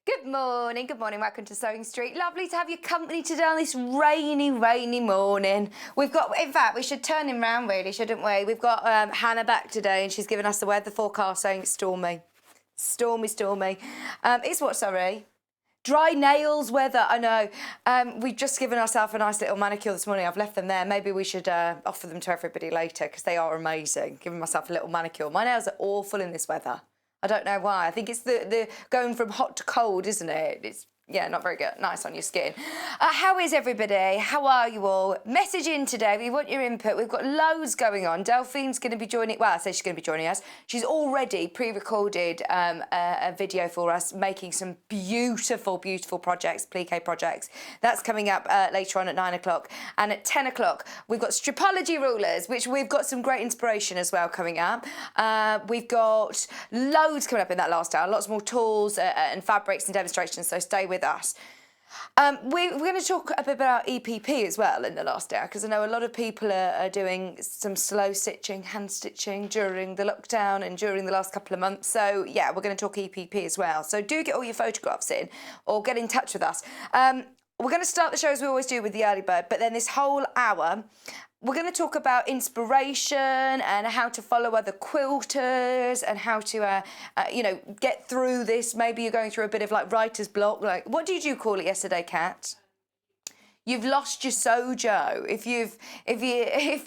Good morning, welcome to Sewing Street. Lovely to have your company today on this rainy morning. We've got, in fact, we should turn him round really, shouldn't we? We've got Hannah back today and she's given us the weather forecast saying it's stormy. Stormy. It's what, sorry? Dry nails weather, I know. We've just given ourselves a nice little manicure this morning. I've left them there. Maybe we should offer them to everybody later because they are amazing. Giving myself a little manicure. My nails are awful in this weather. I don't know why. I think it's the going from hot to cold, isn't it? It's, yeah, not very good. Nice on your skin. How is everybody? How are you all? Message in today. We want your input. We've got loads going on. Delphine's going to be joining. Well, I say she's going to be joining us. She's already pre-recorded a video for us, making some beautiful projects, applique projects. That's coming up later on at 9 o'clock. And at 10 o'clock, we've got Stripology rulers, which we've got some great inspiration as well coming up. We've got loads coming up in that last hour. Lots more tools and fabrics and demonstrations. So stay with us. We're going to talk a bit about EPP as well in the last hour because I know a lot of people are doing some slow stitching, hand stitching during the lockdown and during the last couple of months. So yeah, we're going to talk EPP as well. So do get all your photographs in or get in touch with us. We're going to start the show as we always do with the early bird, but then this whole hour we're going to talk about inspiration and how to follow other quilters and how to, get through this. Maybe you're going through a bit of like writer's block. Like, what did you call it yesterday, Kat? You've lost your sojo. If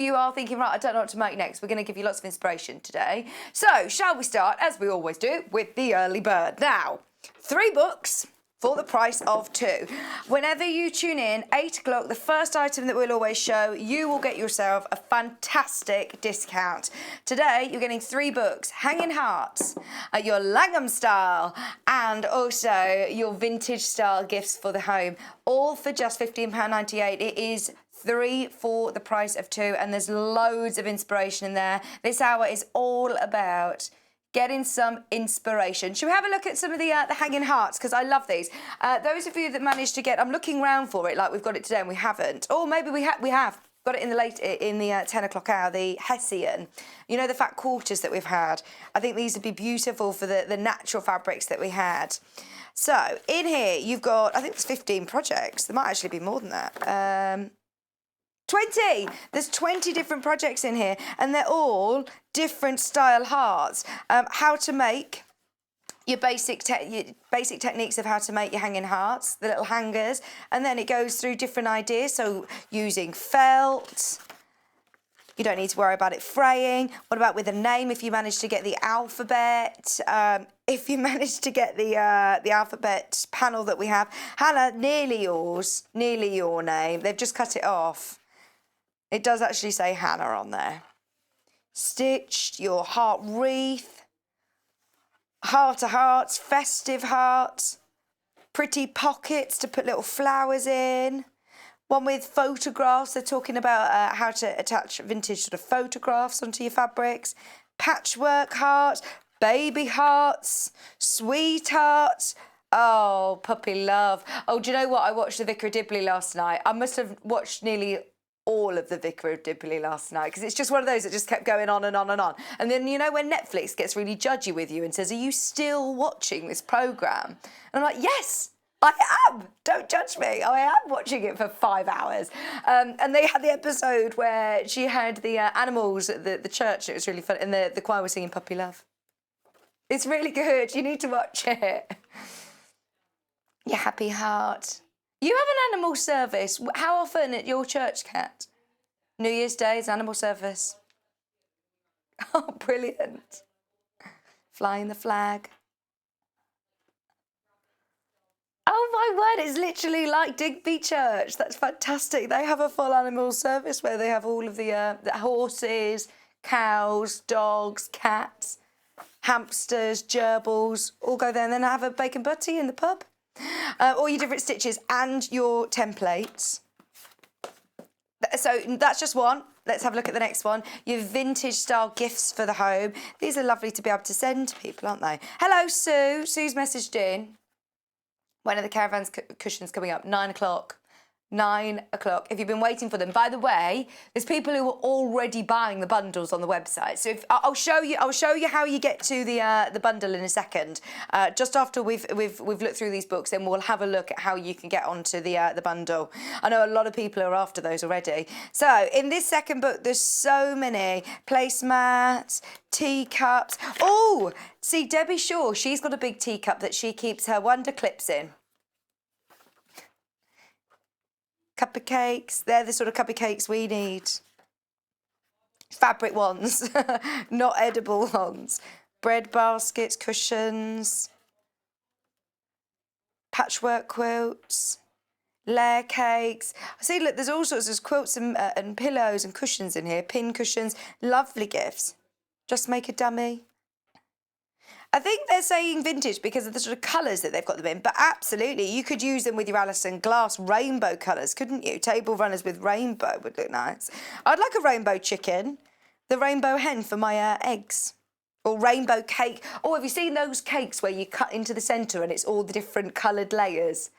you are thinking, right, I don't know what to make next, we're going to give you lots of inspiration today. So, shall we start, as we always do, with the early bird. Now, 3 books for the price of 2. Whenever you tune in, 8 o'clock, the first item that we'll always show, you will get yourself a fantastic discount. Today, you're getting 3 books, Hanging Hearts, your Langham style, and also your vintage style gifts for the home, all for just £15.98. It is 3 for the price of 2, and there's loads of inspiration in there. This hour is all about getting some inspiration. Should we have a look at some of the Hanging Hearts? Because I love these. Those of you that managed to get, I'm looking round for it like we've got it today and we haven't. Or maybe we have got it in the 10 o'clock hour, the Hessian. You know, the fat quarters that we've had. I think these would be beautiful for the natural fabrics that we had. So in here, you've got, I think it's 15 projects. There might actually be more than that. 20! There's 20 different projects in here, and they're all different style hearts. How to make your basic techniques of how to make your hanging hearts, the little hangers, and then it goes through different ideas. So using felt, you don't need to worry about it fraying. What about with a name? If you manage to get the alphabet, if you manage to get the alphabet panel that we have, Hannah, nearly yours, nearly your name. They've just cut it off. It does actually say Hannah on there. Stitched your heart wreath, heart to hearts, festive hearts, pretty pockets to put little flowers in. One with photographs. They're talking about how to attach vintage sort of photographs onto your fabrics. Patchwork hearts, baby hearts, sweethearts. Oh, puppy love. Oh, do you know what? I watched the Vicar of Dibley last night. I must have watched nearly all of the Vicar of Dibley last night because it's just one of those that just kept going on and on and on. And then, you know, when Netflix gets really judgy with you and says, are you still watching this programme? And I'm like, yes, I am. Don't judge me. I am watching it for 5 hours. And they had the episode where she had the animals at the church. It was really fun. And the choir was singing Puppy Love. It's really good. You need to watch it. Your happy heart. You have an animal service. How often at your church, Kat? New Year's Day is animal service. Oh, brilliant. Flying the flag. Oh, my word, it's literally like Digby Church. That's fantastic. They have a full animal service where they have all of the horses, cows, dogs, cats, hamsters, gerbils, all go there and then have a bacon butty in the pub. All your different stitches and your templates. So that's just one. Let's have a look at the next one. Your vintage style gifts for the home. These are lovely to be able to send to people, aren't they? Hello, Sue. Sue's messaged in. When are the Caravan Cushions coming up? 9 o'clock. 9 o'clock. If you've been waiting for them, by the way, there's people who are already buying the bundles on the website. So I'll show you how you get to the bundle in a second. Just after we've looked through these books, then we'll have a look at how you can get onto the bundle. I know a lot of people are after those already. So in this second book, there's so many placemats, teacups. Oh, see Debbie Shaw, she's got a big teacup that she keeps her wonder clips in. Cupcakes, they're the sort of cupcakes we need. Fabric ones, not edible ones. Bread baskets, cushions, patchwork quilts, layer cakes. See, look, there's all sorts of quilts and pillows and cushions in here, pin cushions, lovely gifts. Just make a dummy. I think they're saying vintage because of the sort of colours that they've got them in, but absolutely, you could use them with your Alison Glass rainbow colours, couldn't you? Table runners with rainbow would look nice. I'd like a rainbow chicken, the rainbow hen for my eggs, or rainbow cake. Oh, have you seen those cakes where you cut into the centre and it's all the different coloured layers?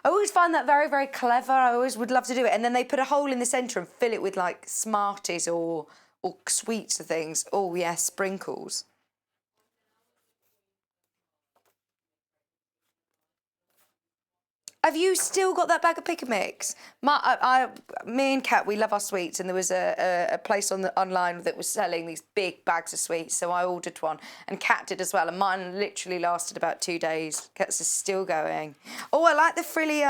I always find that very, very clever. I always would love to do it. And then they put a hole in the centre and fill it with like Smarties or sweets or things. Oh, yeah, sprinkles. Have you still got that bag of pick and mix? Me and Kat, we love our sweets, and there was a place online that was selling these big bags of sweets, so I ordered one, and Kat did as well, and mine literally lasted about 2 days. Kat's is still going. Oh, I like the frilly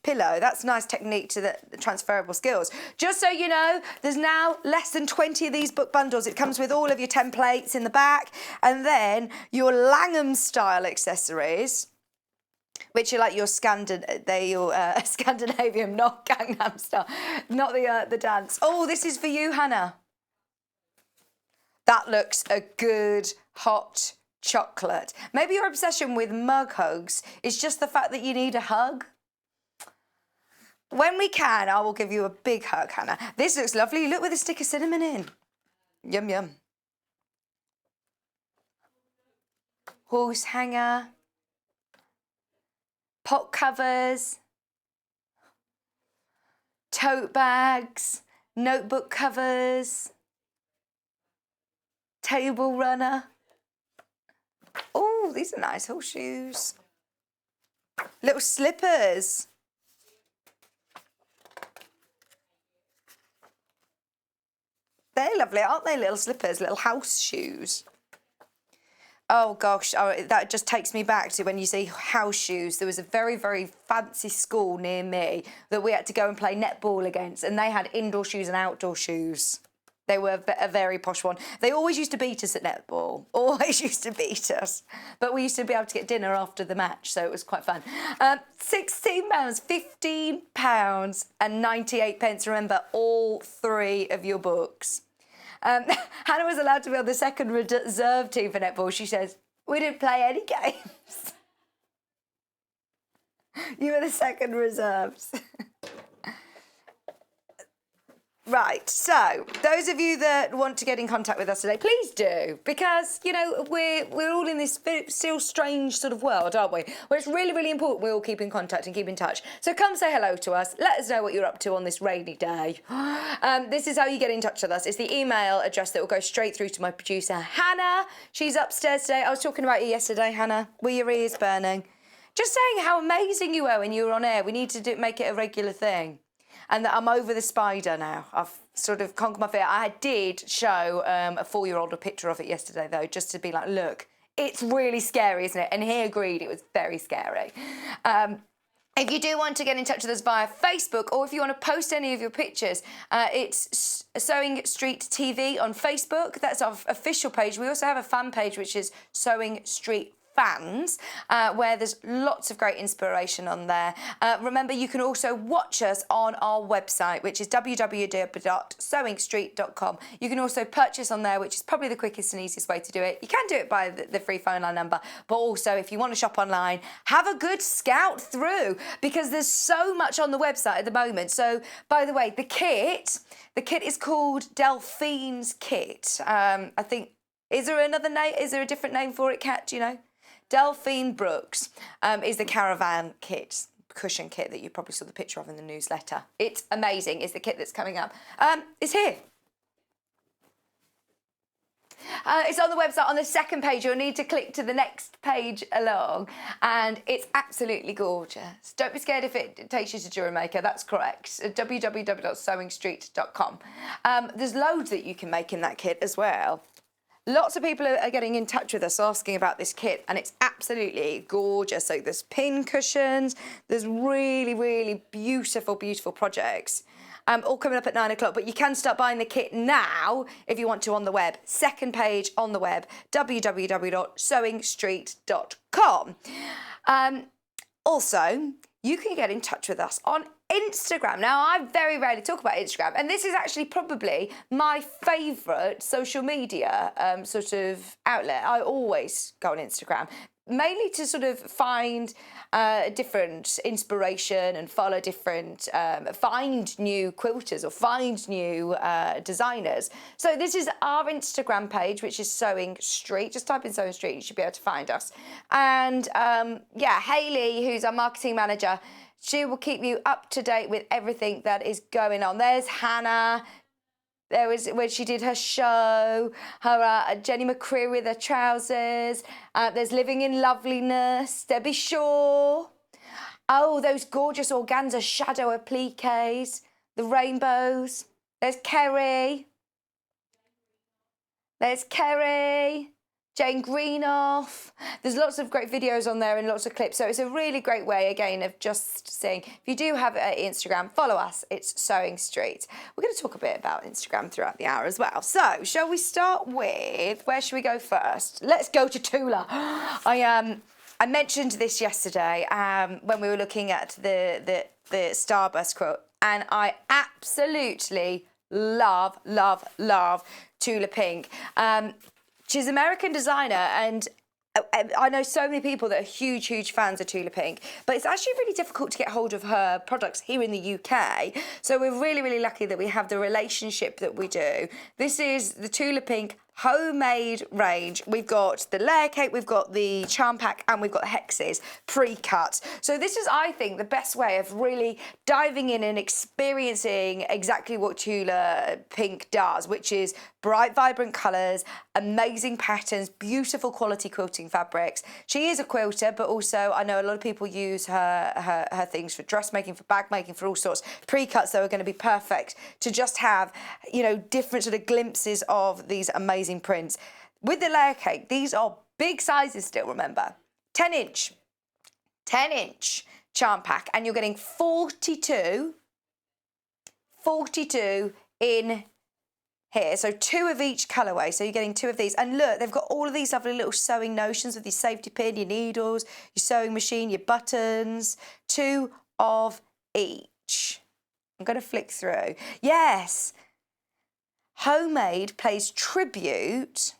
pillow. That's a nice technique to the transferable skills. Just so you know, there's now less than 20 of these book bundles. It comes with all of your templates in the back, and then your Langham style accessories, which are like your Scandinavian, not Gangnam Style, not the dance. Oh, this is for you, Hannah. That looks a good hot chocolate. Maybe your obsession with mug hugs is just the fact that you need a hug. When we can, I will give you a big hug, Hannah. This looks lovely. Look with a stick of cinnamon in. Yum, yum. Horse hanger. Pot covers, tote bags, notebook covers, table runner. Oh, these are nice horseshoes. Little slippers. They're lovely, aren't they, little slippers, little house shoes? Oh gosh, that just takes me back to when you say house shoes. There was a very, very fancy school near me that we had to go and play netball against, and they had indoor shoes and outdoor shoes. They were a very posh one. They always used to beat us at netball, always used to beat us. But we used to be able to get dinner after the match, so it was quite fun. £16, £15 and 98 pence. Remember, all 3 of your books. Hannah was allowed to be on the second reserve team for netball. She says, we didn't play any games. You were the second reserves. Right, so those of you that want to get in contact with us today, please do, because, you know, we're all in this still strange sort of world, aren't we? Where it's really, really important we all keep in contact and keep in touch. So come say hello to us. Let us know what you're up to on this rainy day. This is how you get in touch with us. It's the email address that will go straight through to my producer, Hannah. She's upstairs today. I was talking about you yesterday, Hannah. Were your ears burning? Just saying how amazing you were when you were on air. We need to make it a regular thing. And that I'm over the spider now. I've sort of conquered my fear. I did show a 4-year-old a picture of it yesterday, though, just to be like, look, it's really scary, isn't it? And he agreed it was very scary. If you do want to get in touch with us via Facebook, or if you want to post any of your pictures, it's Sewing Street TV on Facebook. That's our official page. We also have a fan page, which is Sewing Street Fans, where there's lots of great inspiration on there. Remember, you can also watch us on our website, which is www.sewingstreet.com. You can also purchase on there, which is probably the quickest and easiest way to do it. You can do it by the free phone line number, but also if you want to shop online, have a good scout through, because there's so much on the website at the moment. So, by the way, the kit is called Delphine's Kit. I think, is there another name? Is there a different name for it, Kat? Do you know? Delphine Brooks is the Caravan kit. Cushion kit that you probably saw the picture of in the newsletter. It's amazing. It's the kit that's coming up. It's here. It's on the website on the second page. You'll need to click to the next page along, and it's absolutely gorgeous. Don't be scared if it takes you to Duramaker. That's correct. www.sewingstreet.com. There's loads that you can make in that kit as well. Lots of people are getting in touch with us asking about this kit, and it's absolutely gorgeous. So there's pin cushions, there's really, really beautiful, beautiful projects. All coming up at 9 o'clock, but you can start buying the kit now if you want to on the web. Second page on the web, www.sewingstreet.com. Also, you can get in touch with us on Instagram. Now, I very rarely talk about Instagram, and this is actually probably my favourite social media sort of outlet. I always go on Instagram, mainly to sort of find different inspiration and follow different, find new quilters or find new designers. So this is our Instagram page, which is Sewing Street. Just type in Sewing Street, you should be able to find us. And yeah, Hayley, who's our marketing manager, she will keep you up to date with everything that is going on. There's Hannah. There was when she did her show, her Jenny McCreary with her trousers. There's Living in Loveliness, Debbie Shaw. Oh, those gorgeous organza shadow appliques, the rainbows. There's Kerry. There's Kerry. Jane Greenoff. There's lots of great videos on there and lots of clips. So it's a really great way, again, of just seeing. If you do have Instagram, follow us. It's Sewing Street. We're going to talk a bit about Instagram throughout the hour as well. So shall we start with, where should we go first? Let's go to Tula. I mentioned this yesterday when we were looking at the Starburst quilt, and I absolutely love Tula Pink. She's an American designer, and I know so many people that are huge fans of Tula Pink, but it's actually really difficult to get hold of her products here in the UK. So we're really lucky that we have the relationship that we do. This is the Tula Pink homemade range. We've got the layer cake, we've got the charm pack, and we've got the hexes pre-cut. So this is, I think, the best way of really diving in and experiencing exactly what Tula Pink does, which is bright, vibrant colours, amazing patterns, beautiful quality quilting fabrics. She is a quilter, but also I know a lot of people use her things for dressmaking, for bag making, for all sorts. Pre-cuts, though, are going to be perfect to just have, you know, different sort of glimpses of these amazing prints. With the layer cake, these are big sizes still, remember. 10 inch charm pack, and you're getting 42 in here, so 2 of each colourway, so you're getting 2 of these. And look, they've got all of these lovely little sewing notions with your safety pin, your needles, your sewing machine, your buttons, 2 of each. I'm going to flick through. Yes, homemade plays tribute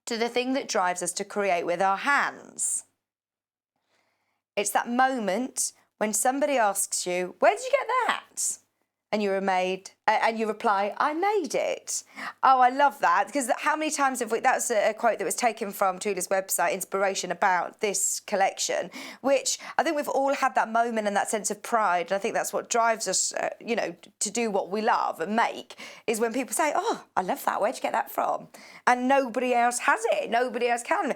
to the thing that drives us to create with our hands. It's that moment when somebody asks you, where did you get that? And you reply, I made it. Oh, I love that, because how many times have we, that's a quote that was taken from Tula's website, inspiration about this collection, which I think we've all had that moment and that sense of pride. And I think that's what drives us, you know, to do what we love and make, is when people say, oh, I love that, where'd you get that from? And nobody else has it, nobody else can.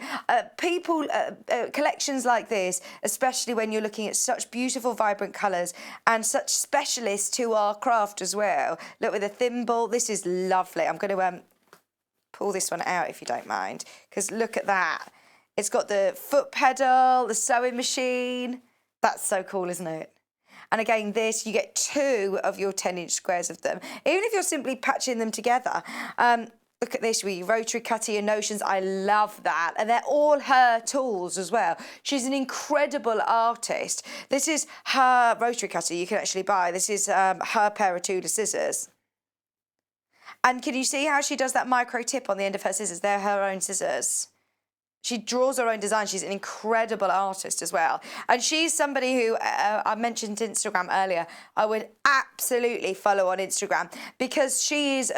Collections like this, especially when you're looking at such beautiful, vibrant colours and such specialists to our craft as well. Look, with a thimble, this is lovely. I'm going to pull this one out if you don't mind, because look at that. It's got the foot pedal, the sewing machine. That's so cool, isn't it? And again, this, you get 2 of your 10-inch squares of them, even if you're simply patching them together. Look at this with your rotary cutter, your notions. I love that. And they're all her tools as well. She's an incredible artist. This is her rotary cutter you can actually buy. This is her pair of Tula scissors. And can you see how she does that micro tip on the end of her scissors? They're her own scissors. She draws her own design. She's an incredible artist as well. And she's somebody who, I mentioned Instagram earlier, I would absolutely follow on Instagram because she is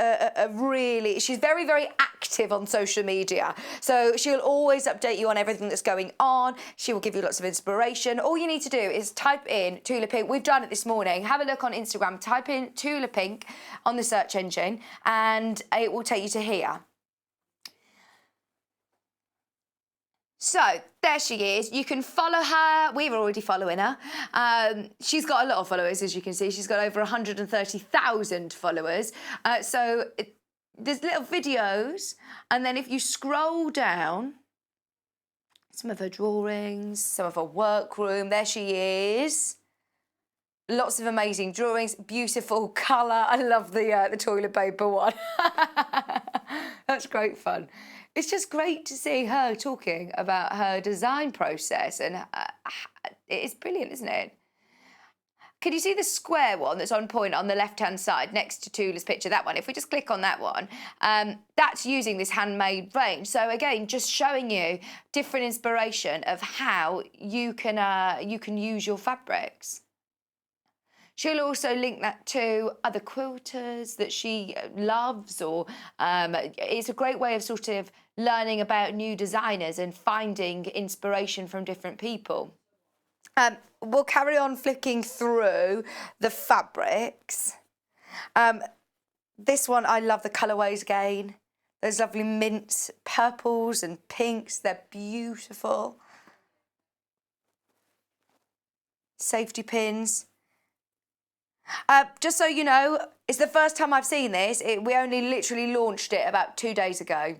she's very, very active on social media. So she'll always update you on everything that's going on. She will give you lots of inspiration. All you need to do is type in Tula Pink. We've done it this morning. Have a look on Instagram. Type in Tula Pink on the search engine and it will take you to here. So there she is. You can follow her. We're already following her. She's got a lot of followers, as you can see. She's got over 130,000 followers. There's little videos, and then if you scroll down, some of her drawings, some of her workroom. There she is. Lots of amazing drawings, beautiful colour. I love the toilet paper one. That's great fun. It's just great to see her talking about her design process, and it's brilliant, isn't it? Can you see the square one that's on point on the left-hand side next to Tula's picture? That one. If we just click on that one, that's using this handmade range. So again, just showing you different inspiration of how you can use your fabrics. She'll also link that to other quilters that she loves, or it's a great way of sort of learning about new designers and finding inspiration from different people. We'll carry on flicking through the fabrics. This one, I love the colourways again. Those lovely mints, purples and pinks, they're beautiful. Safety pins. Just so you know, it's the first time I've seen this. We only literally launched it about 2 days ago.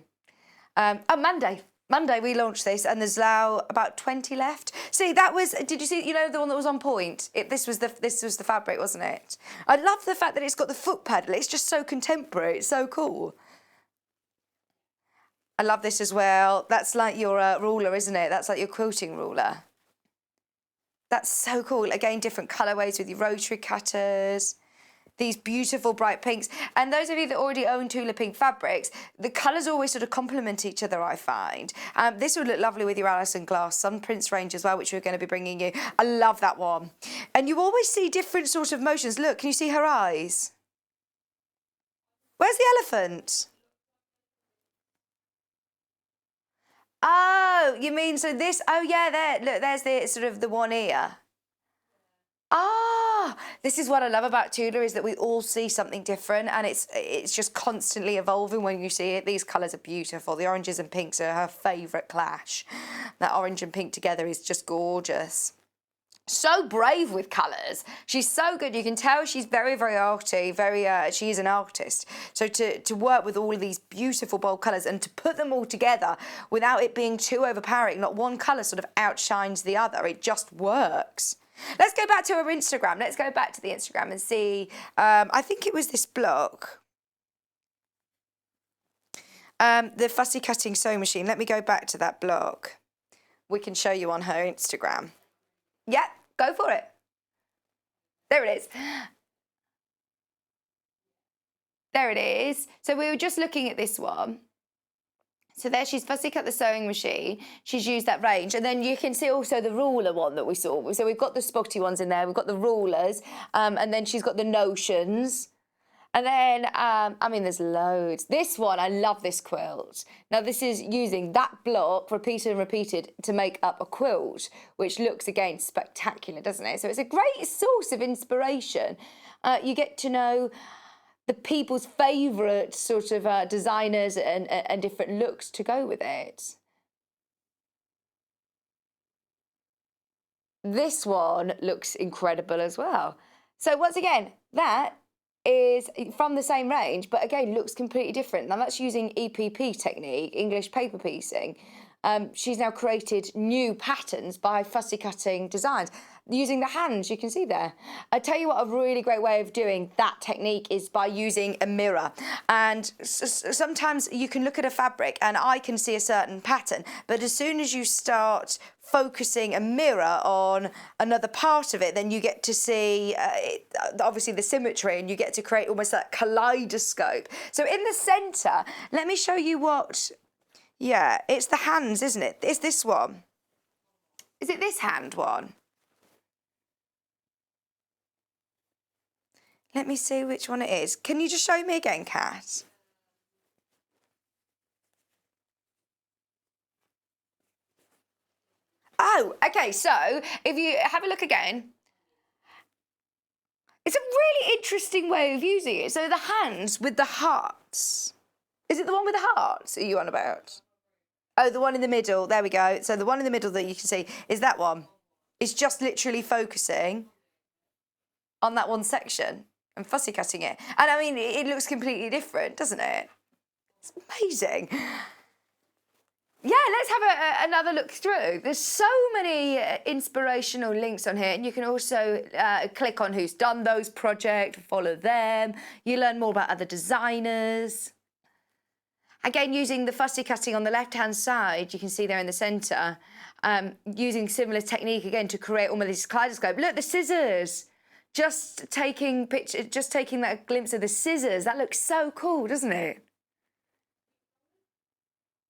Monday we launched this, and there's now about 20 left. See, that was, did you see, you know, the one that was on point? This was the fabric, wasn't it? I love the fact that it's got the foot pedal. It's just so contemporary. It's so cool. I love this as well. That's like your ruler, isn't it? That's like your quilting ruler. That's so cool. Again, different colourways with your rotary cutters. These beautiful bright pinks. And those of you that already own Tula Pink fabrics, the colours always sort of complement each other, I find. This would look lovely with your Alison Glass Sun Prints range as well, which we're going to be bringing you. I love that one. And you always see different sort of motions. Look, can you see her eyes? Where's the elephant? Oh, you mean, so this, oh yeah, there, look, there's the sort of the one ear. Ah, this is what I love about Tula, is that we all see something different, and it's just constantly evolving when you see it. These colours are beautiful. The oranges and pinks are her favourite clash. That orange and pink together is just gorgeous. So brave with colours. She's so good. You can tell she's very, very arty, she is an artist. So to work with all of these beautiful bold colours and to put them all together without it being too overpowering, not one colour sort of outshines the other, it just works. Let's go back to her Instagram. Let's go back to the Instagram and see, I think it was this block. The fussy cutting sewing machine. Let me go back to that block. We can show you on her Instagram. Yeah, go for it. There it is. There it is. So we were just looking at this one. So there she's fussy cut the sewing machine. She's used that range. And then you can see also the ruler one that we saw. So we've got the spotty ones in there. We've got the rulers. And then she's got the notions. And then, I mean, there's loads. This one, I love this quilt. Now, this is using that block, repeated and repeated, to make up a quilt, which looks, again, spectacular, doesn't it? So it's a great source of inspiration. You get to know the people's favourite sort of designers and different looks to go with it. This one looks incredible as well. So once again, that is from the same range, but again, looks completely different. Now that's using EPP technique, English paper piecing. She's now created new patterns by fussy cutting designs. Using the hands, you can see there. I tell you what, a really great way of doing that technique is by using a mirror. And sometimes you can look at a fabric and I can see a certain pattern, but as soon as you start focusing a mirror on another part of it, then you get to see obviously the symmetry, and you get to create almost that kaleidoscope. So in the centre, let me show you what Yeah, it's the hands, isn't it? It's this one. Is it this hand one? Let me see which one it is. Can you just show me again, Kat? Oh, okay, so if you have a look again, it's a really interesting way of using it. So the hands with the hearts. Is it the one with the hearts are you on about? Oh, the one in the middle. There we go. So the one in the middle that you can see is that one. It's just literally focusing on that one section and fussy cutting it. And I mean, it looks completely different, doesn't it? It's amazing. Yeah, let's have another look through. There's so many inspirational links on here, and you can also click on who's done those projects, follow them. You learn more about other designers. Again, using the fussy cutting on the left-hand side, you can see there in the centre, using similar technique again to create almost this kaleidoscope. Look, the scissors. Just taking that glimpse of the scissors. That looks so cool, doesn't it?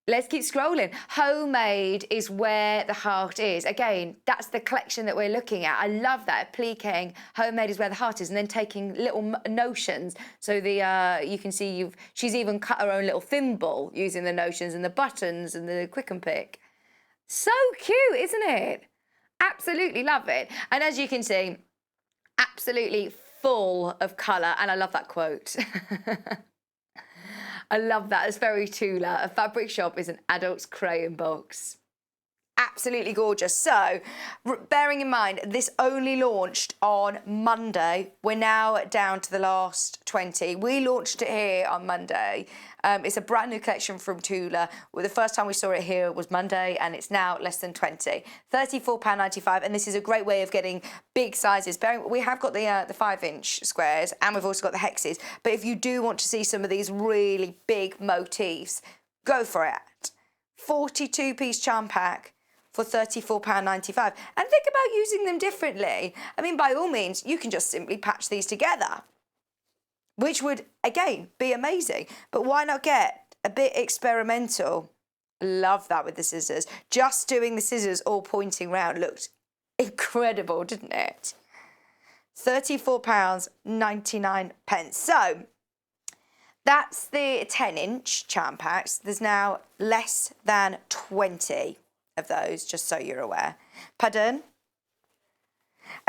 Let's keep scrolling. Homemade is where the heart is. Again, that's the collection that we're looking at. I love that. Appliquing, homemade is where the heart is, and then taking little notions. So you can see she's even cut her own little thimble using the notions and the buttons and the quick and pick. So cute, isn't it? Absolutely love it. And as you can see, absolutely full of colour. And I love that quote. I love that. It's very Tula. A fabric shop is an adult's crayon box. Absolutely gorgeous. So, bearing in mind, this only launched on Monday. We're now down to the last 20. We launched it here on Monday. It's a brand new collection from Tula. Well, the first time we saw it here was Monday, and it's now less than 20. £34.95, and this is a great way of getting big sizes. We have got the 5-inch squares, and we've also got the hexes. But if you do want to see some of these really big motifs, go for it. 42-piece charm pack for £34.95. And think about using them differently. I mean, by all means, you can just simply patch these together, which would, again, be amazing. But why not get a bit experimental? Love that with the scissors. Just doing the scissors all pointing round looked incredible, didn't it? £34.99. So that's the 10-inch charm packs. There's now less than 20 of those, just so you're aware. Pardon?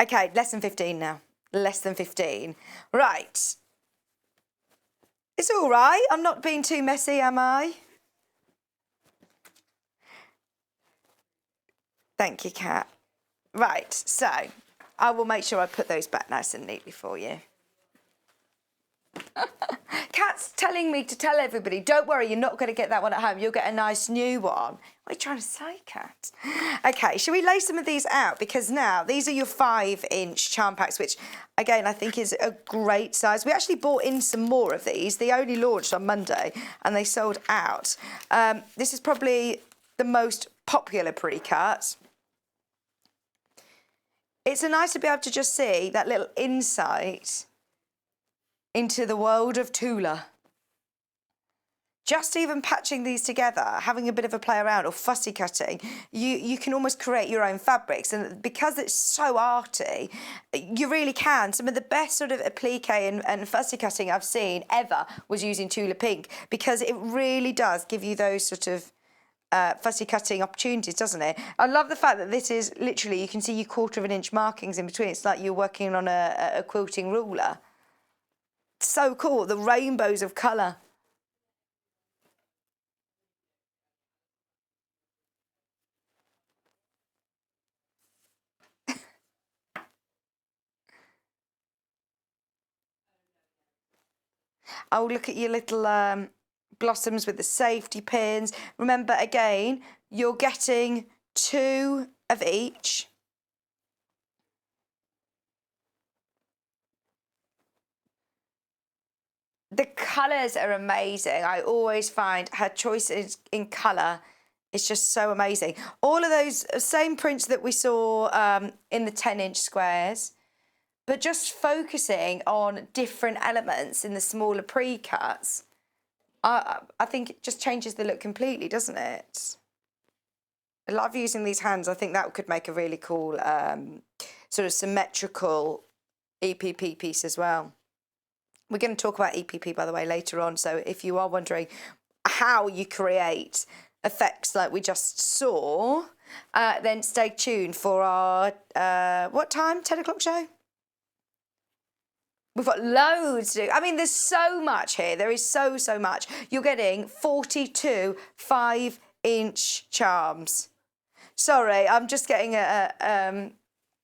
Okay, less than 15 now. Less than 15. Right. It's all right. I'm not being too messy, am I? Thank you, Kat. Right, so I will make sure I put those back nice and neatly for you. Kat's telling me to tell everybody, don't worry, you're not going to get that one at home. You'll get a nice new one. What are you trying to say, Kat? Okay, shall we lay some of these out? Because now these are your 5-inch charm packs, which, again, I think is a great size. We actually bought in some more of these. They only launched on Monday and they sold out. This is probably the most popular pre-cut. It's nice to be able to just see that little insight into the world of Tula. Just even patching these together, having a bit of a play around or fussy cutting, you can almost create your own fabrics. And because it's so arty, you really can. Some of the best sort of applique and fussy cutting I've seen ever was using Tula Pink, because it really does give you those sort of fussy cutting opportunities, doesn't it? I love the fact that this is literally, you can see your 1/4-inch markings in between. It's like you're working on a quilting ruler. So cool, the rainbows of colour. Oh, look at your little blossoms with the safety pins. Remember, again, you're getting 2 of each. The colours are amazing. I always find her choices in colour is just so amazing. All of those same prints that we saw in the 10-inch squares, but just focusing on different elements in the smaller pre-cuts. I think it just changes the look completely, doesn't it? I love using these hands. I think that could make a really cool sort of symmetrical EPP piece as well. We're going to talk about EPP, by the way, later on. So if you are wondering how you create effects like we just saw, then stay tuned for our, what time? 10 o'clock show? We've got loads to do. I mean, there's so much here. There is so much. You're getting 42 5-inch charms. Sorry, I'm just getting a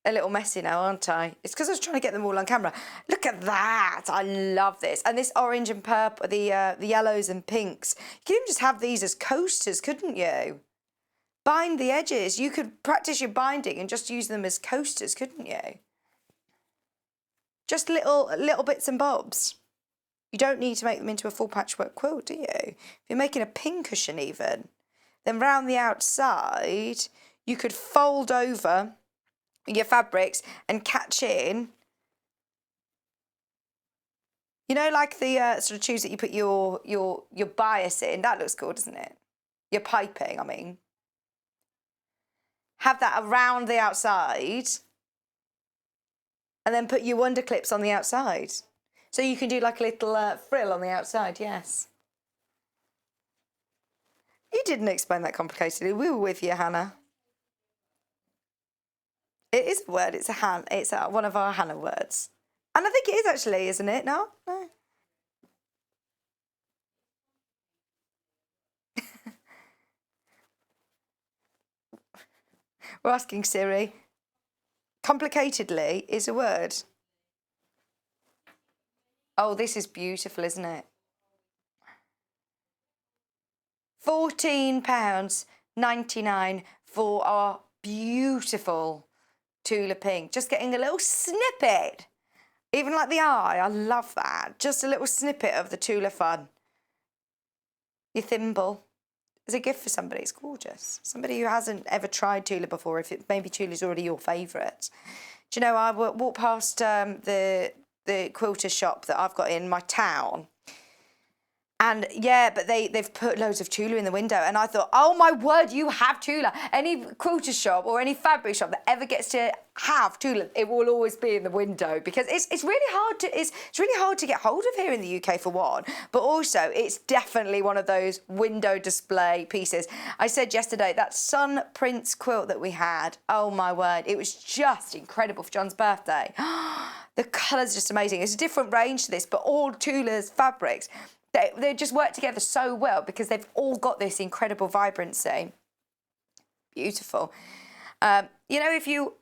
little messy now, aren't I? It's because I was trying to get them all on camera. Look at that. I love this. And this orange and purple, the yellows and pinks. You could even just have these as coasters, couldn't you? Bind the edges. You could practice your binding and just use them as coasters, couldn't you? Just little bits and bobs. You don't need to make them into a full patchwork quilt, do you? If you're making a pin cushion even, then round the outside, you could fold over your fabrics and catch in. You know, like the sort of tubes that you put your bias in. That looks cool, doesn't it? Your piping, I mean. Have that around the outside. And then put your wonder clips on the outside. So you can do like a little frill on the outside, yes. You didn't explain that complicatedly. We were with you, Hannah. It is a word. It's one of our Hannah words. And I think it is actually, isn't it? No? No. We're asking Siri. Complicatedly is a word. Oh, this is beautiful, isn't it? £14.99 for our beautiful Tula pink. Just getting a little snippet. Even like the eye, I love that. Just a little snippet of the Tula fun. Your thimble. As a gift for somebody, it's gorgeous. Somebody who hasn't ever tried Tula before, maybe Tula's already your favourite. Do you know, I walked past the quilter shop that I've got in my town. And yeah, but they've put loads of Tula in the window. And I thought, oh my word, you have Tula. Any quilter shop or any fabric shop that ever gets to have Tula, it will always be in the window because it's really hard to get hold of here in the UK for one. But also, it's definitely one of those window display pieces. I said yesterday that Sun Prince quilt that we had, oh my word, it was just incredible for John's birthday. The colour's just amazing. It's a different range to this, but all Tula's fabrics, they just work together so well because they've all got this incredible vibrancy. Beautiful. You know, if you...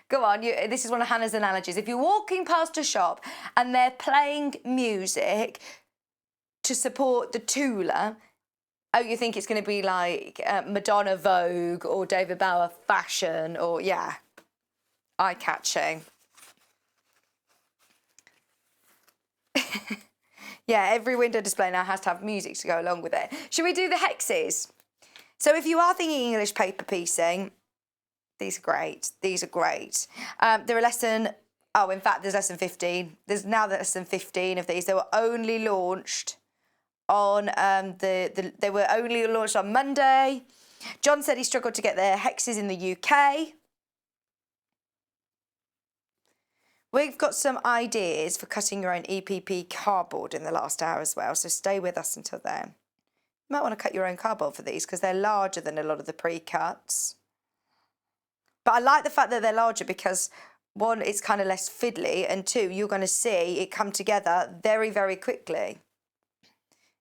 Go on, this is one of Hannah's analogies. If you're walking past a shop and they're playing music to support the Tula, oh, you think it's going to be like Madonna Vogue or David Bowie fashion or, yeah, eye-catching. Yeah, every window display now has to have music to go along with it. Should we do the hexes? So if you are thinking English paper piecing, these are great. These are great. There are in fact, there's lesson 15. There's now lesson 15 of these. They were only launched on they were only launched on Monday. John said he struggled to get their hexes in the UK. We've got some ideas for cutting your own EPP cardboard in the last hour as well, so stay with us until then. You might want to cut your own cardboard for these because they're larger than a lot of the pre-cuts. But I like the fact that they're larger because, one, it's kind of less fiddly, and two, you're going to see it come together very, very quickly.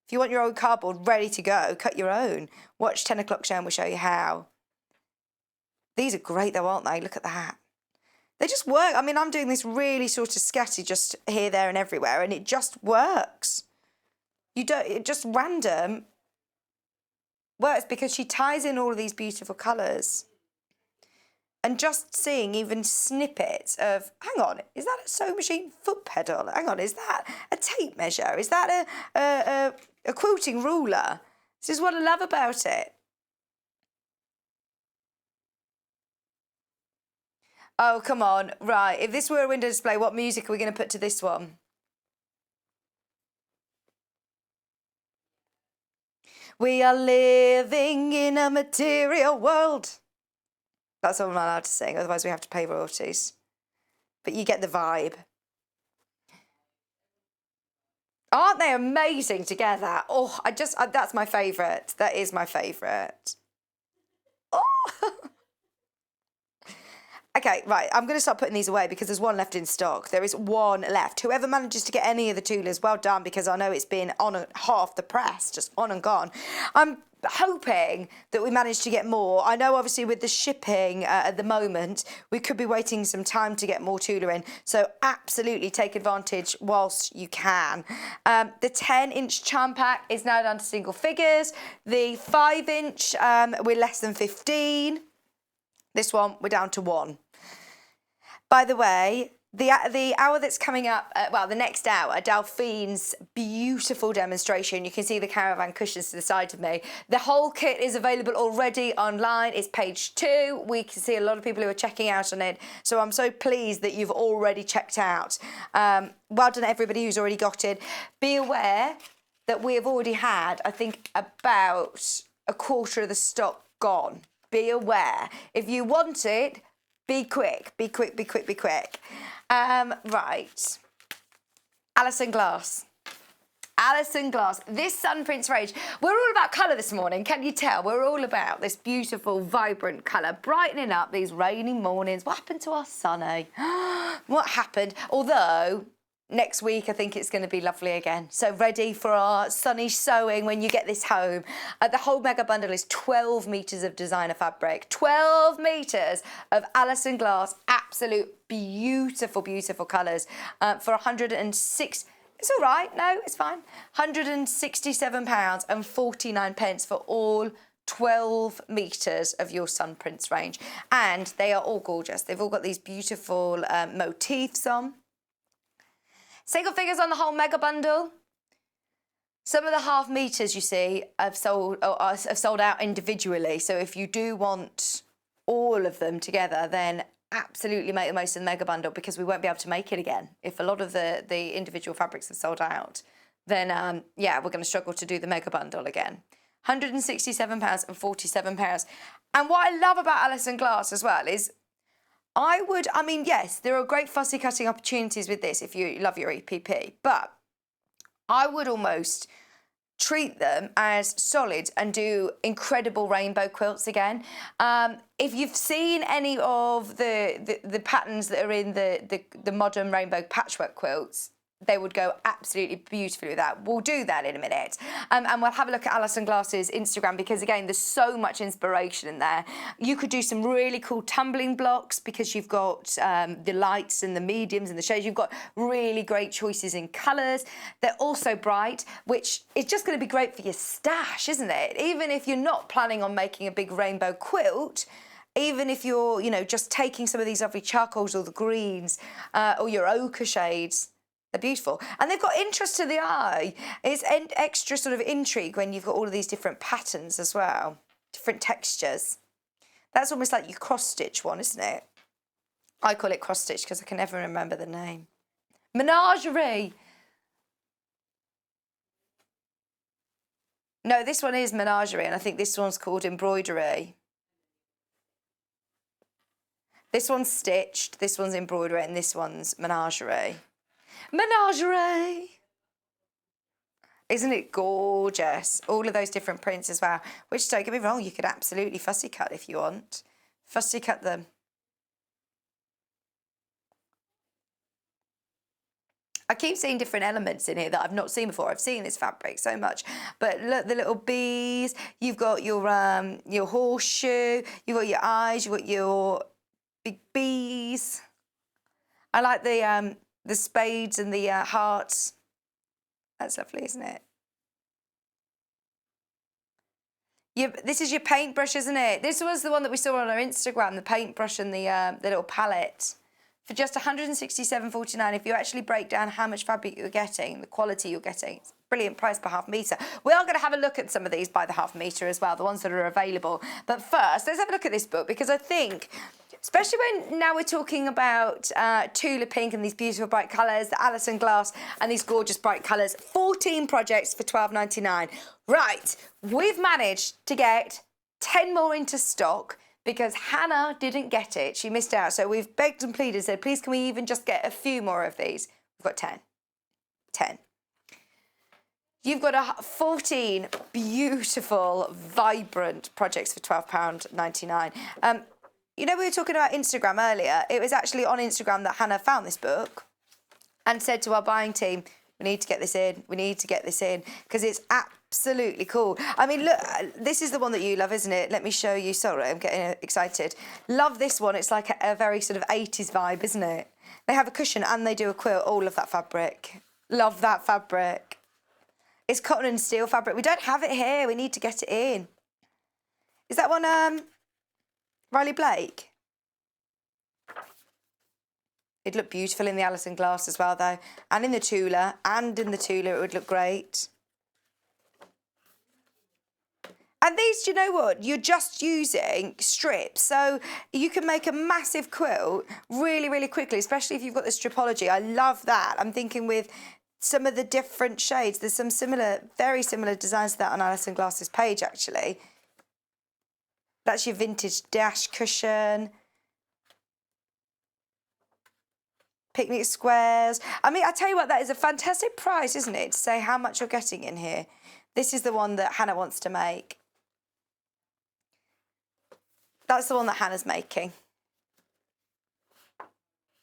If you want your own cardboard ready to go, cut your own. Watch 10 o'clock show and we'll show you how. These are great though, aren't they? Look at that. They just work. I mean, I'm doing this really sort of scatty just here, there and everywhere, and it just works. It just random works because she ties in all of these beautiful colours. And just seeing even snippets of, hang on, is that a sewing machine foot pedal? Hang on, is that a tape measure? Is that a quilting ruler? This is what I love about it. Oh, come on. Right, if this were a window display, what music are we going to put to this one? We are living in a material world. That's all I'm not allowed to sing, otherwise we have to pay royalties. But you get the vibe. Aren't they amazing together? Oh, that's my favourite. That is my favourite. Oh. Okay, right, I'm going to start putting these away because there's one left in stock. There is one left. Whoever manages to get any of the Tulas, well done, because I know it's been on and half the press, just on and gone. I'm hoping that we manage to get more. I know obviously with the shipping at the moment, we could be waiting some time to get more Tula in. So absolutely take advantage whilst you can. The 10-inch charm pack is now down to single figures. The 5-inch, we're less than 15. This one, we're down to 1. By the way, the hour that's coming up, well, the next hour, Delphine's beautiful demonstration. You can see the Caravan Cushions to the side of me. The whole kit is available already online. It's page 2. We can see a lot of people who are checking out on it. So I'm so pleased that you've already checked out. Well done everybody who's already got it. Be aware that we have already had, I think, about a quarter of the stock gone. Be aware. If you want it, be quick, be quick, be quick, be quick. Right. Alison Glass. Alison Glass. This Sun Prince range. We're all about colour this morning, can you tell? We're all about this beautiful, vibrant colour, brightening up these rainy mornings. What happened to our sunny? What happened? Although, next week, I think it's going to be lovely again. So ready for our sunny sewing when you get this home. The whole mega bundle is 12 metres of designer fabric. 12 metres of Alison Glass, absolute beautiful, beautiful colours for 106. It's all right. No, it's fine. £167.49 for all 12 metres of your Sun Prince range. And they are all gorgeous. They've all got these beautiful motifs on. Single figures on the whole mega bundle. Some of the half meters you see have sold out individually. So if you do want all of them together, then absolutely make the most of the mega bundle because we won't be able to make it again. If a lot of the individual fabrics have sold out, then yeah, we're going to struggle to do the mega bundle again. £167.47. And what I love about Alison Glass as well is I mean, yes, there are great fussy cutting opportunities with this if you love your EPP, but I would almost treat them as solids and do incredible rainbow quilts again. If you've seen any of the patterns that are in the modern rainbow patchwork quilts, they would go absolutely beautifully with that. We'll do that in a minute. And we'll have a look at Alison Glass's Instagram because, again, there's so much inspiration in there. You could do some really cool tumbling blocks because you've got the lights and the mediums and the shades. You've got really great choices in colours. They're also bright, which is just going to be great for your stash, isn't it? Even if you're not planning on making a big rainbow quilt, even if you're, you know, just taking some of these lovely charcoals or the greens or your ochre shades, they're beautiful. And they've got interest to the eye. It's extra sort of intrigue when you've got all of these different patterns as well, different textures. That's almost like your cross-stitch one, isn't it? I call it cross-stitch because I can never remember the name. Menagerie. No, this one is Menagerie, and I think this one's called Embroidery. This one's stitched, this one's embroidery, and this one's Menagerie. Menagerie! Isn't it gorgeous? All of those different prints as well. Which, don't get me wrong, you could absolutely fussy cut if you want. Fussy cut them. I keep seeing different elements in here that I've not seen before. I've seen this fabric so much. But look, the little bees, you've got your horseshoe, you've got your eyes, you've got your big bees. I like the spades and the hearts. That's lovely, isn't it? This is your paintbrush, isn't it? This was the one that we saw on our Instagram, the paintbrush and the little palette. For just £167.49, if you actually break down how much fabric you're getting, the quality you're getting, it's a brilliant price per half metre. We are going to have a look at some of these by the half metre as well, the ones that are available. But first, let's have a look at this book because I think Especially when now we're talking about Tula pink and these beautiful bright colours, the Alison glass and these gorgeous bright colours. 14 projects for £12.99. Right, we've managed to get 10 more into stock because Hannah didn't get it. She missed out. So we've begged and pleaded, said, please can we even just get a few more of these? We've got 10. 10. You've got 14 beautiful, vibrant projects for £12.99. You know, we were talking about Instagram earlier. It was actually on Instagram that Hannah found this book and said to our buying team, we need to get this in. We need to get this in because it's absolutely cool. I mean, look, this is the one that you love, isn't it? Let me show you. Sorry, I'm getting excited. Love this one. It's like a very sort of 80s vibe, isn't it? They have a cushion and they do a quilt. All of that fabric. Love that fabric. It's cotton and steel fabric. We don't have it here. We need to get it in. Is that one Riley Blake? It'd look beautiful in the Alison glass as well, though. And in the Tula. And in the Tula, it would look great. And these, do you know what? You're just using strips. So you can make a massive quilt really, really quickly, especially if you've got the stripology. I love that. I'm thinking with some of the different shades. There's some similar, very similar designs to that on Alison Glass's page, actually. That's your vintage dash cushion. Picnic squares. I mean, I tell you what, that is a fantastic price, isn't it, to say how much you're getting in here. This is the one that Hannah wants to make. That's the one that Hannah's making.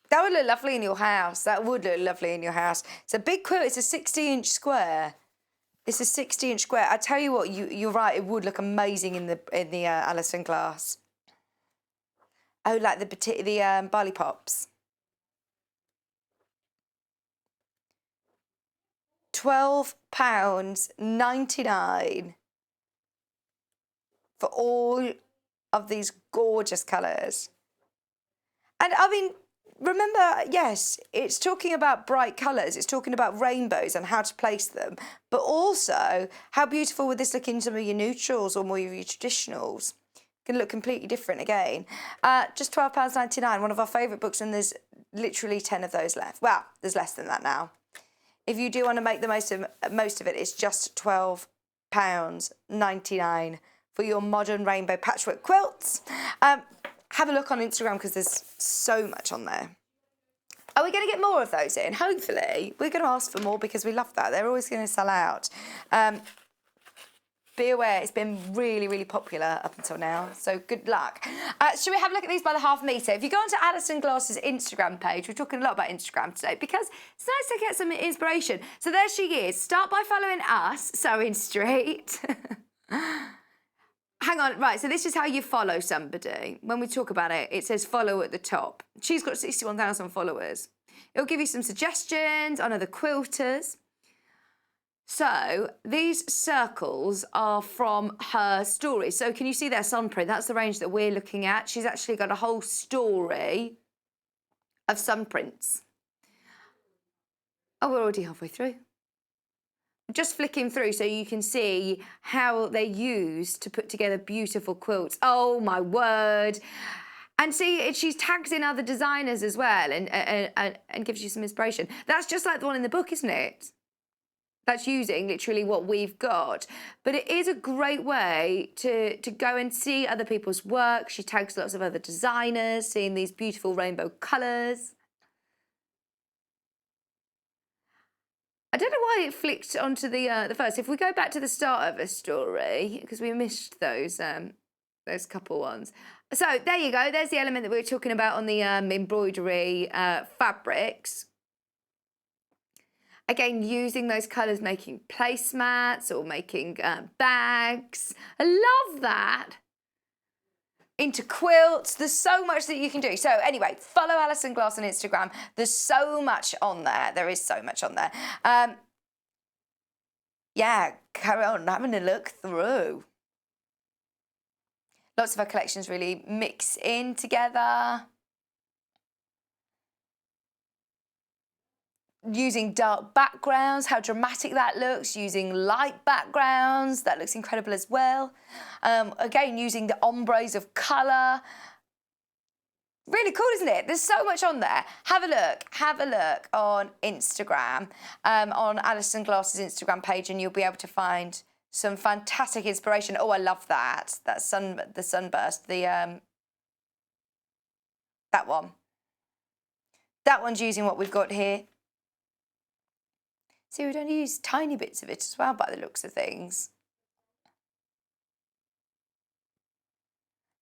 That would look lovely in your house. That would look lovely in your house. It's a big quilt. It's a 60-inch square. It's a 60-inch square. I tell you what, you're right. It would look amazing in the Alison glass. Oh, like the barley pops. £12.99 for all of these gorgeous colours. And I mean, remember, yes, it's talking about bright colours, it's talking about rainbows and how to place them, but also how beautiful would this look in some of your neutrals or more of your traditionals? It can look completely different again. Just £12.99, one of our favourite books, and there's literally 10 of those left. Well, there's less than that now. If you do want to make the most of it, it's just £12.99 for your modern rainbow patchwork quilts. Have a look on Instagram because there's so much on there. Are we going to get more of those in? Hopefully. We're going to ask for more because we love that. They're always going to sell out. Be aware, it's been really, really popular up until now, so good luck. Should we have a look at these by the half metre? If you go onto Alison Glass's Instagram page, we're talking a lot about Instagram today because it's nice to get some inspiration. So there she is. Start by following us, Sewing Street. Hang on, right, so this is how you follow somebody. When we talk about it, it says follow at the top. She's got 61,000 followers. It'll give you some suggestions on other quilters. So these circles are from her story. So can you see their sun print? That's the range that we're looking at. She's actually got a whole story of sun prints. Oh, we're already halfway through. Just flicking through so you can see how they're used to put together beautiful quilts. Oh, my word. And see, she tags in other designers as well and gives you some inspiration. That's just like the one in the book, isn't it? That's using literally what we've got. But it is a great way to go and see other people's work. She tags lots of other designers, seeing these beautiful rainbow colours. I don't know why it flicked onto the first. If we go back to the start of the story, because we missed those couple ones. So there you go. There's the element that we were talking about on the embroidery fabrics. Again, using those colours, making placemats or making bags. I love that. Into quilts. There's so much that you can do. So anyway, follow Alison Glass on Instagram. There's so much on there. There is so much on there. Yeah, carry on having a look through. Lots of her collections really mix in together. Using dark backgrounds, how dramatic that looks. Using light backgrounds, that looks incredible as well. Again, using the ombres of colour. Really cool, isn't it? There's so much on there. Have a look on Instagram, on Alison Glass's Instagram page, and you'll be able to find some fantastic inspiration. Oh, I love that. The sunburst, that one. That one's using what we've got here. See, we'd only use tiny bits of it as well by the looks of things.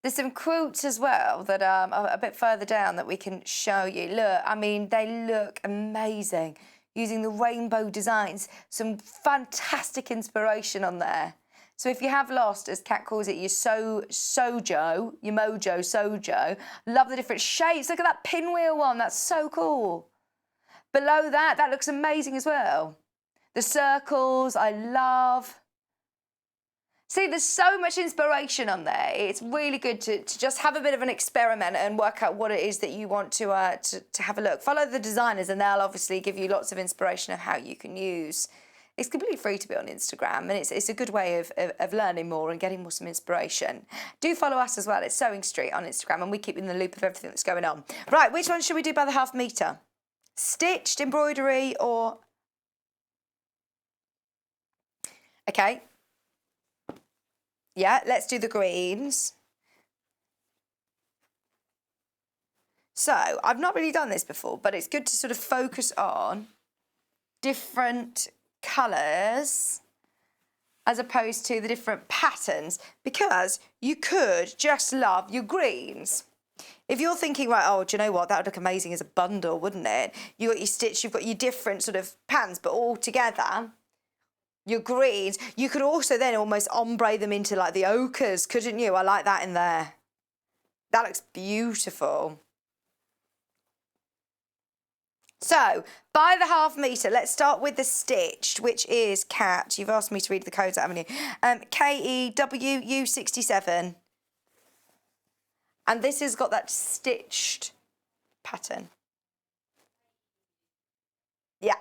There's some quilts as well that are a bit further down that we can show you. Look, I mean, they look amazing. Using the rainbow designs, some fantastic inspiration on there. So if you have lost, as Kat calls it, your sojo, your mojo sojo, love the different shapes. Look at that pinwheel one, that's so cool. Below that, that looks amazing as well. The circles, I love. See, there's so much inspiration on there. It's really good to just have a bit of an experiment and work out what it is that you want to have a look. Follow the designers and they'll obviously give you lots of inspiration of how you can use. It's completely free to be on Instagram, and it's a good way of learning more and getting more some inspiration. Do follow us as well. It's Sewing Street on Instagram, and we keep you in the loop of everything that's going on. Right, which one should we do by the half metre? Stitched, embroidery, or... Okay. Yeah, let's do the greens. So, I've not really done this before, but it's good to sort of focus on different colours as opposed to the different patterns, because you could just love your greens. If you're thinking, right, oh, do you know what, that would look amazing as a bundle, wouldn't it? You've got your stitch, you've got your different sort of patterns, but all together, your greens, you could also then almost ombre them into like the ochres, couldn't you? I like that in there. That looks beautiful. So, by the half metre, let's start with the stitched, which is Cat. You've asked me to read the codes, haven't you? KEWU67. And this has got that stitched pattern. Yeah.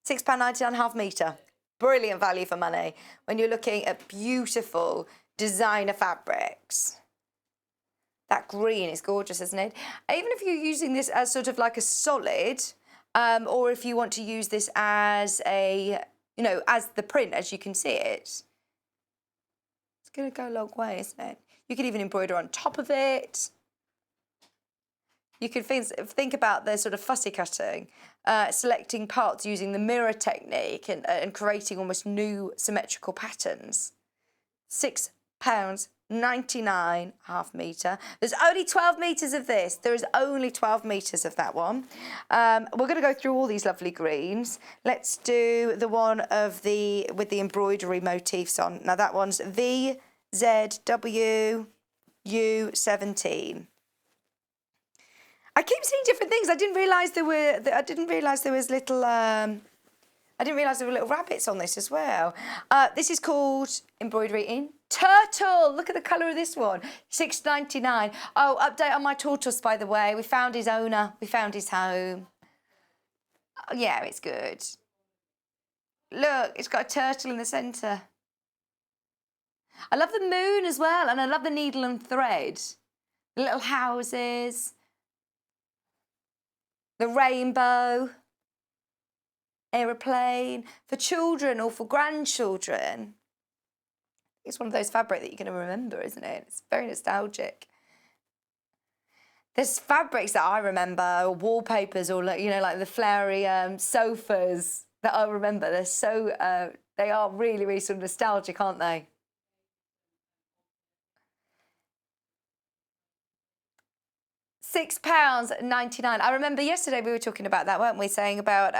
£6.99 half metre. Brilliant value for money when you're looking at beautiful designer fabrics. That green is gorgeous, isn't it? Even if you're using this as sort of like a solid, or if you want to use this as a, you know, as the print, as you can see it, it's going to go a long way, isn't it? You could even embroider on top of it. You could think about the sort of fussy cutting, selecting parts using the mirror technique and creating almost new symmetrical patterns. £6.99 half metre. There's only 12 metres of this. There is only 12 metres of that one. We're going to go through all these lovely greens. Let's do the one with the embroidery motifs on. Now that one's VZWU17. I keep seeing different things. I didn't realise there were little. I didn't realise there were little rabbits on this as well. This is called Embroidery in Turtle. Look at the colour of this one. £6.99. Oh, update on my tortoise, by the way. We found his owner. We found his home. Oh, yeah, it's good. Look, it's got a turtle in the centre. I love the moon as well, and I love the needle and thread. The little houses. The rainbow, aeroplane, for children or for grandchildren. It's one of those fabric that you're going to remember, isn't it? It's very nostalgic. There's fabrics that I remember, or wallpapers, or like, you know, like the flowery sofas that I remember. They're so, they are really, really sort of nostalgic, aren't they? £6.99. I remember yesterday we were talking about that, weren't we? Saying about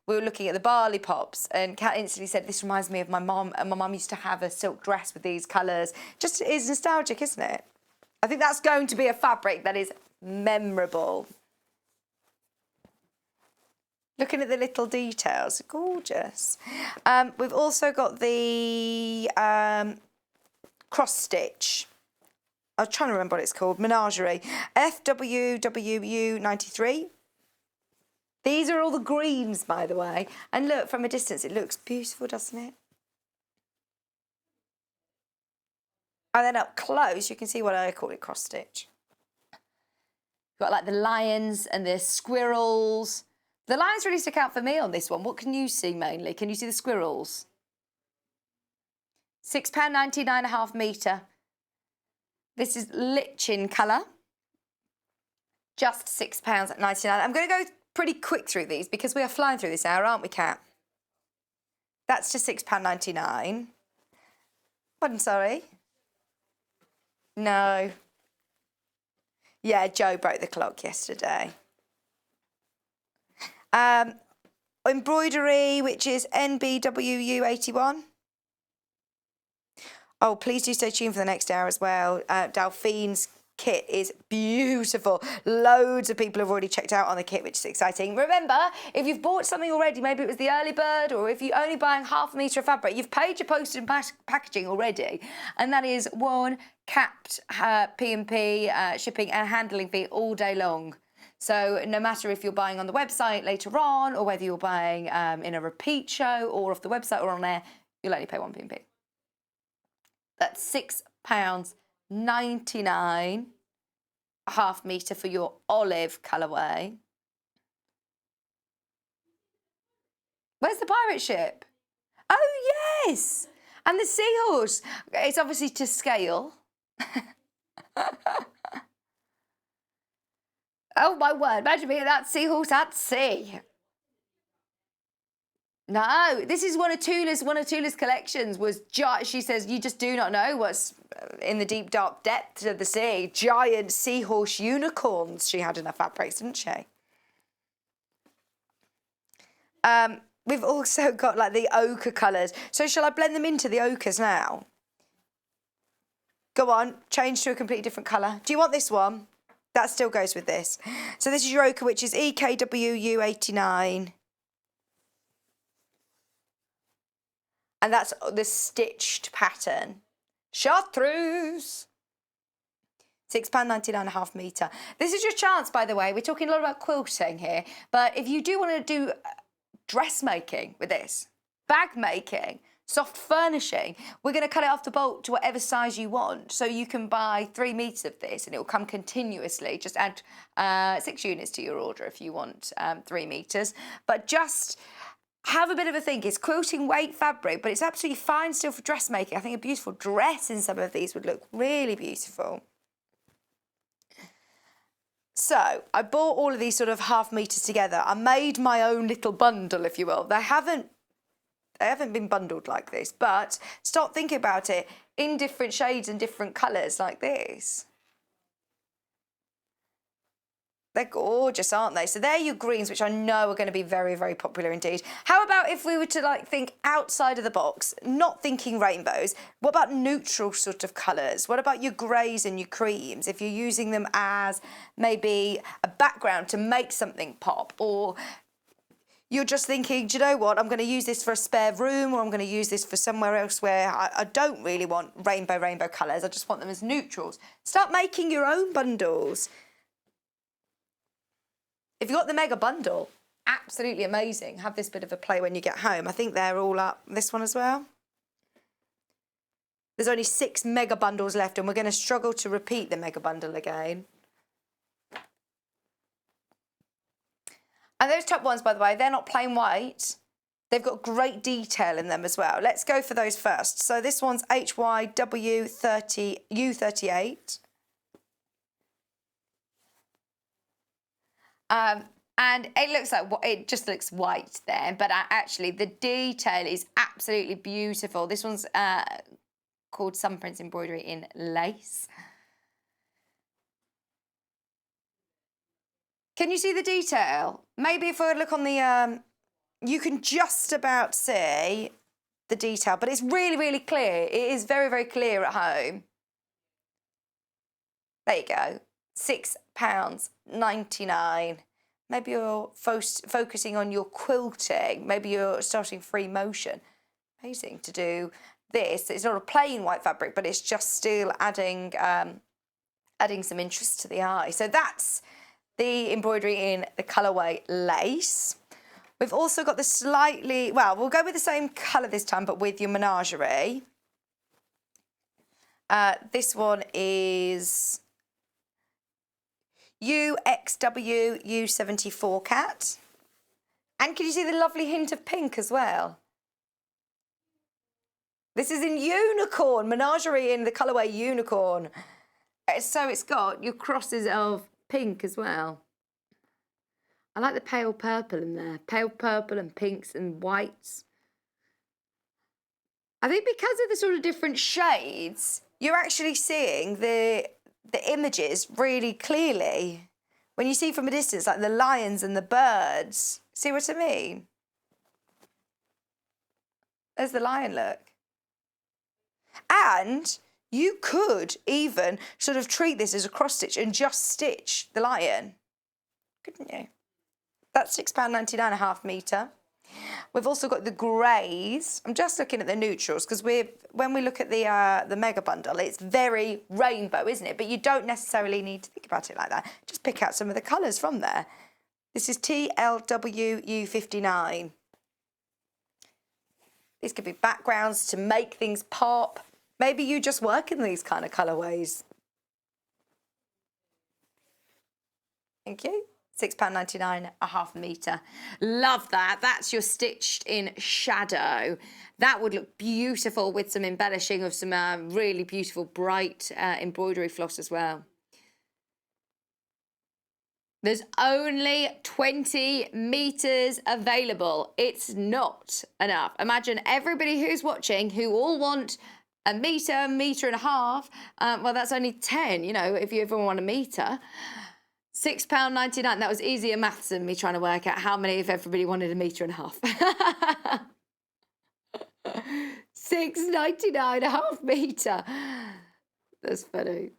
we were looking at the barley pops, and Kat instantly said, "This reminds me of my mum." And my mum used to have a silk dress with these colours. Just is nostalgic, isn't it? I think that's going to be a fabric that is memorable. Looking at the little details, gorgeous. We've also got the cross stitch. I was trying to remember what it's called. Menagerie. FWWU93. These are all the greens, by the way. And look, from a distance, it looks beautiful, doesn't it? And then up close, you can see what I call it, cross stitch. Got like the lions and the squirrels. The lions really stick out for me on this one. What can you see mainly? Can you see the squirrels? £6.99 a half metre. This is lichen colour. Just £6.99. I'm going to go pretty quick through these because we are flying through this hour, aren't we, Kat? That's just £6.99. Pardon, sorry. No. Yeah, Joe broke the clock yesterday. Embroidery, which is NBWU81. Oh, please do stay tuned for the next hour as well. Delphine's kit is beautiful. Loads of people have already checked out on the kit, which is exciting. Remember, if you've bought something already, maybe it was the early bird, or if you're only buying half a metre of fabric, you've paid your postage and packaging already, and that is one capped P&P shipping and handling fee all day long. So no matter if you're buying on the website later on, or whether you're buying in a repeat show or off the website or on there, you'll only pay one P&P. That's £6.99 a half metre for your olive colourway. Where's the pirate ship? Oh, yes! And the seahorse. It's obviously to scale. Oh, my word. Imagine being that seahorse at sea. No, this is one of Tula's collections. She says, you just do not know what's in the deep, dark depths of the sea. Giant seahorse unicorns she had in her fabrics, didn't she? We've also got like the ochre colours. So shall I blend them into the ochres now? Go on, change to a completely different colour. Do you want this one? That still goes with this. So this is your ochre, which is EKWU89. And that's the stitched pattern. Chartreuse. £6.99 a half metre. This is your chance, by the way. We're talking a lot about quilting here. But if you do want to do dressmaking with this, bag making, soft furnishing, we're going to cut it off the bolt to whatever size you want. So you can buy 3 metres of this and it will come continuously. Just add 6 units to your order if you want 3 metres. But just have a bit of a think. It's quilting weight fabric, but it's absolutely fine still for dressmaking. I think a beautiful dress in some of these would look really beautiful. So I bought all of these sort of half metres together. I made my own little bundle, if you will. They haven't been bundled like this, but start thinking about it in different shades and different colours like this. They're gorgeous, aren't they? So they're your greens, which I know are going to be very, very popular indeed. How about if we were to like think outside of the box, not thinking rainbows? What about neutral sort of colours? What about your greys and your creams? If you're using them as maybe a background to make something pop, or you're just thinking, do you know what, I'm going to use this for a spare room, or I'm going to use this for somewhere else where I don't really want rainbow colours. I just want them as neutrals. Start making your own bundles. If you've got the mega bundle, absolutely amazing. Have this bit of a play when you get home. I think they're all up. This one as well. There's only 6 mega bundles left, and we're going to struggle to repeat the mega bundle again. And those top ones, by the way, they're not plain white. They've got great detail in them as well. Let's go for those first. So this one's HYW30U38. And it looks like, it just looks white there, but actually the detail is absolutely beautiful. This one's called Sunprints Embroidery in Lace. Can you see the detail? Maybe if I look on the, you can just about see the detail, but it's really, really clear. It is very, very clear at home. There you go, £6.99. Maybe you're focusing on your quilting. Maybe you're starting free motion. Amazing to do this. It's not a plain white fabric, but it's just still adding some interest to the eye. So that's the embroidery in the colourway Lace. We've also got the slightly, well, we'll go with the same colour this time, but with your menagerie. This one is UXWU74 cat. And can you see the lovely hint of pink as well? This is in unicorn, menagerie in the colourway unicorn. So it's got your crosses of pink as well. I like the pale purple in there. Pale purple and pinks and whites. I think because of the sort of different shades, you're actually seeing the images really clearly. When you see from a distance, like the lions and the birds. See what I mean? There's the lion look. And you could even sort of treat this as a cross stitch and just stitch the lion, couldn't you? That's £6.99 a half metre. We've also got the greys. I'm just looking at the neutrals because when we look at the mega bundle, it's very rainbow, isn't it? But you don't necessarily need to think about it like that. Just pick out some of the colours from there. This is TLWU59. These could be backgrounds to make things pop. Maybe you just work in these kind of colourways. Thank you. £6.99 a half metre. Love that. That's your stitched in shadow. That would look beautiful with some embellishing of some really beautiful bright embroidery floss as well. There's only 20 metres available. It's not enough. Imagine everybody who's watching who all want a metre, metre and a half. Well, that's only 10, you know, if you ever want a metre. £6.99. That was easier maths than me trying to work out how many of everybody wanted a metre and a half. £6.99 a half metre. That's funny.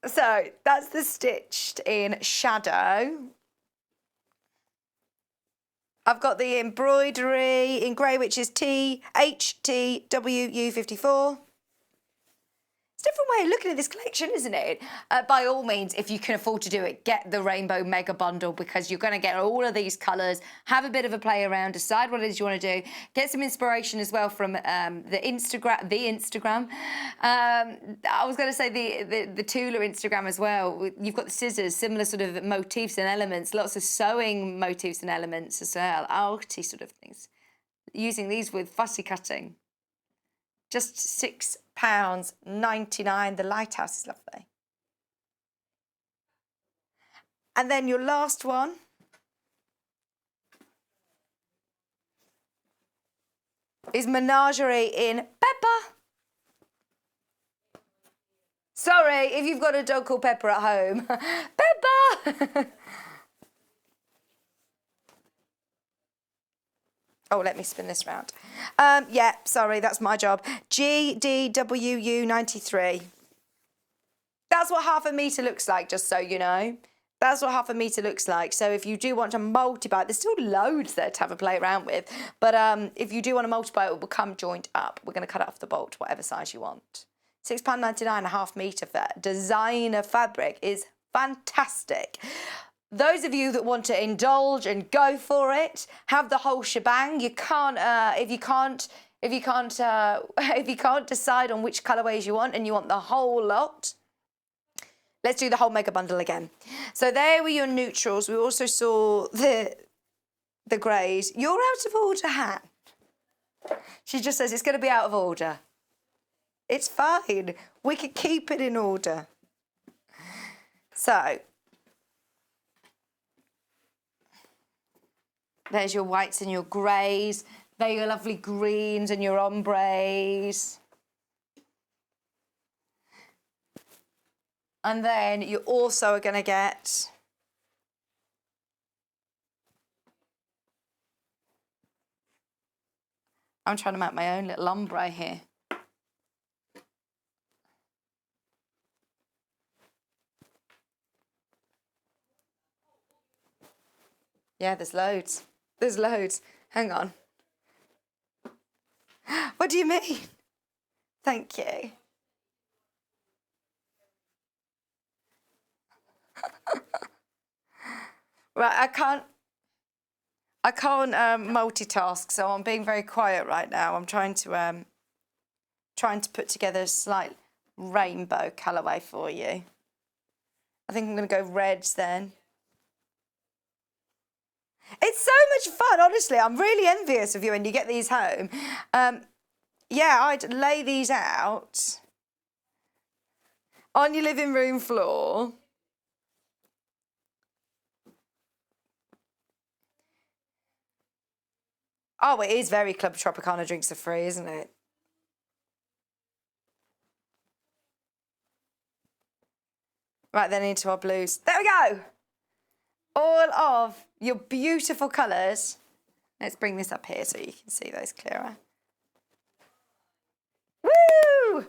So that's the stitched in shadow. I've got the embroidery in grey, which is HTWU54. It's a different way of looking at this collection, isn't it? By all means, if you can afford to do it, get the Rainbow Mega Bundle because you're going to get all of these colours, have a bit of a play around, decide what it is you want to do, get some inspiration as well from the Instagram. I was going to say the Tula Instagram as well. You've got the scissors, similar sort of motifs and elements, lots of sewing motifs and elements as well, arty sort of things. Using these with fussy cutting. Just £6.99. The lighthouse is lovely. And then your last one is Menagerie in Pepper. Sorry if you've got a dog called Pepper at home. Pepper! Oh, let me spin this round. Yeah, sorry, that's my job. GDWU93. That's what half a metre looks like, just so you know. That's what half a metre looks like. So if you do want to multi-buy, there's still loads there to have a play around with. But if you do want to multi-buy, it will come joined up. We're going to cut it off the bolt, whatever size you want. £6.99 a half metre for designer fabric is fantastic. Those of you that want to indulge and go for it, have the whole shebang. You can't if you can't decide on which colourways you want and you want the whole lot. Let's do the whole mega bundle again. So there were your neutrals. We also saw the greys. You're out of order, Han. She just says it's going to be out of order. It's fine. We can keep it in order. So there's your whites and your greys. There are your lovely greens and your ombres. And then you also are going to get I'm trying to make my own little ombre here. Yeah, there's loads. There's loads. Hang on. What do you mean? Thank you. Right, I can't multitask, so I'm being very quiet right now. I'm trying to put together a slight rainbow colourway for you. I think I'm going to go reds then. It's so much fun, honestly. I'm really envious of you when you get these home. Yeah, I'd lay these out on your living room floor. Oh, it is very Club Tropicana drinks are free, isn't it? Right, then into our blues. There we go. All of your beautiful colours. Let's bring this up here so you can see those clearer. Woo!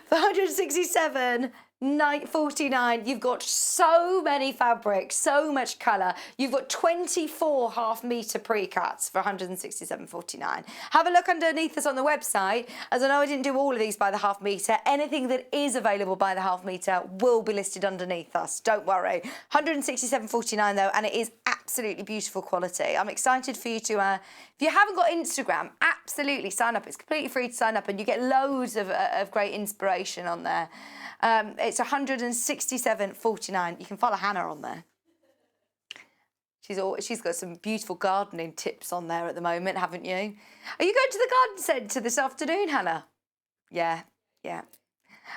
For 167, 9.49. You've got so many fabrics, so much colour. You've got 24 half-metre pre-cuts for 167.49. Have a look underneath us on the website. As I know I didn't do all of these by the half-metre. Anything that is available by the half-metre will be listed underneath us. Don't worry. 167.49 though, and it is absolutely beautiful quality. I'm excited for you to, if you haven't got Instagram, absolutely sign up. It's completely free to sign up and you get loads of great inspiration on there. It's 167.49. You can follow Hannah on there. She's got some beautiful gardening tips on there at the moment, haven't you? Are you going to the garden centre this afternoon, Hannah? Yeah.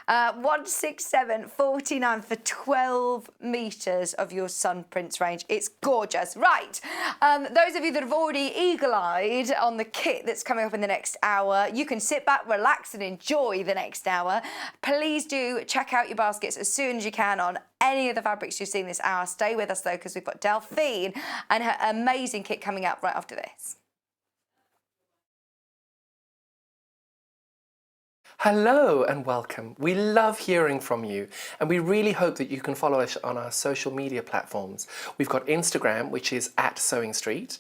167.49 for 12 metres of your sun prints range. It's gorgeous. Right, those of you that have already eagle-eyed on the kit that's coming up in the next hour, you can sit back, relax and enjoy the next hour. Please do check out your baskets as soon as you can on any of the fabrics you've seen this hour. Stay with us though, because we've got Delphine and her amazing kit coming up right after this. Hello and welcome. We love hearing from you and we really hope that you can follow us on our social media platforms. We've got Instagram, which is @Sewing Street.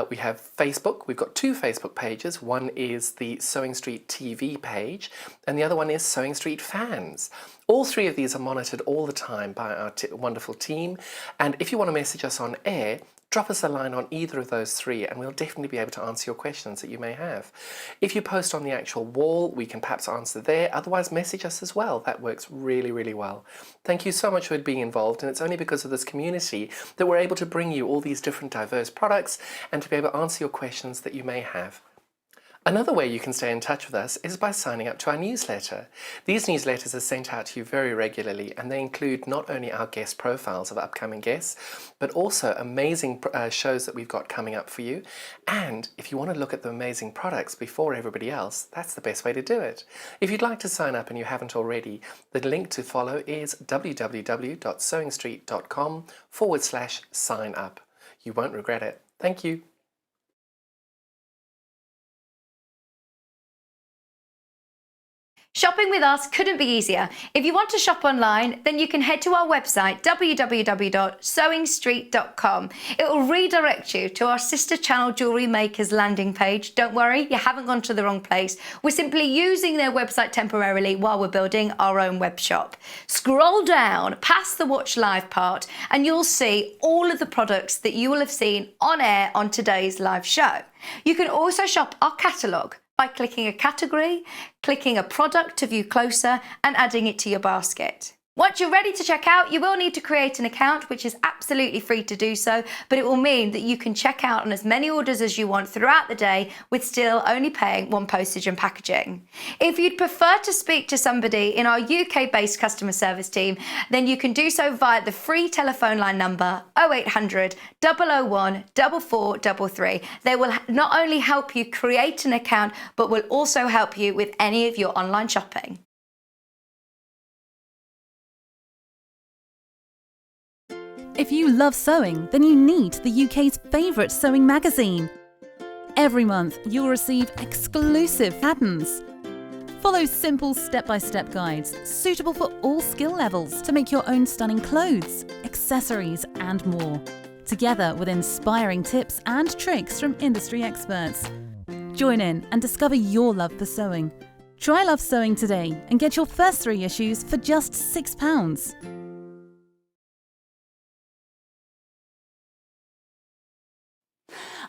We have Facebook. We've got 2 Facebook pages. One is the Sewing Street TV page and the other one is Sewing Street Fans. All 3 of these are monitored all the time by our wonderful team, and if you want to message us on air, drop us a line on either of those 3 and we'll definitely be able to answer your questions that you may have. If you post on the actual wall, we can perhaps answer there. Otherwise, message us as well. That works really, really well. Thank you so much for being involved, and it's only because of this community that we're able to bring you all these different diverse products and to be able to answer your questions that you may have. Another way you can stay in touch with us is by signing up to our newsletter. These newsletters are sent out to you very regularly and they include not only our guest profiles of upcoming guests, but also amazing shows that we've got coming up for you. And if you want to look at the amazing products before everybody else, that's the best way to do it. If you'd like to sign up and you haven't already, the link to follow is www.sewingstreet.com/sign up. You won't regret it. Thank you. Shopping with us couldn't be easier. If you want to shop online, then you can head to our website, www.sewingstreet.com. It will redirect you to our sister channel Jewellery Makers landing page. Don't worry, you haven't gone to the wrong place. We're simply using their website temporarily while we're building our own web shop. Scroll down past the Watch Live part and you'll see all of the products that you will have seen on air on today's live show. You can also shop our catalogue by clicking a category, clicking a product to view closer and adding it to your basket. Once you're ready to check out, you will need to create an account, which is absolutely free to do so, but it will mean that you can check out on as many orders as you want throughout the day with still only paying 1 postage and packaging. If you'd prefer to speak to somebody in our UK-based customer service team, then you can do so via the free telephone line number 0800 001 4433. They will not only help you create an account, but will also help you with any of your online shopping. If you love sewing, then you need the UK's favourite sewing magazine. Every month, you'll receive exclusive patterns. Follow simple step-by-step guides suitable for all skill levels to make your own stunning clothes, accessories and more, together with inspiring tips and tricks from industry experts. Join in and discover your love for sewing. Try Love Sewing today and get your first 3 issues for just £6.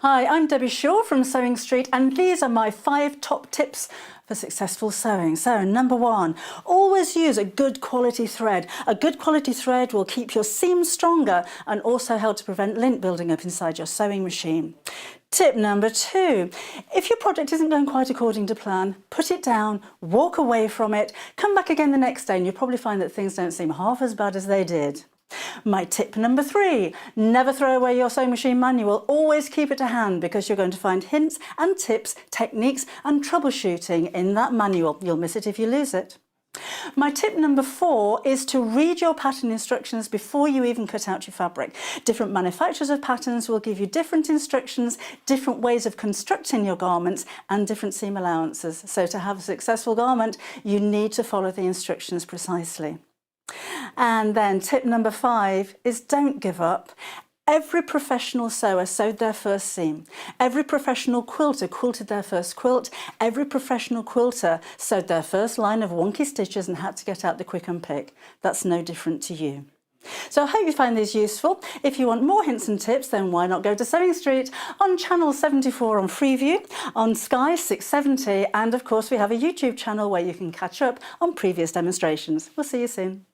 Hi, I'm Debbie Shaw from Sewing Street, and these are my 5 top tips for successful sewing. So, number 1, always use a good quality thread. A good quality thread will keep your seams stronger and also help to prevent lint building up inside your sewing machine. Tip number 2, if your project isn't going quite according to plan, put it down, walk away from it, come back again the next day and you'll probably find that things don't seem half as bad as they did. My tip number 3, never throw away your sewing machine manual, always keep it to hand because you're going to find hints and tips, techniques and troubleshooting in that manual. You'll miss it if you lose it. My tip number 4 is to read your pattern instructions before you even cut out your fabric. Different manufacturers of patterns will give you different instructions, different ways of constructing your garments and different seam allowances. So to have a successful garment, you need to follow the instructions precisely. And then tip number 5 is don't give up. Every professional sewer sewed their first seam. Every professional quilter quilted their first quilt. Every professional quilter sewed their first line of wonky stitches and had to get out the quick and pick. That's no different to you. So I hope you find these useful. If you want more hints and tips, then why not go to Sewing Street on channel 74 on Freeview, on Sky 670, and of course we have a YouTube channel where you can catch up on previous demonstrations. We'll see you soon.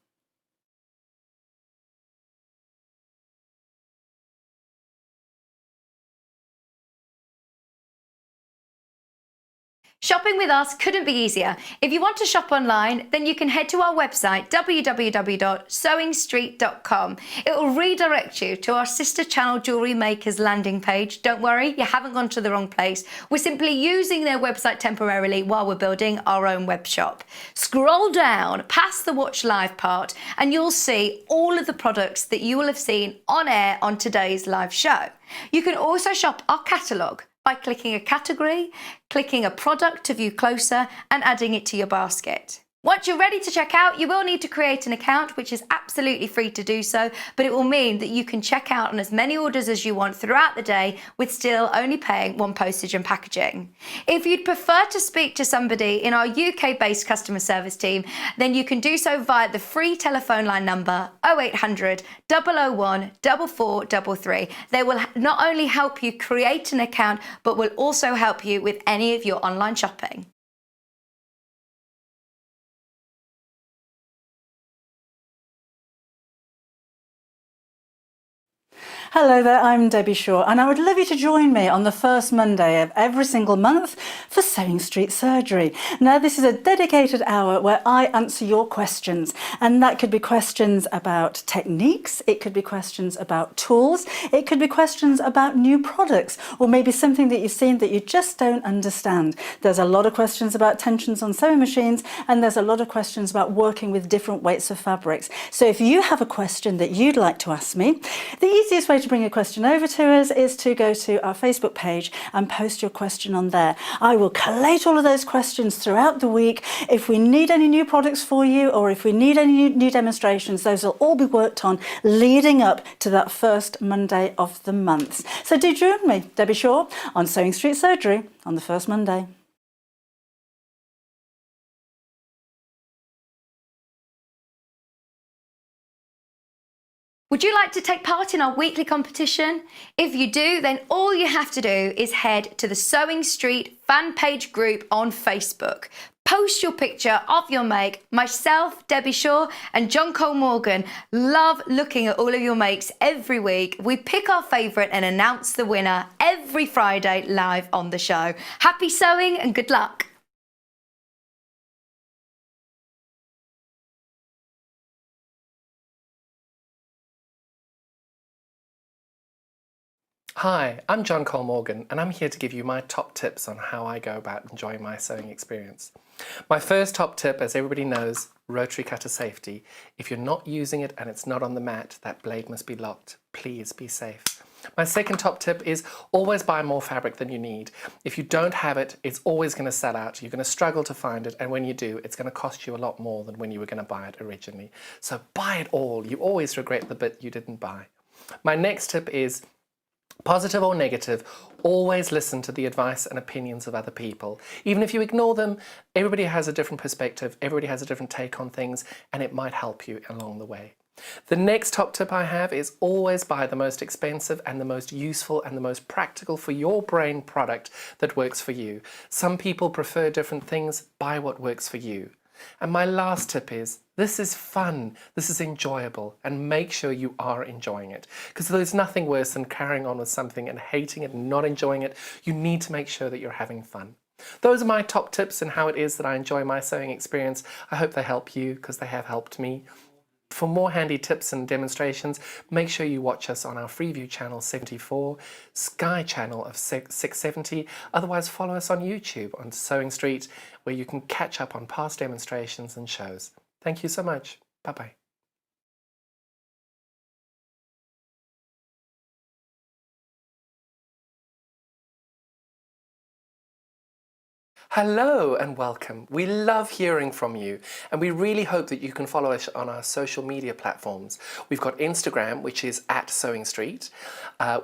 Shopping with us couldn't be easier. If you want to shop online, then you can head to our website, www.sewingstreet.com. It will redirect you to our sister channel Jewellery Makers landing page. Don't worry, you haven't gone to the wrong place. We're simply using their website temporarily while we're building our own web shop. Scroll down past the Watch Live part and you'll see all of the products that you will have seen on air on today's live show. You can also shop our catalogue by clicking a category, clicking a product to view closer and adding it to your basket. Once you're ready to check out, you will need to create an account, which is absolutely free to do so, but it will mean that you can check out on as many orders as you want throughout the day with still only paying 1 postage and packaging. If you'd prefer to speak to somebody in our UK-based customer service team, then you can do so via the free telephone line number 0800 001 4433. They will not only help you create an account, but will also help you with any of your online shopping. Hello there, I'm Debbie Shaw and I would love you to join me on the first Monday of every single month for Sewing Street Surgery. Now this is a dedicated hour where I answer your questions, and that could be questions about techniques, it could be questions about tools, it could be questions about new products, or maybe something that you've seen that you just don't understand. There's a lot of questions about tensions on sewing machines, and there's a lot of questions about working with different weights of fabrics. So if you have a question that you'd like to ask me, the easiest way to bring a question over to us is to go to our Facebook page and post your question on there. I will collate all of those questions throughout the week. If we need any new products for you, or if we need any new demonstrations, those will all be worked on leading up to that first Monday of the month. So do join me, Debbie Shaw, on Sewing Street Surgery on the first Monday. Would you like to take part in our weekly competition? If you do, then all you have to do is head to the Sewing Street fan page group on Facebook. Post your picture of your make. Myself, Debbie Shaw and John Cole Morgan love looking at all of your makes every week. We pick our favourite and announce the winner every Friday live on the show. Happy sewing and good luck. Hi, I'm John Cole Morgan and I'm here to give you my top tips on how I go about enjoying my sewing experience. My first top tip, as everybody knows, rotary cutter safety. If you're not using it and it's not on the mat, that blade must be locked. Please be safe. My second top tip is always buy more fabric than you need. If you don't have it, it's always going to sell out. You're going to struggle to find it, and when you do, it's going to cost you a lot more than when you were going to buy it originally. So buy it all. You always regret the bit you didn't buy. My next tip is positive or negative, always listen to the advice and opinions of other people. Even if you ignore them, everybody has a different perspective, everybody has a different take on things, and it might help you along the way. The next top tip I have is always buy the most expensive and the most useful and the most practical for your brain product that works for you. Some people prefer different things. Buy what works for you. And my last tip is, this is fun, this is enjoyable, and make sure you are enjoying it. Because there's nothing worse than carrying on with something and hating it and not enjoying it. You need to make sure that you're having fun. Those are my top tips and how it is that I enjoy my sewing experience. I hope they help you, because they have helped me. For more handy tips and demonstrations, make sure you watch us on our Freeview channel 74, Sky channel of 670. Otherwise, follow us on YouTube on Sewing Street, where you can catch up on past demonstrations and shows. Thank you so much. Bye-bye. Hello and welcome. We love hearing from you, and we really hope that you can follow us on our social media platforms. We've got Instagram, which is @Sewing Street.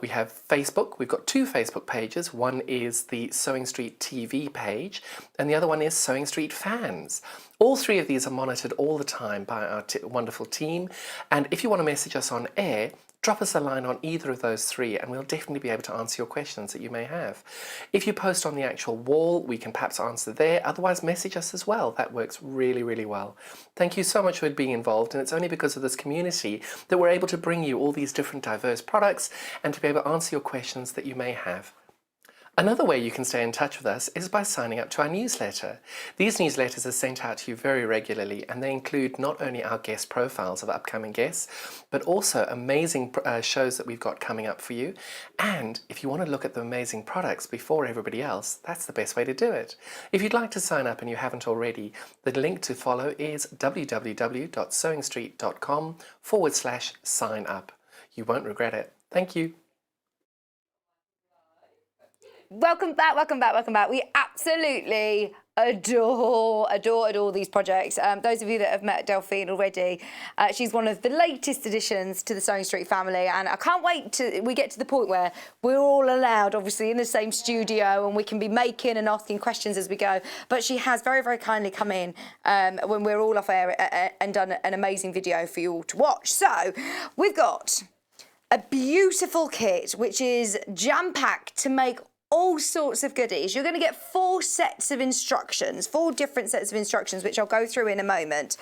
We have Facebook. We've got 2 Facebook pages. One is the Sewing Street TV page, and the other one is Sewing Street Fans. All 3 of these are monitored all the time by our wonderful team, and if you want to message us on air, drop us a line on either of those 3 and we'll definitely be able to answer your questions that you may have. If you post on the actual wall, we can perhaps answer there. Otherwise, message us as well. That works really, really well. Thank you so much for being involved, and it's only because of this community that we're able to bring you all these different diverse products and to be able to answer your questions that you may have. Another way you can stay in touch with us is by signing up to our newsletter. These newsletters are sent out to you very regularly, and they include not only our guest profiles of upcoming guests, but also amazing shows that we've got coming up for you. And if you want to look at the amazing products before everybody else, that's the best way to do it. If you'd like to sign up and you haven't already, the link to follow is www.sewingstreet.com/sign up. You won't regret it. Thank you. Welcome back, welcome back, welcome back. We absolutely adore these projects. Those of you that have met Delphine already, she's one of the latest additions to the Sewing Street family, and I can't wait till we get to the point where we're all allowed, obviously, in the same studio, and we can be making and asking questions as we go. But she has very, very kindly come in when we're all off air and done an amazing video for you all to watch. So we've got a beautiful kit, which is jam-packed to make all sorts of goodies. You're going to get 4 sets of instructions, 4 different sets of instructions, which I'll go through in a moment.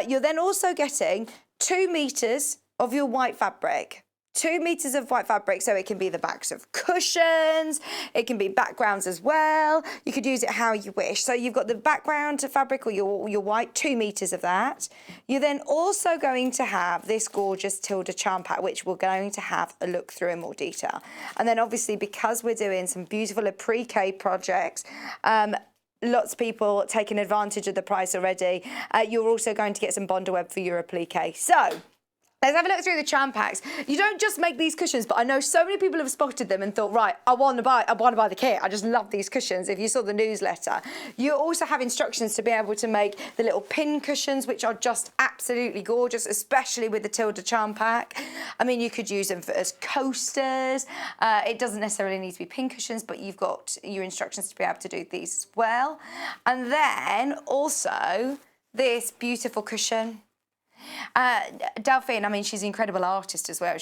You're then also getting 2 meters of your white fabric. 2 meters of white fabric, so it can be the backs of cushions, it can be backgrounds as well. You could use it how you wish. So you've got the background fabric or your white, 2 meters of that. You're then also going to have this gorgeous Tilda charm pack, which we're going to have a look through in more detail. And then obviously, because we're doing some beautiful applique projects, lots of people taking advantage of the price already, you're also going to get some Bondo web for your applique. So let's have a look through the charm packs. You don't just make these cushions, but I know so many people have spotted them and thought, right, I want to buy the kit. I just love these cushions. If you saw the newsletter, you also have instructions to be able to make the little pin cushions, which are just absolutely gorgeous, especially with the Tilda charm pack. I mean, you could use them as coasters. It doesn't necessarily need to be pin cushions, but you've got your instructions to be able to do these as well. And then also this beautiful cushion. Delphine, I mean, she's an incredible artist as well.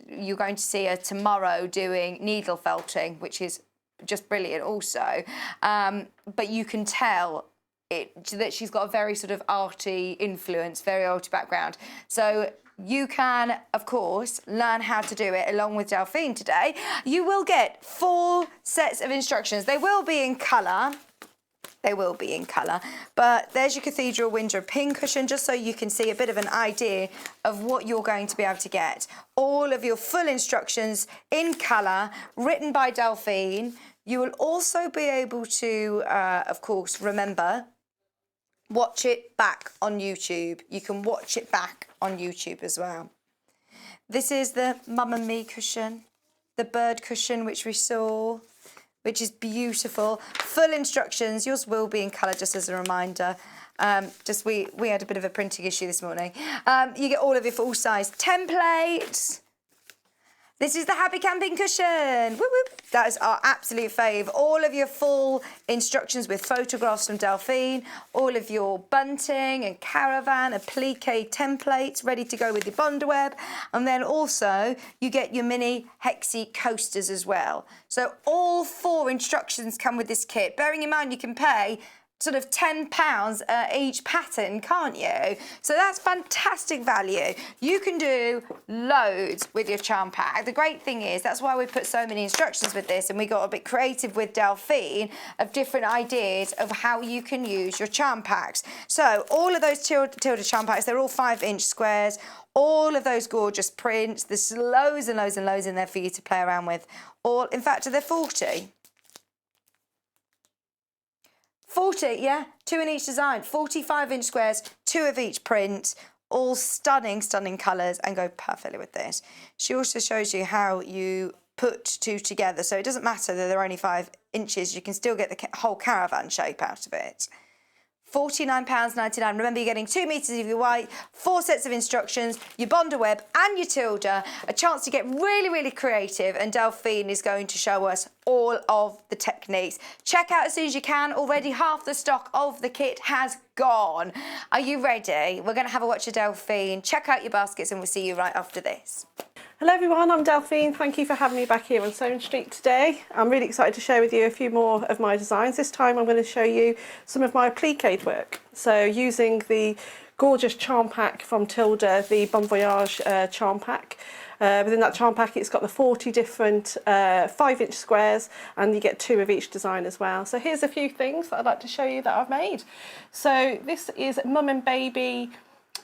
You're going to see her tomorrow doing needle felting, which is just brilliant also. But you can tell that she's got a very sort of arty influence, very arty background. So you can, of course, learn how to do it along with Delphine today. You will get 4 sets of instructions. They will be in colour. But there's your cathedral window pin cushion, just so you can see a bit of an idea of what you're going to be able to get. All of your full instructions in colour, written by Delphine. You will also be able to, of course, remember, watch it back on YouTube. You can watch it back on YouTube as well. This is the Mum and Me cushion, the bird cushion, which we saw, which is beautiful. Full instructions. Yours will be in colour, just as a reminder. We had a bit of a printing issue this morning. You get all of your full-size templates. This is the Happy Camping Cushion. Whoop, whoop. That is our absolute fave. All of your full instructions with photographs from Delphine, all of your bunting and caravan, applique templates ready to go with your bondweb, and then also you get your mini hexie coasters as well. So all 4 instructions come with this kit. Bearing in mind you can pay sort of £10 each pattern, can't you? So that's fantastic value. You can do loads with your charm pack. The great thing is that's why we put so many instructions with this, and we got a bit creative with Delphine of different ideas of how you can use your charm packs. So all of those Tilda charm packs, they're all 5-inch squares. All of those gorgeous prints. There's loads and loads and loads in there for you to play around with. All, in fact, they're 40. 40, yeah, 2 in each design, 45-inch squares, 2 of each print, all stunning, stunning colours, and go perfectly with this. She also shows you how you put 2 together, so it doesn't matter that they're only 5 inches, you can still get the whole caravan shape out of it. £49.99. Remember, you're getting 2 metres of your white, 4 sets of instructions, your bondweb and your Tilda, a chance to get really, really creative, and Delphine is going to show us all of the techniques. Check out as soon as you can. Already half the stock of the kit has gone. Are you ready? We're going to have a watch of Delphine. Check out your baskets and we'll see you right after this. Hello everyone, I'm Delphine. Thank you for having me back here on Sewing Street today. I'm really excited to share with you a few more of my designs. This time I'm going to show you some of my applique work. So using the gorgeous charm pack from Tilda, the Bon Voyage charm pack. Within that charm pack it's got the 40 different 5-inch squares, and you get 2 of each design as well. So here's a few things that I'd like to show you that I've made. So this is Mum and Baby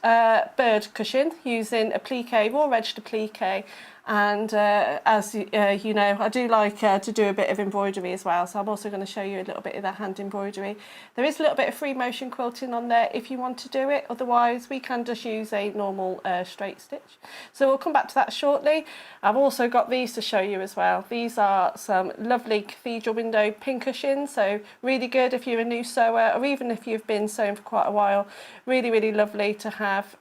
bird cushion using applique, raw edged applique, and as you know, I do like to do a bit of embroidery as well, so I'm also going to show you a little bit of that hand embroidery. There is a little bit of free motion quilting on there if you want to do it, otherwise we can just use a normal straight stitch. So we'll come back to that shortly. I've also got these to show you as well. These are some lovely cathedral window pin cushions, so really good if you're a new sewer, or even if you've been sewing for quite a while. Really, really lovely to have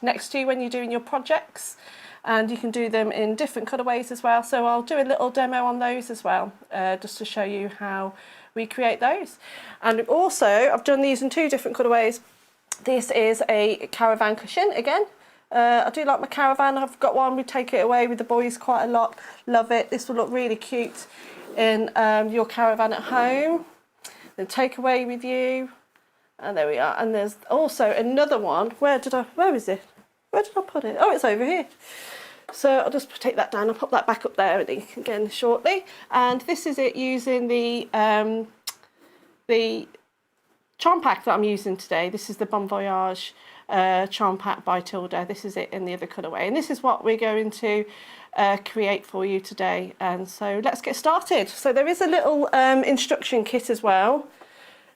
next to you when you're doing your projects. And you can do them in different colourways as well. So I'll do a little demo on those as well, just to show you how we create those. And also, I've done these in 2 different colourways. This is a caravan cushion again. I do like my caravan. I've got one, we take it away with the boys quite a lot. Love it. This will look really cute in your caravan at home. Then take away with you. And there we are. And there's also another one. Where is it? Where did I put it? Oh, it's over here. So I'll just take that down. I'll pop that back up there again shortly. And this is it using the charm pack that I'm using today. This is the Bon Voyage charm pack by Tilda. This is it in the other colourway. And this is what we're going to create for you today. And so let's get started. So there is a little instruction kit as well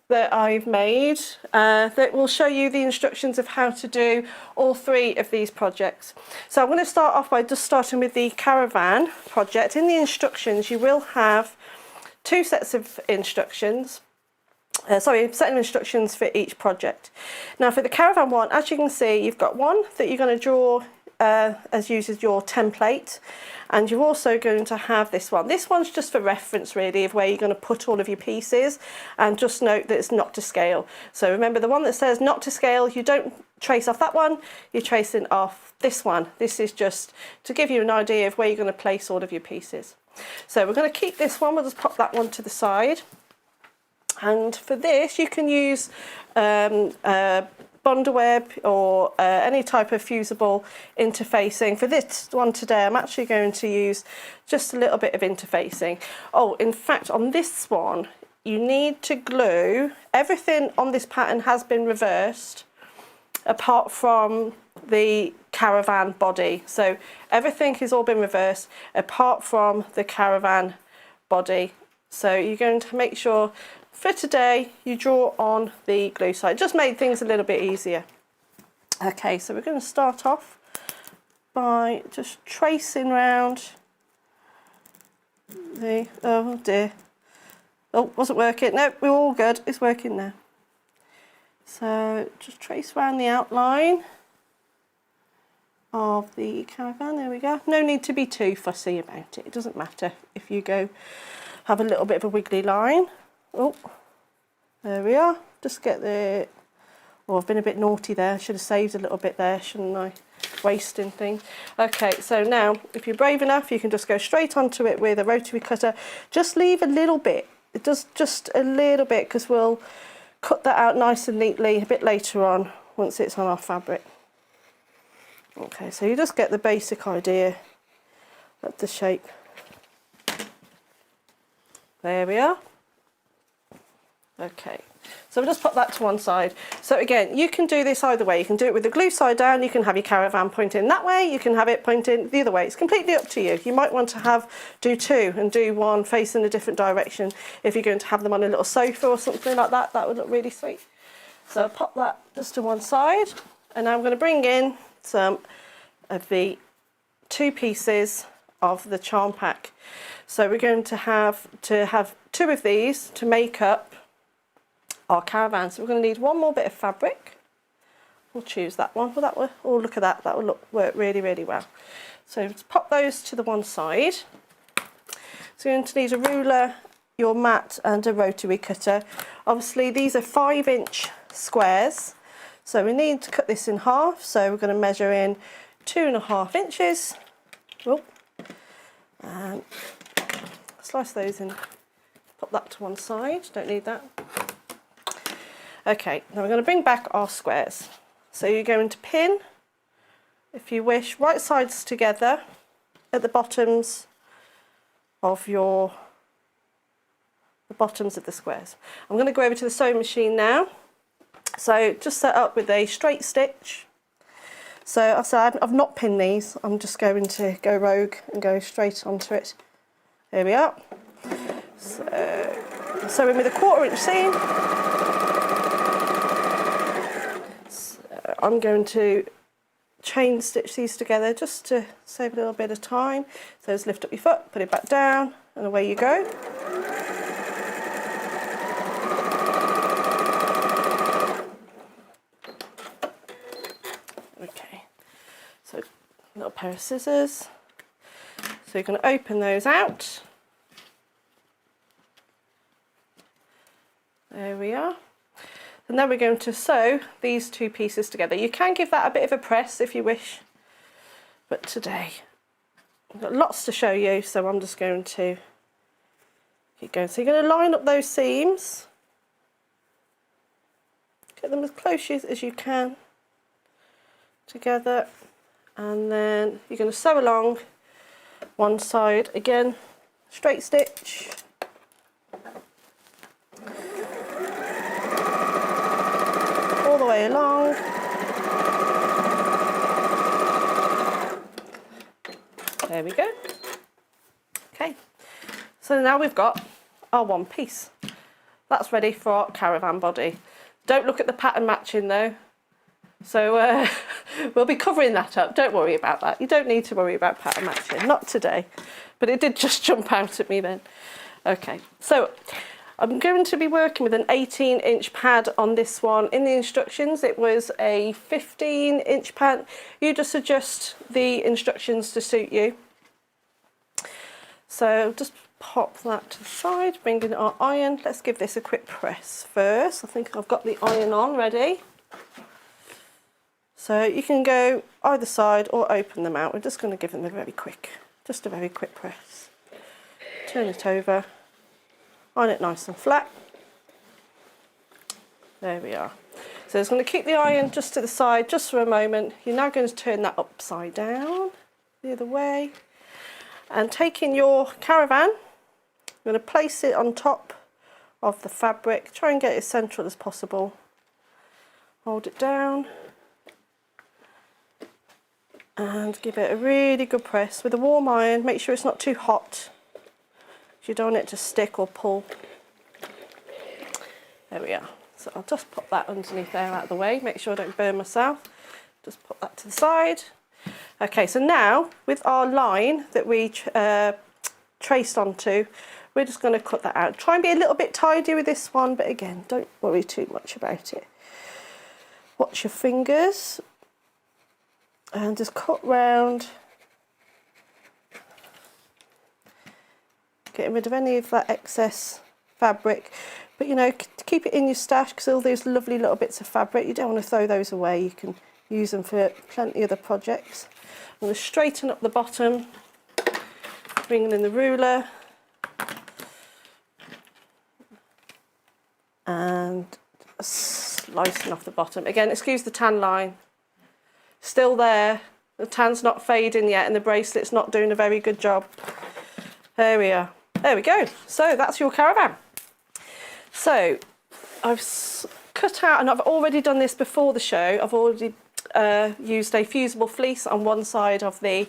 that I've made that will show you the instructions of how to do all 3 of these projects. So I'm going to start off by just starting with the caravan project. In the instructions you will have 2 sets of instructions, set of instructions for each project. Now for the caravan one, as you can see, you've got one that you're going to draw as uses your template, and you're also going to have this one. This one's just for reference really of where you're going to put all of your pieces, and just note that it's not to scale. So remember, the one that says not to scale, you don't trace off that one, you're tracing off this one. This is just to give you an idea of where you're going to place all of your pieces. So we're going to keep this one, we'll just pop that one to the side. And for this you can use bondweb or any type of fusible interfacing. For this one today I'm actually going to use just a little bit of interfacing. Oh, in fact on this one you need to glue, everything on this pattern has been reversed apart from the caravan body. So everything has all been reversed apart from the caravan body. So you're going to make sure for today you draw on the glue side. It just made things a little bit easier. Okay, so we're going to start off by just tracing round the, oh dear, oh, wasn't working. No, we're all good, it's working now. So just trace around the outline. of the caravan. There we go. No need to be too fussy about it. It doesn't matter if you go have a little bit of a wiggly line. Oh, there we are. Just get the... Oh, I've been a bit naughty there. I should have saved a little bit there, shouldn't I? Wasting things. Okay, so now if you're brave enough, you can just go straight onto it with a rotary cutter. Just leave a little bit. It does just a little bit, because we'll cut that out nice and neatly a bit later on once it's on our fabric. Okay, so you just get the basic idea of the shape. There we are. Okay, so we'll just put that to one side. So again, you can do this either way. You can do it with the glue side down. You can have your caravan pointing that way. You can have it pointing the other way. It's completely up to you. You might want to do two and do one facing a different direction. If you're going to have them on a little sofa or something like that, that would look really sweet. So I'll pop that just to one side. And now I'm going to bring in some of the 2 pieces of the charm pack. So we're going to have 2 of these to make up our caravan. So we're going to need one more bit of fabric. We'll choose that one. Well, that will, oh, look at that. That will work really, really well. So let's pop those to the one side. So you're going to need a ruler, your mat, and a rotary cutter. Obviously, these are 5-inch squares. So we need to cut this in half. So we're going to measure in 2.5 inches. Oh, and slice those in. Pop that to one side. Don't need that. Okay, now we're going to bring back our squares. So you're going to pin, if you wish, right sides together at the bottoms of the bottoms of the squares. I'm going to go over to the sewing machine now. So just set up with a straight stitch. So I've not pinned these. I'm just going to go rogue and go straight onto it. There we are. So sewing with a 1/4-inch seam. So I'm going to chain stitch these together just to save a little bit of time. So just lift up your foot, put it back down, and away you go. Okay, so a little pair of scissors. So you're going to open those out. There we are. And then we're going to sew these 2 pieces together. You can give that a bit of a press if you wish, but today I've got lots to show you, so I'm just going to keep going. So you're going to line up those seams, get them as close as you can together, and then you're going to sew along one side again, straight stitch, all the way along. There we go. Okay, so now we've got our one piece. That's ready for our caravan body. Don't look at the pattern matching though. So we'll be covering that up. Don't worry about that. You don't need to worry about pattern matching. Not today. But it did just jump out at me then. Okay, so I'm going to be working with an 18-inch pad on this one. In the instructions, it was a 15-inch pad. You just adjust the instructions to suit you. So just pop that to the side, bring in our iron. Let's give this a quick press first. I think I've got the iron on ready. So you can go either side or open them out. We're just going to give them a very quick press. Turn it over, iron it nice and flat. There we are. So it's going to keep the iron just to the side, just for a moment. You're now going to turn that upside down, the other way. And taking your caravan, I'm going to place it on top of the fabric. Try and get it as central as possible. Hold it down. And give it a really good press with a warm iron. Make sure it's not too hot. You don't want it to stick or pull. There we are. So I'll just pop that underneath there out of the way. Make sure I don't burn myself. Just put that to the side. Okay, so now with our line that we traced onto, we're just going to cut that out. Try and be a little bit tidy with this one, but again, don't worry too much about it. Watch your fingers. and just cut round, getting rid of any of that excess fabric. But you know, keep it in your stash, because all those lovely little bits of fabric, you don't want to throw those away. You can use them for plenty of other projects. I'm going to straighten up the bottom, bringing in the ruler, and slicing off the bottom. Again, excuse the tan line. Still there. The tan's not fading yet, and the bracelet's not doing a very good job. There we are. There we go. So that's your caravan. So I've cut out, and I've already done this before the show. I've already used a fusible fleece on one side of the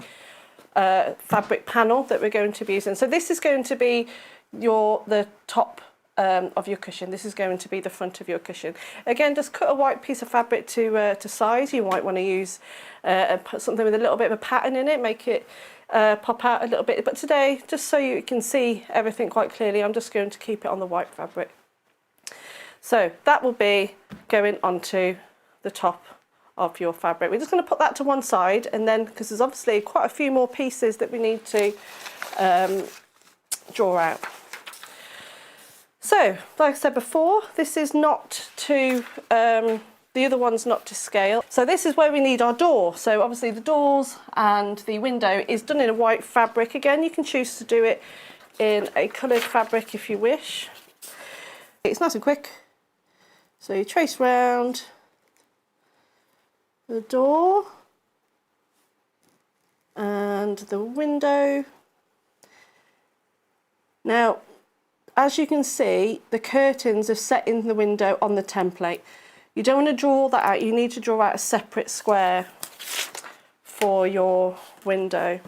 fabric panel that we're going to be using. So this is going to be the top of your cushion. This is going to be the front of your cushion. Again, just cut a white piece of fabric to size. You might want to use something with a little bit of a pattern in it, make it pop out a little bit. But today, just so you can see everything quite clearly, I'm just going to keep it on the white fabric. So that will be going onto the top of your fabric. We're just going to put that to one side, and then, because there's obviously quite a few more pieces that we need to draw out. So, like I said before, this is not to, the other one's not to scale. So this is where we need our door. So obviously the doors and the window is done in a white fabric. Again, you can choose to do it in a coloured fabric if you wish. It's nice and quick. So you trace round the door and the window. Now, as you can see, the curtains are set in the window on the template. You don't want to draw that out. You need to draw out a separate square for your window.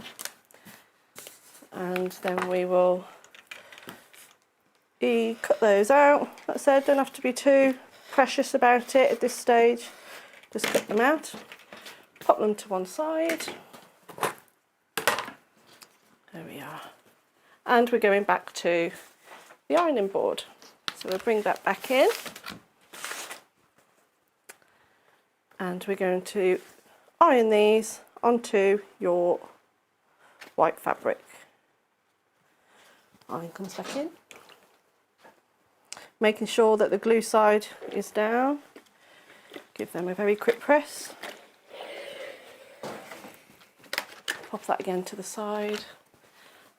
And then we will cut those out. Like I said, don't have to be too precious about it at this stage. Just cut them out, pop them to one side. There we are. And we're going back to the ironing board. So we'll bring that back in. And we're going to iron these onto your white fabric. Iron comes back in. Making sure that the glue side is down. Give them a very quick press. Pop that again to the side.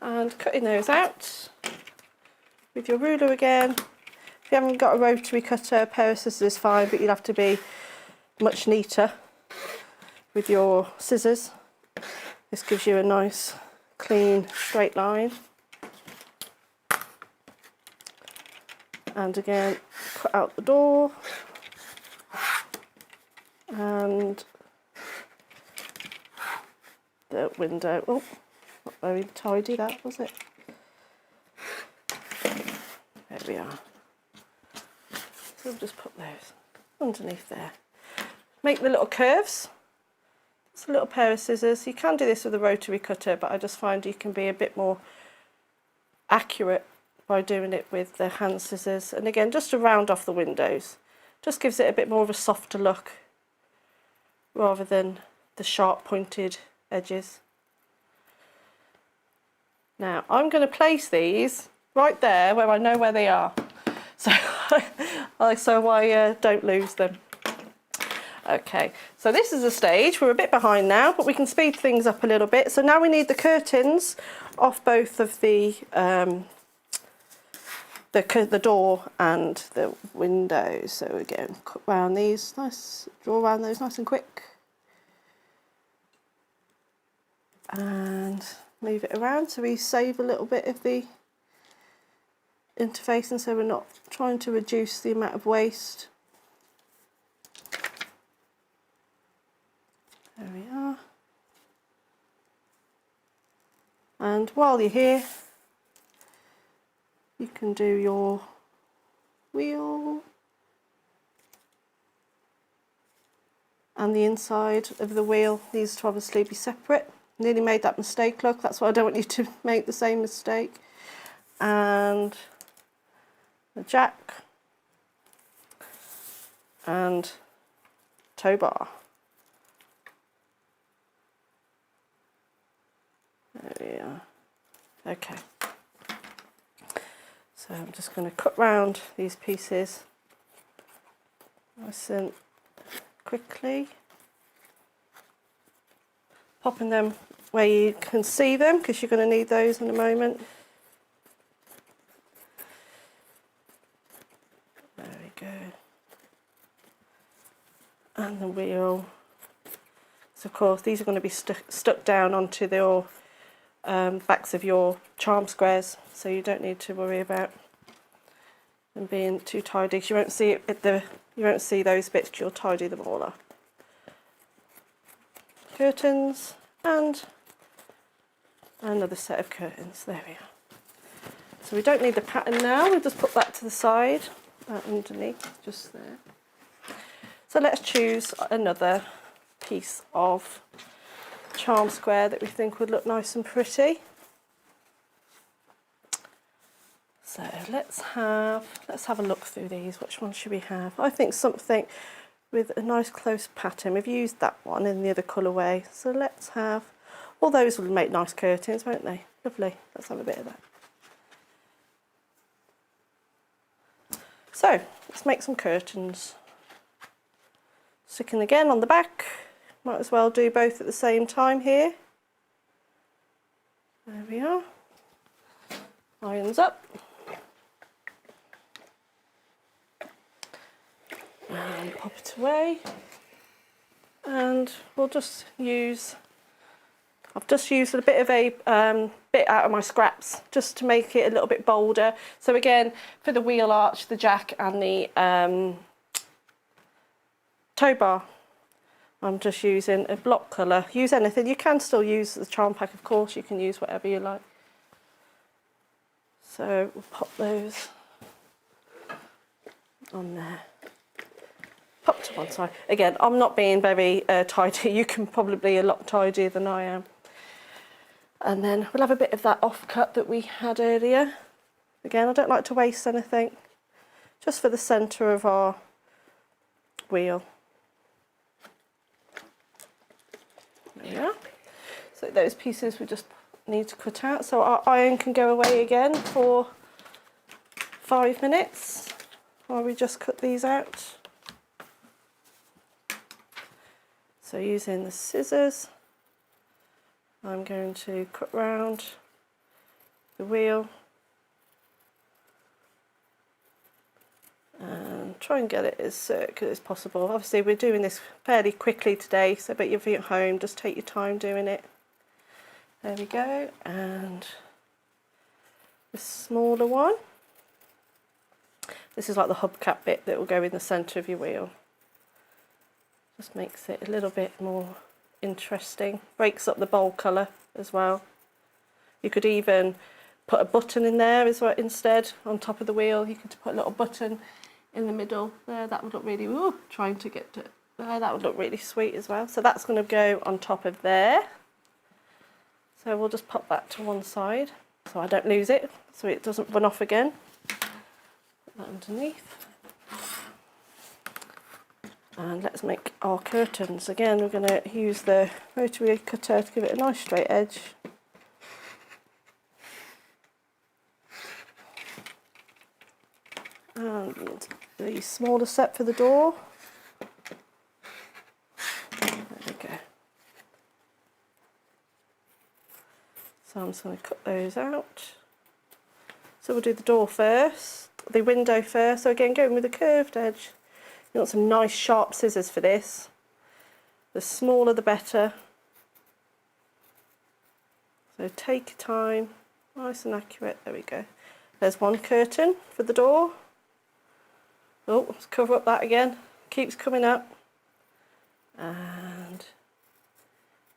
And cutting those out with your ruler again. If you haven't got a rotary cutter, a pair of scissors is fine, but you'll have to be much neater with your scissors. This gives you a nice, clean, straight line. And again, cut out the door. And the window. Oh, not very tidy that, was it? There we are. So we'll just put those underneath there. Make the little curves. It's a little pair of scissors. You can do this with a rotary cutter, but I just find you can be a bit more accurate by doing it with the hand scissors. And again, just to round off the windows. Just gives it a bit more of a softer look, rather than the sharp pointed edges. Now I'm going to place these right there where I know where they are, so I don't lose them. Okay, so this is the stage. We're a bit behind now, but we can speed things up a little bit. So now we need the curtains off both of the door and the window. So again, cut round these, draw around those nice and quick. And move it around so we save a little bit of the interfacing, so we're not trying to reduce the amount of waste. There we are. And while you're here, you can do your wheel and the inside of the wheel needs to obviously be separate. Nearly made that mistake, look, that's why I don't want you to make the same mistake. And the jack and tow bar. There we are. Okay. So I'm just going to cut round these pieces nice and quickly. Popping them where you can see them, because you're going to need those in a moment. There we go. And the wheel. So of course these are going to be stuck down onto the backs of your charm squares, so you don't need to worry about them being too tidy. You won't see you won't see those bits, 'cause you'll tidy them all up. Curtains and another set of curtains. There we are. So we don't need the pattern now. We'll just put that to the side, underneath, just there. So let's choose another piece of charm square that we think would look nice and pretty. So let's have a look through these. Which one should we have? I think something with a nice close pattern. We've used that one in the other colourway. So let's have, all those will make nice curtains, won't they? Lovely. Let's have a bit of that. So let's make some curtains. Sticking again on the back. Might as well do both at the same time here. There we are. Irons up. And pop it away. And we'll just use, I've just used a bit of a bit out of my scraps just to make it a little bit bolder. So again, for the wheel arch, the jack and the tow bar, I'm just using a block colour. Use anything. You can still use the charm pack, of course. You can use whatever you like. So we'll pop those on there. Pop to one side. Again, I'm not being very tidy. You can probably be a lot tidier than I am. And then we'll have a bit of that offcut that we had earlier. Again, I don't like to waste anything. Just for the centre of our wheel. There we are. So those pieces we just need to cut out. So our iron can go away again for 5 minutes while we just cut these out. So using the scissors, I'm going to cut round the wheel and try and get it as circular as possible. Obviously we're doing this fairly quickly today, so but if you're at home, just take your time doing it. There we go, and the smaller one. This is like the hubcap bit that will go in the centre of your wheel. Just makes it a little bit more interesting. Breaks up the bold colour as well. You could even put a button in there as well instead, on top of the wheel. You could put a little button in the middle there. That would look really, trying to get to there, that would look really sweet as well. So that's going to go on top of there. So we'll just pop that to one side so I don't lose it, so it doesn't run off again. Put that underneath. And let's make our curtains. Again, we're going to use the rotary cutter to give it a nice straight edge. And the smaller set for the door. There we go. So I'm just going to cut those out. So we'll do the door first, the window first. So again, going with a curved edge. You want some nice sharp scissors for this. The smaller the better. So take your time, nice and accurate. There we go. There's one curtain for the door. Oh, let's cover up that again. Keeps coming up. And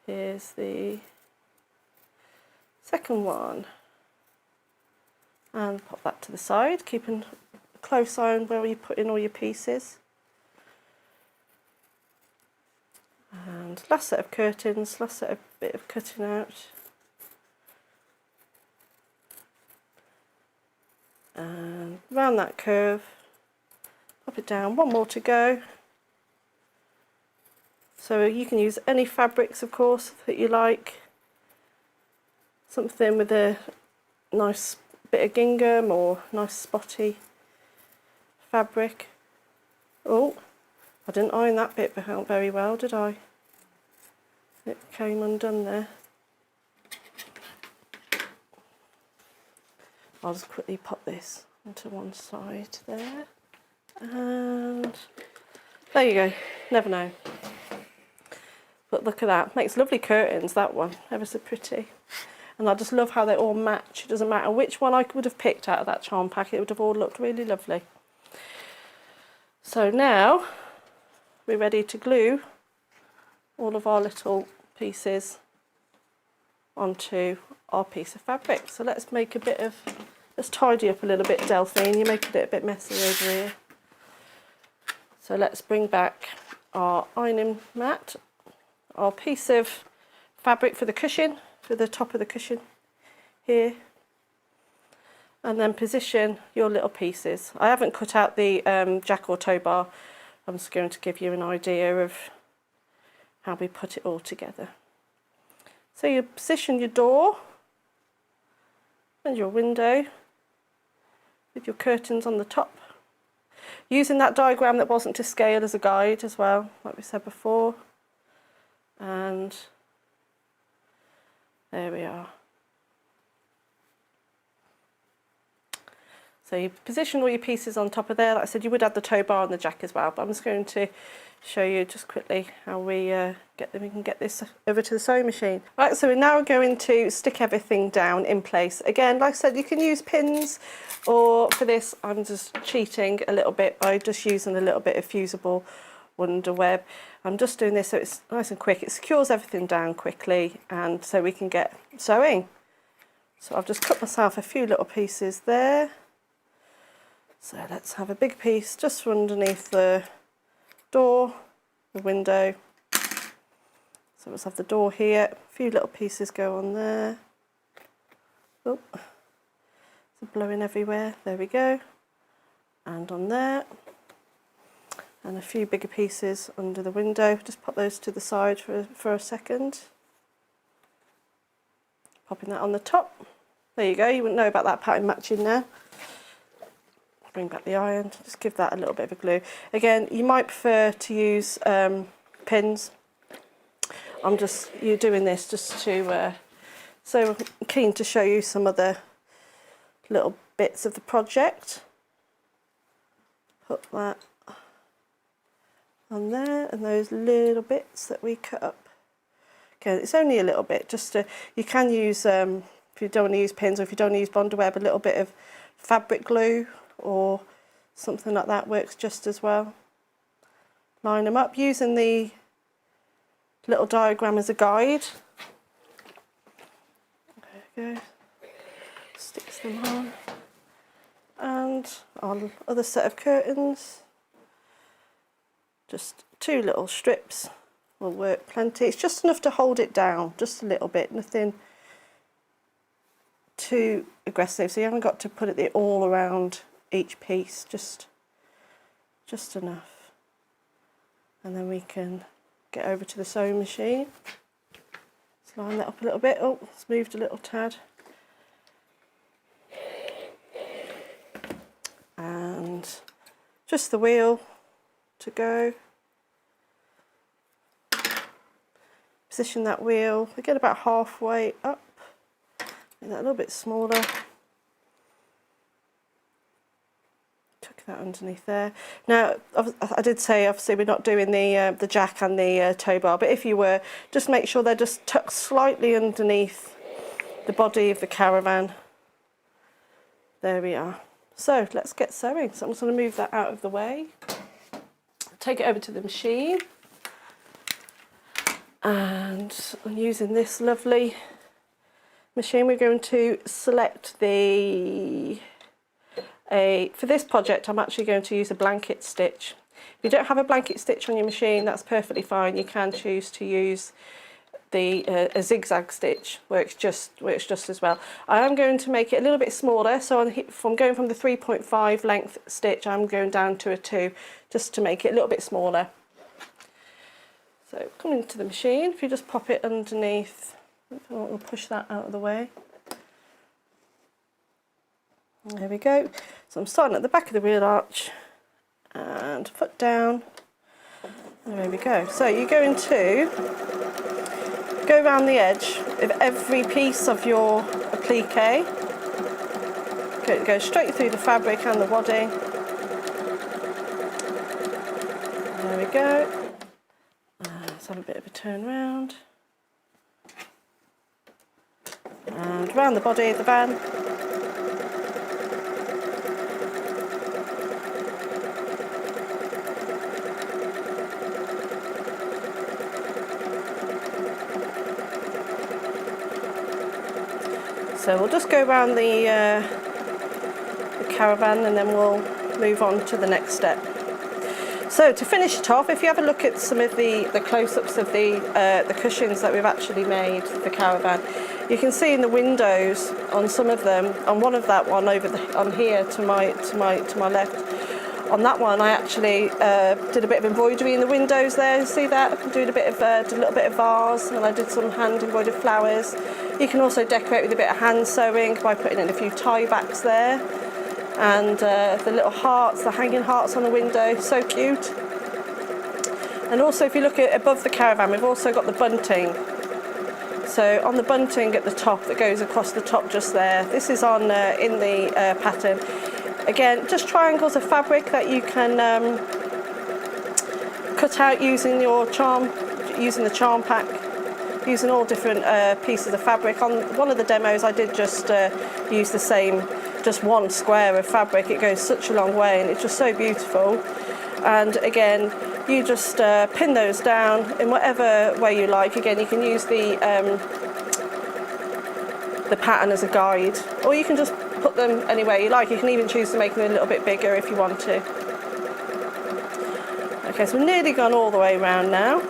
here's the second one. And pop that to the side, keeping a close eye on where you put in all your pieces. And last set of curtains, last set of bit of cutting out. And round that curve, pop it down, one more to go. So you can use any fabrics, of course, that you like. something with a nice bit of gingham or nice spotty fabric. Oh, I didn't iron that bit very well, did I? It came undone there. I'll just quickly pop this onto one side there. And there you go, never know. But look at that, makes lovely curtains, that one, ever so pretty. And I just love how they all match. It doesn't matter which one I would have picked out of that charm pack, it would have all looked really lovely. So now we're ready to glue all of our little pieces onto our piece of fabric. So let's make a bit of, let's tidy up a little bit, Delphine. You're making it a bit messy over here. So let's bring back our ironing mat, our piece of fabric for the cushion, for the top of the cushion here, and then position your little pieces. I haven't cut out the jack or tow bar. I'm just going to give you an idea of how we put it all together. So you position your door and your window with your curtains on the top, using that diagram that wasn't to scale as a guide as well, like we said before. And there we are. So you position all your pieces on top of there. Like I said, you would add the tow bar and the jack as well, but I'm just going to show you just quickly how we can get this over to the sewing machine. Right, so we're now going to stick everything down in place. Again, like I said, you can use pins, or for this I'm just cheating a little bit by just using a little bit of fusible wonder web. I'm just doing this so it's nice and quick. It secures everything down quickly, and so we can get sewing. So I've just cut myself a few little pieces there. So let's have a big piece just for underneath the door, the window. So let's have the door here, a few little pieces go on there. Oh, it's blowing everywhere, there we go. And on there. And a few bigger pieces under the window. Just pop those to the side for a second. Popping that on the top. There you go, you wouldn't know about that pattern matching now. Bring back the iron, just give that a little bit of a glue. Again, you might prefer to use pins. You're doing this just to, so I'm keen to show you some of the little bits of the project. Put that on there, and those little bits that we cut up. Okay, it's only a little bit, just to, you can use, if you don't want to use pins or if you don't want to use bonder web, a little bit of fabric glue or something like that works just as well. Line them up using the little diagram as a guide. There we go. Sticks them on. And our other set of curtains. Just two little strips will work plenty. It's just enough to hold it down, just a little bit, nothing too aggressive. So you haven't got to put it all around each piece, just enough. And then we can get over to the sewing machine. Let's line that up a little bit. Oh, it's moved a little tad. And just the wheel to go. Position that wheel, we get about halfway up. Make that a little bit smaller. Tuck that underneath there. Now, I did say obviously we're not doing the jack and the tow bar, but if you were, just make sure they're just tucked slightly underneath the body of the caravan. There we are. So let's get sewing. So I'm just going to move that out of the way. Take it over to the machine. And I'm using this lovely machine. We're going to select for this project, I'm actually going to use a blanket stitch. If you don't have a blanket stitch on your machine, that's perfectly fine. You can choose to use a zigzag stitch, works just as well. I am going to make it a little bit smaller, so I'm going from the 3.5 length stitch, I'm going down to a 2, just to make it a little bit smaller. So come into the machine, if you just pop it underneath, we'll push that out of the way. There we go. So I'm starting at the back of the wheel arch and foot down. There we go. So you're going to go around the edge of every piece of your applique. Go straight through the fabric and the wadding. There we go. Let's have a bit of a turn round. And round the body of the van. So we'll just go around the caravan and then we'll move on to the next step. So to finish it off, if you have a look at some of the close-ups of the cushions that we've actually made for the caravan, you can see in the windows on some of them, on one of that one on here to my left, on that one I actually did a bit of embroidery in the windows there. You see that? I did a little bit of vase, and I did some hand embroidered flowers. You can also decorate with a bit of hand sewing by putting in a few tie backs there. And the little hearts, the hanging hearts on the window, so cute. And also if you look at above the caravan, we've also got the bunting. So on the bunting at the top that goes across the top just there, this is on in the pattern. Again, just triangles of fabric that you can cut out using the charm pack, using all different pieces of fabric. On one of the demos I did just use the same, just one square of fabric. It goes such a long way and it's just so beautiful. And again, you just pin those down in whatever way you like. Again, you can use the pattern as a guide, or you can just put them anywhere you like. You can even choose to make them a little bit bigger if you want to. Okay, so we've nearly gone all the way around now.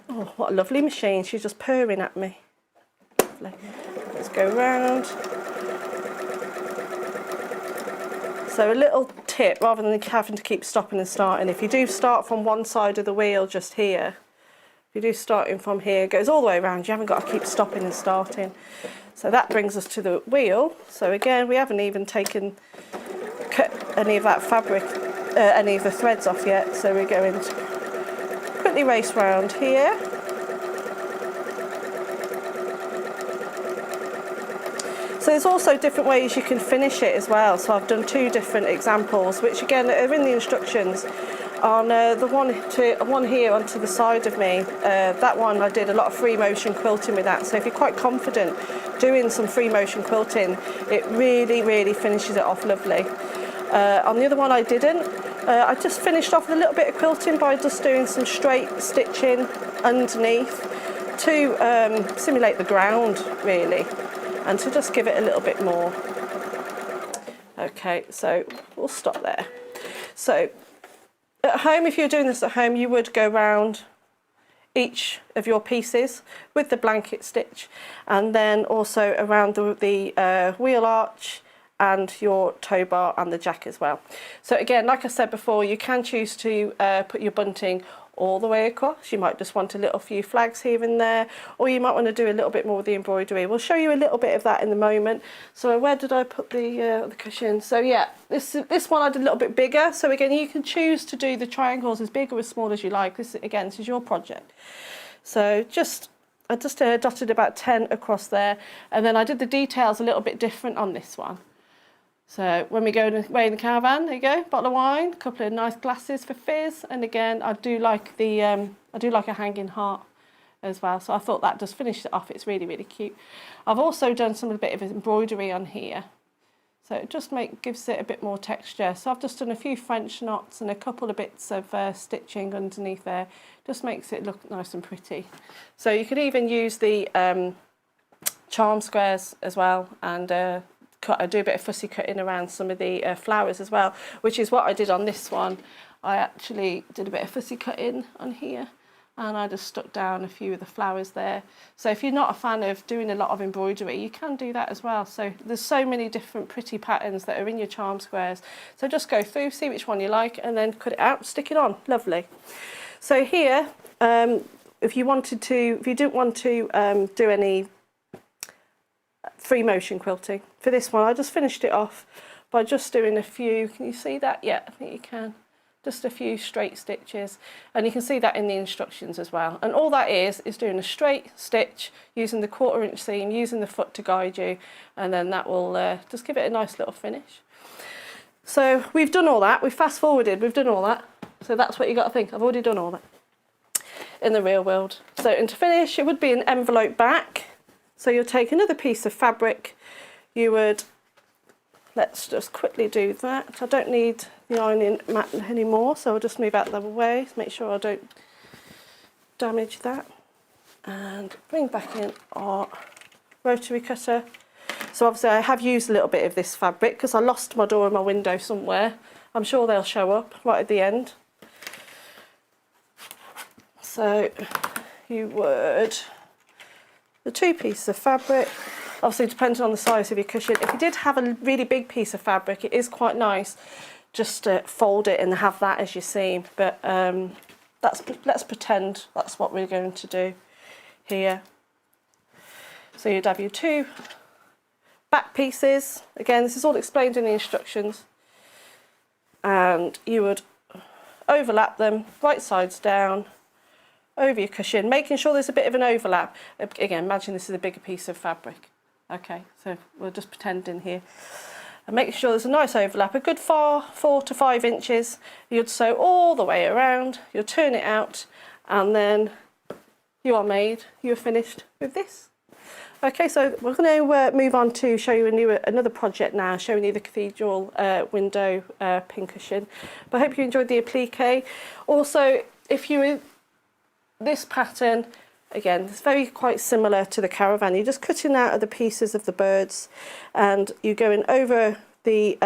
Oh, what a lovely machine. She's just purring at me. Lovely. Let's go round. So a little tip, rather than having to keep stopping and starting, if you do start from one side of the wheel just here, if you do starting from here, it goes all the way around, you haven't got to keep stopping and starting. So that brings us to the wheel. So again, we haven't even cut any of that fabric, any of the threads off yet. So we're going to quickly race round here. So there's also different ways you can finish it as well. So I've done two different examples, which again are in the instructions. On the one here onto the side of me, that one I did a lot of free motion quilting with that. So if you're quite confident doing some free motion quilting, it really, really finishes it off lovely. On the other one I didn't. I just finished off with a little bit of quilting by just doing some straight stitching underneath to simulate the ground really, and to just give it a little bit more. Okay, so we'll stop there. So at home, if you're doing this at home, you would go round each of your pieces with the blanket stitch, and then also around the wheel arch and your tow bar and the jack as well. So again, like I said before, you can choose to put your bunting all the way across. You might just want a little few flags here and there, or you might want to do a little bit more with the embroidery. We'll show you a little bit of that in a moment. So where did I put the cushion? So yeah, this one I did a little bit bigger. So again, you can choose to do the triangles as big or as small as you like. This is your project. So I just dotted about 10 across there, and then I did the details a little bit different on this one. So when we go away in the caravan, there you go, bottle of wine, a couple of nice glasses for fizz, and again I do like a hanging heart as well. So I thought that just finished it off. It's really, really cute. I've also done a bit of embroidery on here, so it just gives it a bit more texture. So I've just done a few French knots and a couple of bits of stitching underneath there. Just makes it look nice and pretty. So you could even use the charm squares as well, and I do a bit of fussy cutting around some of the flowers as well, which is what I did on this one. I actually did a bit of fussy cutting on here, and I just stuck down a few of the flowers there. So if you're not a fan of doing a lot of embroidery, you can do that as well. So there's so many different pretty patterns that are in your charm squares. So just go through, see which one you like, and then cut it out, stick it on. Lovely. So here, if you didn't want to do any free motion quilting. For this one, I just finished it off by just doing a few, can you see that? Yeah, I think you can. Just a few straight stitches, and you can see that in the instructions as well. And all that is doing a straight stitch using the 1/4 inch seam, using the foot to guide you, and then that will just give it a nice little finish. So we've done all that, we've fast forwarded, we've done all that. So that's what you got to think, I've already done all that in the real world. So, and to finish, it would be an envelope back. So you'll take another piece of fabric, you would, let's just quickly do that. I don't need the ironing mat anymore, so I'll just move out of the way to make sure I don't damage that. And bring back in our rotary cutter. So obviously I have used a little bit of this fabric because I lost my door and my window somewhere. I'm sure they'll show up right at the end. So you would, the 2 pieces of fabric, obviously depending on the size of your cushion. If you did have a really big piece of fabric, it is quite nice just to fold it and have that as your seam. But let's pretend that's what we're going to do here. So you'd have your 2 back pieces. Again, this is all explained in the instructions. And you would overlap them, right sides down, over your cushion, making sure there's a bit of an overlap. Again, imagine this is a bigger piece of fabric. Okay, so we'll just pretend in here. And making sure there's a nice overlap, a good 4 to 5 inches. You'd sew all the way around, you'll turn it out, and then you are made, you're finished with this. Okay, so we're going to move on to show you another project now, showing you the cathedral window pin cushion. But I hope you enjoyed the applique. Also, if you this pattern, again, it's quite similar to the caravan. You're just cutting out of the pieces of the birds, and you're going over the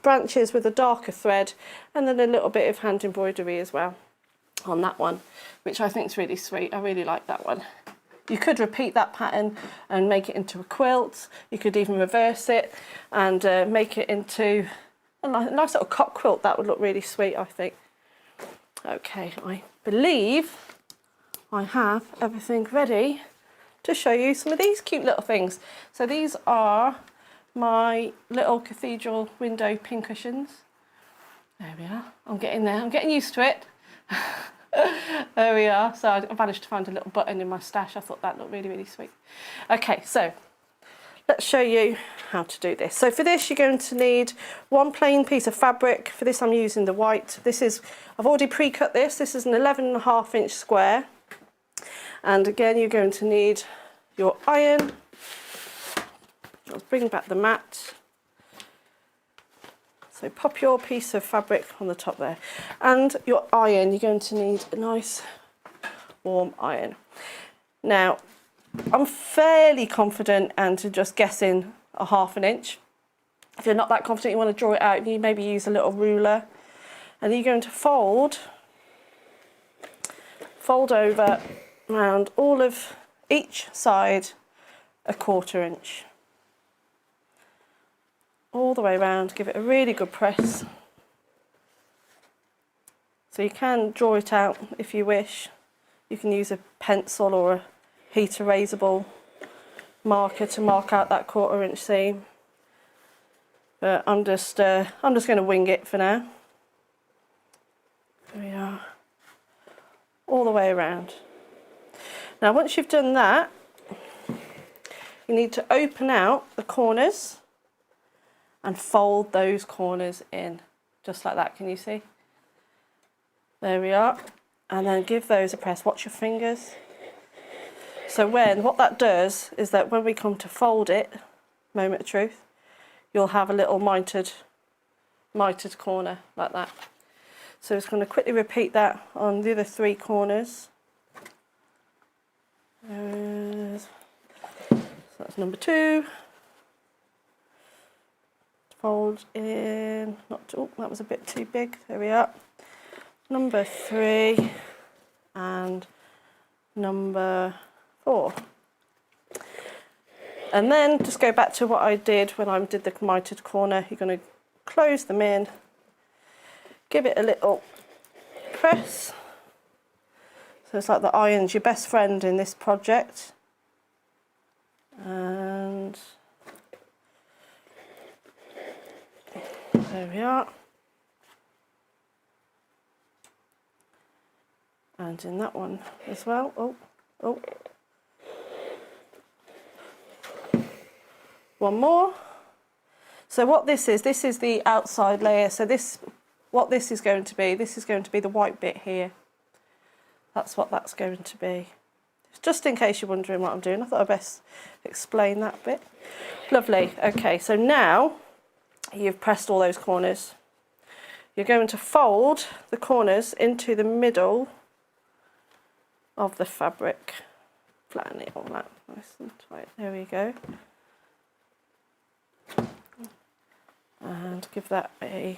branches with a darker thread, and then a little bit of hand embroidery as well on that one, which I think is really sweet. I really like that one. You could repeat that pattern and make it into a quilt. You could even reverse it and make it into a nice little cock quilt. That would look really sweet, I think. Okay, I believe I have everything ready to show you some of these cute little things. So these are my little cathedral window pin cushions. There we are. I'm getting there. I'm getting used to it. There we are. So I managed to find a little button in my stash. I thought that looked really, really sweet. Okay, so let's show you how to do this. So for this, you're going to need 1 plain piece of fabric. For this, I'm using the white. I've already pre-cut this. This is an 11.5 inch square. And again, you're going to need your iron. Let's bring back the mat. So pop your piece of fabric on the top there. And your iron, you're going to need a nice warm iron. Now, I'm fairly confident and just guessing a 1/2 inch. If you're not that confident, you want to draw it out, you maybe use a little ruler. And you're going to fold over around all of each side a 1/4 inch. All the way around, give it a really good press. So you can draw it out if you wish. You can use a pencil or a heat erasable marker to mark out that 1/4 inch seam. But I'm just going to wing it for now. There we are. All the way around. Now once you've done that, you need to open out the corners and fold those corners in, just like that. Can you see? There we are. And then give those a press. Watch your fingers. So what that does is that when we come to fold it, moment of truth, you'll have a little mitered corner like that. So it's going to quickly repeat that on the other 3 corners. So that's number 2. Fold in, that was a bit too big, there we are. Number 3 and number 4. And then just go back to what I did when I did the mitered corner. You're going to close them in, give it a little press. So it's like the iron's your best friend in this project. And There we are. And in that one as well. Oh, oh. One more. So what this is the outside layer. So what this is going to be the white bit here. That's what that's going to be. Just in case you're wondering what I'm doing, I thought I'd best explain that bit. Lovely. Okay, so now you've pressed all those corners. You're going to fold the corners into the middle of the fabric. Flatten it all out nice and tight. There we go. And give that a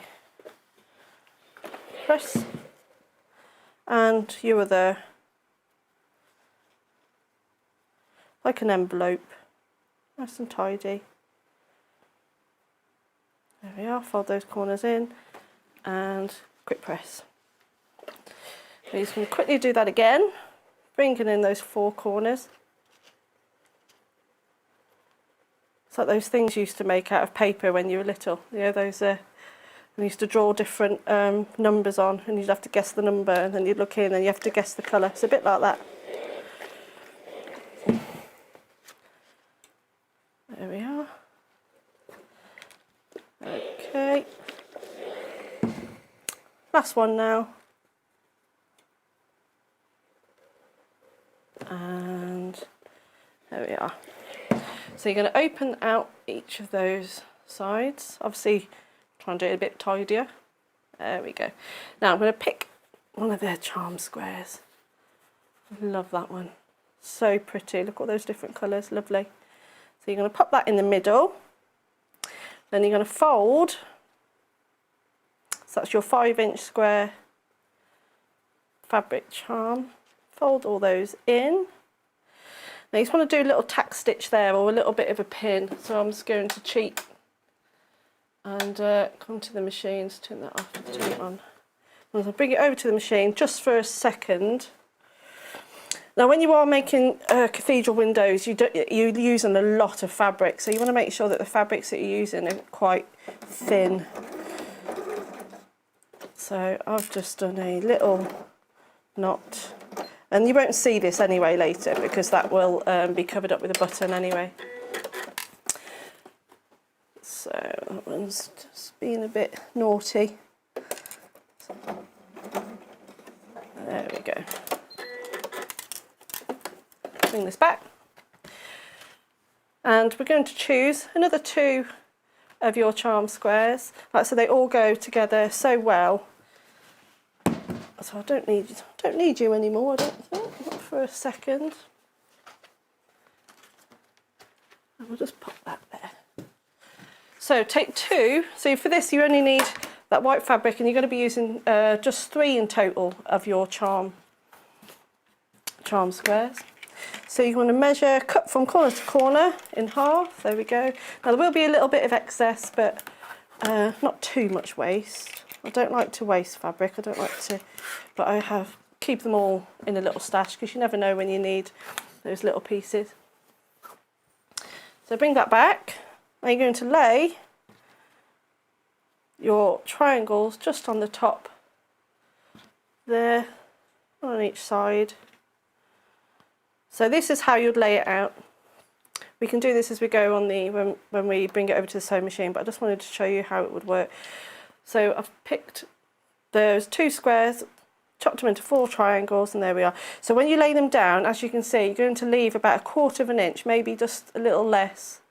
press. And you are there. Like an envelope. Nice and tidy. There we are, fold those corners in and quick press. So you can quickly do that again, bringing in those 4 corners. It's like those things you used to make out of paper when you were little. You know, those we used to draw different numbers on, and you'd have to guess the number, and then you'd look in and you have to guess the colour. It's a bit like that. There we are. Okay. Last one now. And there we are. So you're going to open out each of those sides. Obviously, try and do it a bit tidier. There we go. Now I'm going to pick one of their charm squares. Love that one. So pretty. Look at all those different colours. Lovely. So you're going to pop that in the middle. Then you're going to fold. So that's your 5-inch square fabric charm. Fold all those in. Now you just want to do a little tack stitch there, or a little bit of a pin. So I'm just going to cheat and come to the machine, to turn that off, turn it on. And I'll bring it over to the machine just for a second. Now when you are making cathedral windows, you're using a lot of fabric, so you want to make sure that the fabrics that you're using are quite thin. So I've just done a little knot, and you won't see this anyway later because that will be covered up with a button anyway. So that one's just being a bit naughty. There we go. Bring this back. And we're going to choose another 2 of your charm squares. Like so they all go together so well. So I don't need you anymore, I don't think, not for a second. And we'll just pop that there. So take 2. So for this you only need that white fabric, and you're going to be using just 3 in total of your charm squares. So you want to measure, cut from corner to corner in half. There we go. Now there will be a little bit of excess, but not too much waste. I don't like to waste fabric. I don't like to, but I keep them all in a little stash because you never know when you need those little pieces. So bring that back. Now you're going to lay your triangles just on the top there, on each side. So this is how you'd lay it out. We can do this as we go on when we bring it over to the sewing machine, but I just wanted to show you how it would work. So I've picked those 2 squares, chopped them into 4 triangles, and there we are. So when you lay them down, as you can see, you're going to leave about 1/4 of an inch, maybe just a little less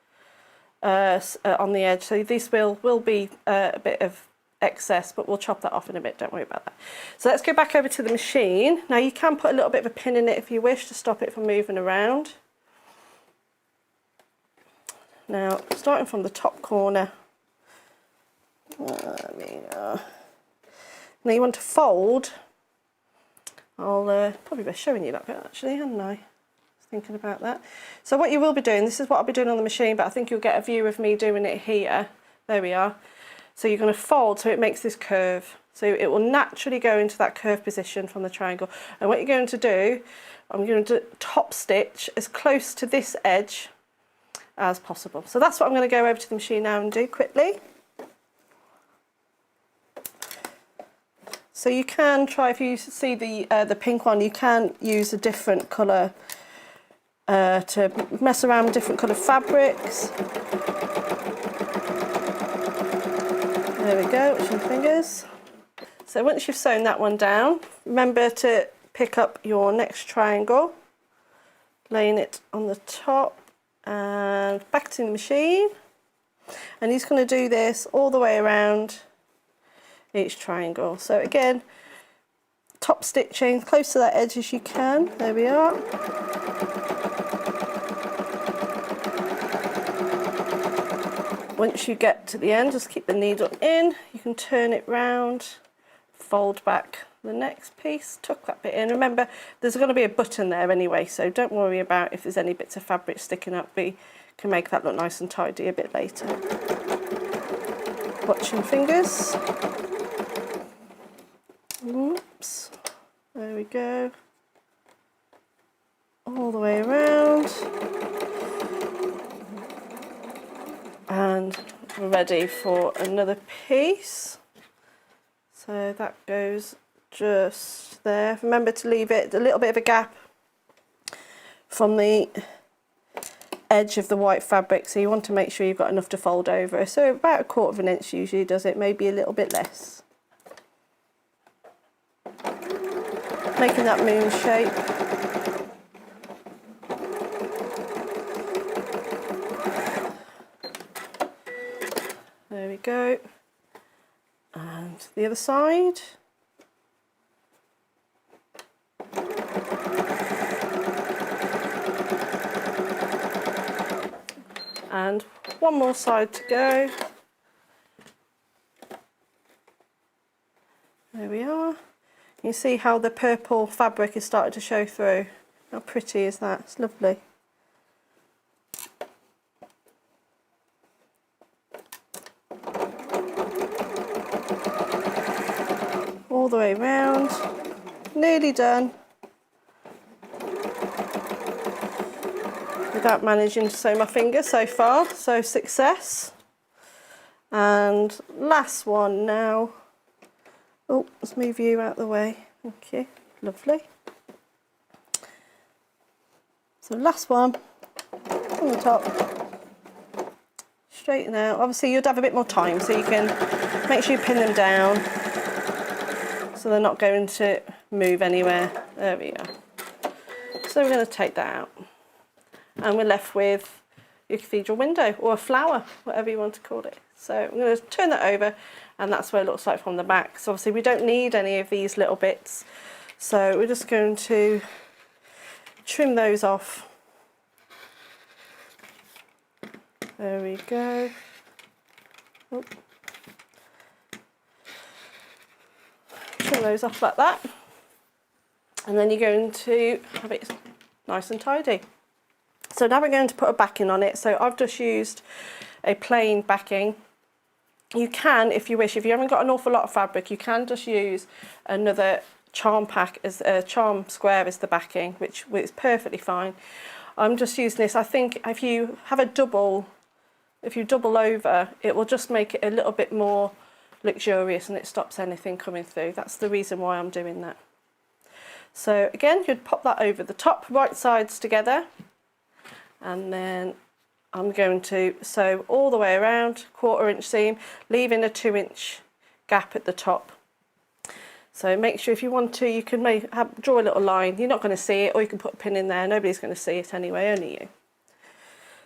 on the edge. So this will be a bit of excess, but we'll chop that off in a bit, don't worry about that. So let's go back over to the machine. Now you can put a little bit of a pin in it if you wish to stop it from moving around. Now starting from the top corner, there we go. Now you want to fold. I'll probably be showing you that bit actually, hadn't I? Thinking about that. So what you will be doing, this is what I'll be doing on the machine, but I think you'll get a view of me doing it here. There we are. So you're going to fold so it makes this curve. So it will naturally go into that curved position from the triangle. And what you're going to do, I'm going to top stitch as close to this edge as possible. So that's what I'm going to go over to the machine now and do quickly. So you can try, if you see the pink one, you can use a different colour to mess around with different coloured fabrics. There we go, watch your fingers. So once you've sewn that one down, remember to pick up your next triangle, laying it on the top and back to the machine. And he's going to do this all the way around each triangle. So again, top stitching close to that edge as you can. There we are. Once you get to the end, just keep the needle in. You can turn it round, fold back the next piece, tuck that bit in. Remember, there's going to be a button there anyway, so don't worry about if there's any bits of fabric sticking up. We can make that look nice and tidy a bit later. Watch your fingers. Oops. There we go. All the way around. And we're ready for another piece. So that goes just there. Remember to leave it a little bit of a gap from the edge of the white fabric, so you want to make sure you've got enough to fold over. So about 1/4 inch usually does it, maybe a little bit less. Making that moon shape. There we go. And the other side. And one more side to go. There we are. You see how the purple fabric is starting to show through. How pretty is that? It's lovely. All the way around. Nearly done. Without managing to sew my finger so far, so success. And last one now. Oh, let's move you out of the way. Thank you. Lovely. So last one on the top. Straighten out. Obviously you'd have a bit more time, so you can make sure you pin them down so they're not going to move anywhere. There we are. So we're going to take that out. And we're left with your cathedral window, or a flower, whatever you want to call it. So I'm going to turn that over, and that's what it looks like from the back. So obviously we don't need any of these little bits, so we're just going to trim those off. There we go. Oh. Trim those off like that, and then you're going to have it nice and tidy. So now we're going to put a backing on it. So I've just used a plain backing. You can, if you wish, if you haven't got an awful lot of fabric, you can just use another charm pack as a charm square as the backing, which is perfectly fine. I'm just using this. I think if you have a double, if you double over, it will just make it a little bit more luxurious and it stops anything coming through. That's the reason why I'm doing that. So again, you'd pop that over the top, right sides together. And then I'm going to sew all the way around, 1/4 inch seam, leaving a 2 inch gap at the top. So make sure if you want to, you can draw a little line. You're not going to see it, or you can put a pin in there. Nobody's going to see it anyway, only you.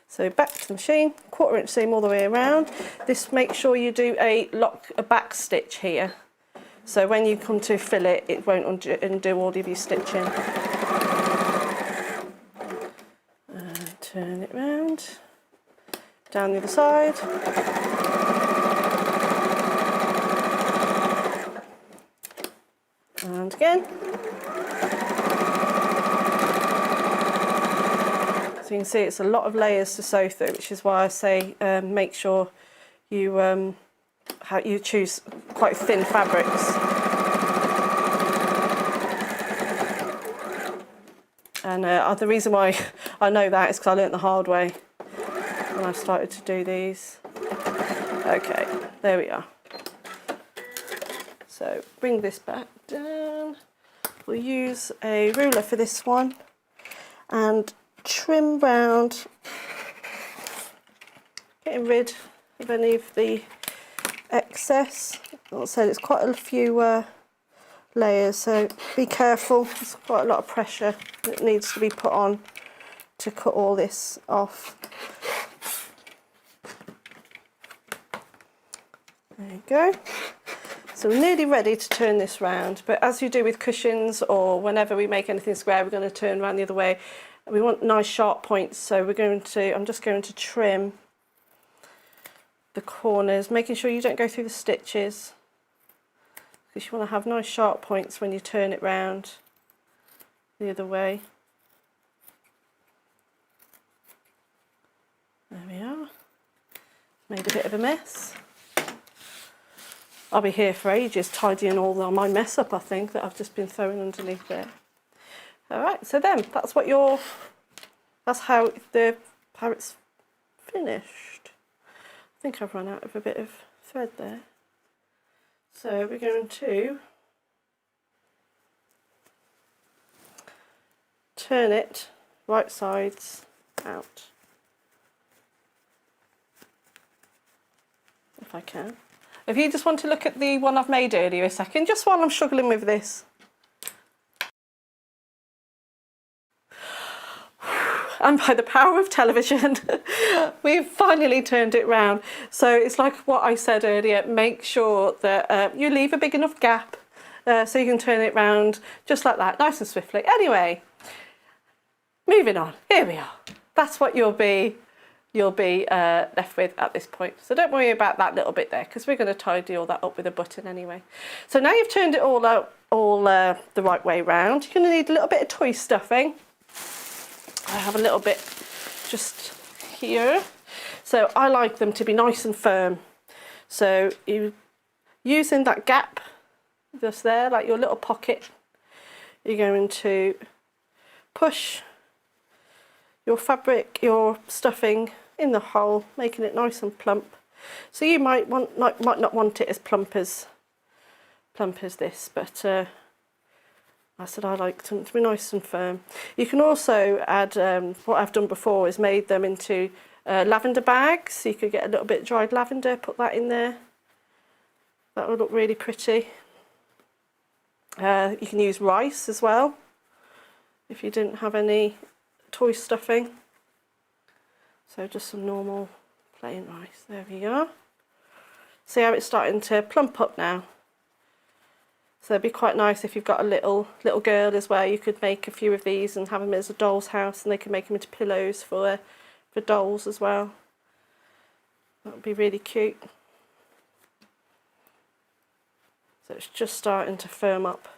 So back to the machine, 1/4 inch seam all the way around. This, make sure you do a back stitch here. So when you come to fill it, it won't undo all of your stitching. Turn it round, down the other side. And again. So you can see it's a lot of layers to sew through, which is why I say make sure you choose quite thin fabrics. And the reason why I know that is because I learnt the hard way when I started to do these. Okay, there we are. So bring this back down. We'll use a ruler for this one and trim round, getting rid of any of the excess. As I said, it's quite a few layers, so be careful. There's quite a lot of pressure that needs to be put on to cut all this off. There you go. So we're nearly ready to turn this round, but as you do with cushions or whenever we make anything square, we're going to turn around the other way. We want nice sharp points, so I'm just going to trim the corners, making sure you don't go through the stitches, because you want to have nice sharp points when you turn it round the other way. There we are. Made a bit of a mess. I'll be here for ages tidying all my mess up, I think, that I've just been throwing underneath there. All right, so then that's how it's finished. I think I've run out of a bit of thread there. So we're going to turn it right sides out, if I can. If you just want to look at the one I've made earlier a second, just while I'm struggling with this. And by the power of television, we've finally turned it round. So it's like what I said earlier, make sure that you leave a big enough gap so you can turn it round just like that, nice and swiftly. Anyway, moving on, here we are. That's what you'll be left with at this point. So don't worry about that little bit there, because we're going to tidy all that up with a button anyway. So now you've turned it all out the right way round, you're going to need a little bit of toy stuffing. I have a little bit just here. So I like them to be nice and firm. So you using that gap just there, like your little pocket, you're going to push your fabric, your stuffing in the hole, making it nice and plump. So you might not want it as plump as this, but I said I like them to be nice and firm. You can also add, what I've done before is made them into lavender bags. So you could get a little bit of dried lavender, put that in there. That would look really pretty. You can use rice as well, if you didn't have any toy stuffing. So just some normal plain rice. There we are. See how it's starting to plump up now. So it'd be quite nice if you've got a little girl as well. You could make a few of these and have them as a doll's house, and they can make them into pillows for dolls as well. That would be really cute. So it's just starting to firm up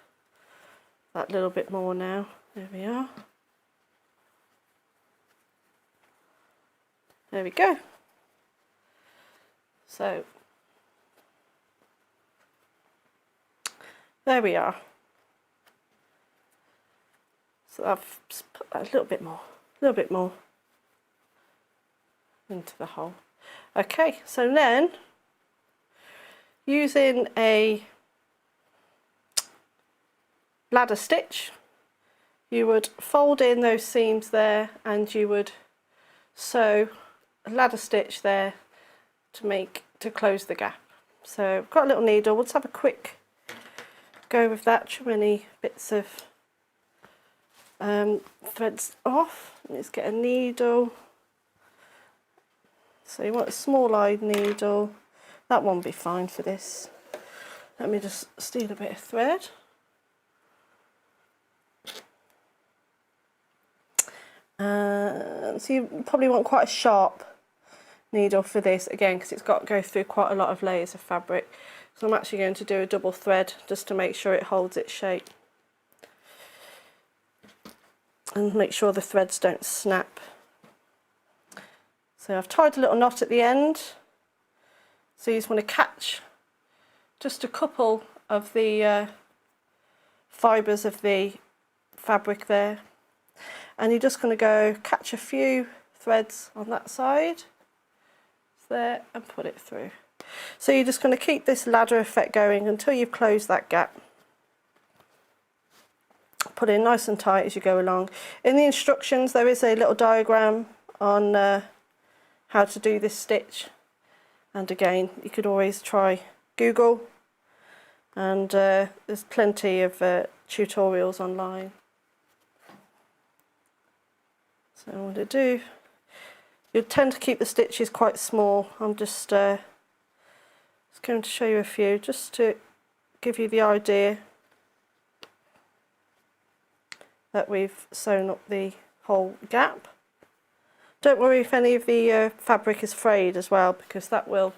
that little bit more now. There we are. There we go. So there we are. So I've just put that a little bit more into the hole. Okay, so then using a ladder stitch, you would fold in those seams there, and you would sew a ladder stitch there to close the gap. So I've got a little needle. Let's have a quick go with that, trim any bits of threads off. Let's get a needle. So you want a small-eyed needle. That one will be fine for this. Let me just steal a bit of thread. So you probably want quite a sharp needle for this, again, because it's got to go through quite a lot of layers of fabric. So I'm actually going to do a double thread just to make sure it holds its shape. And make sure the threads don't snap. So I've tied a little knot at the end. So you just want to catch just a couple of the fibres of the fabric there. And you're just going to go catch a few threads on that side there and put it through. So you're just going to keep this ladder effect going until you've closed that gap. Put it nice and tight as you go along. In the instructions there is a little diagram on how to do this stitch, and again you could always try Google, and there's plenty of tutorials online. So what to do, you'll tend to keep the stitches quite small. I'm just going to show you a few just to give you the idea that we've sewn up the whole gap. Don't worry if any of the fabric is frayed as well, because that will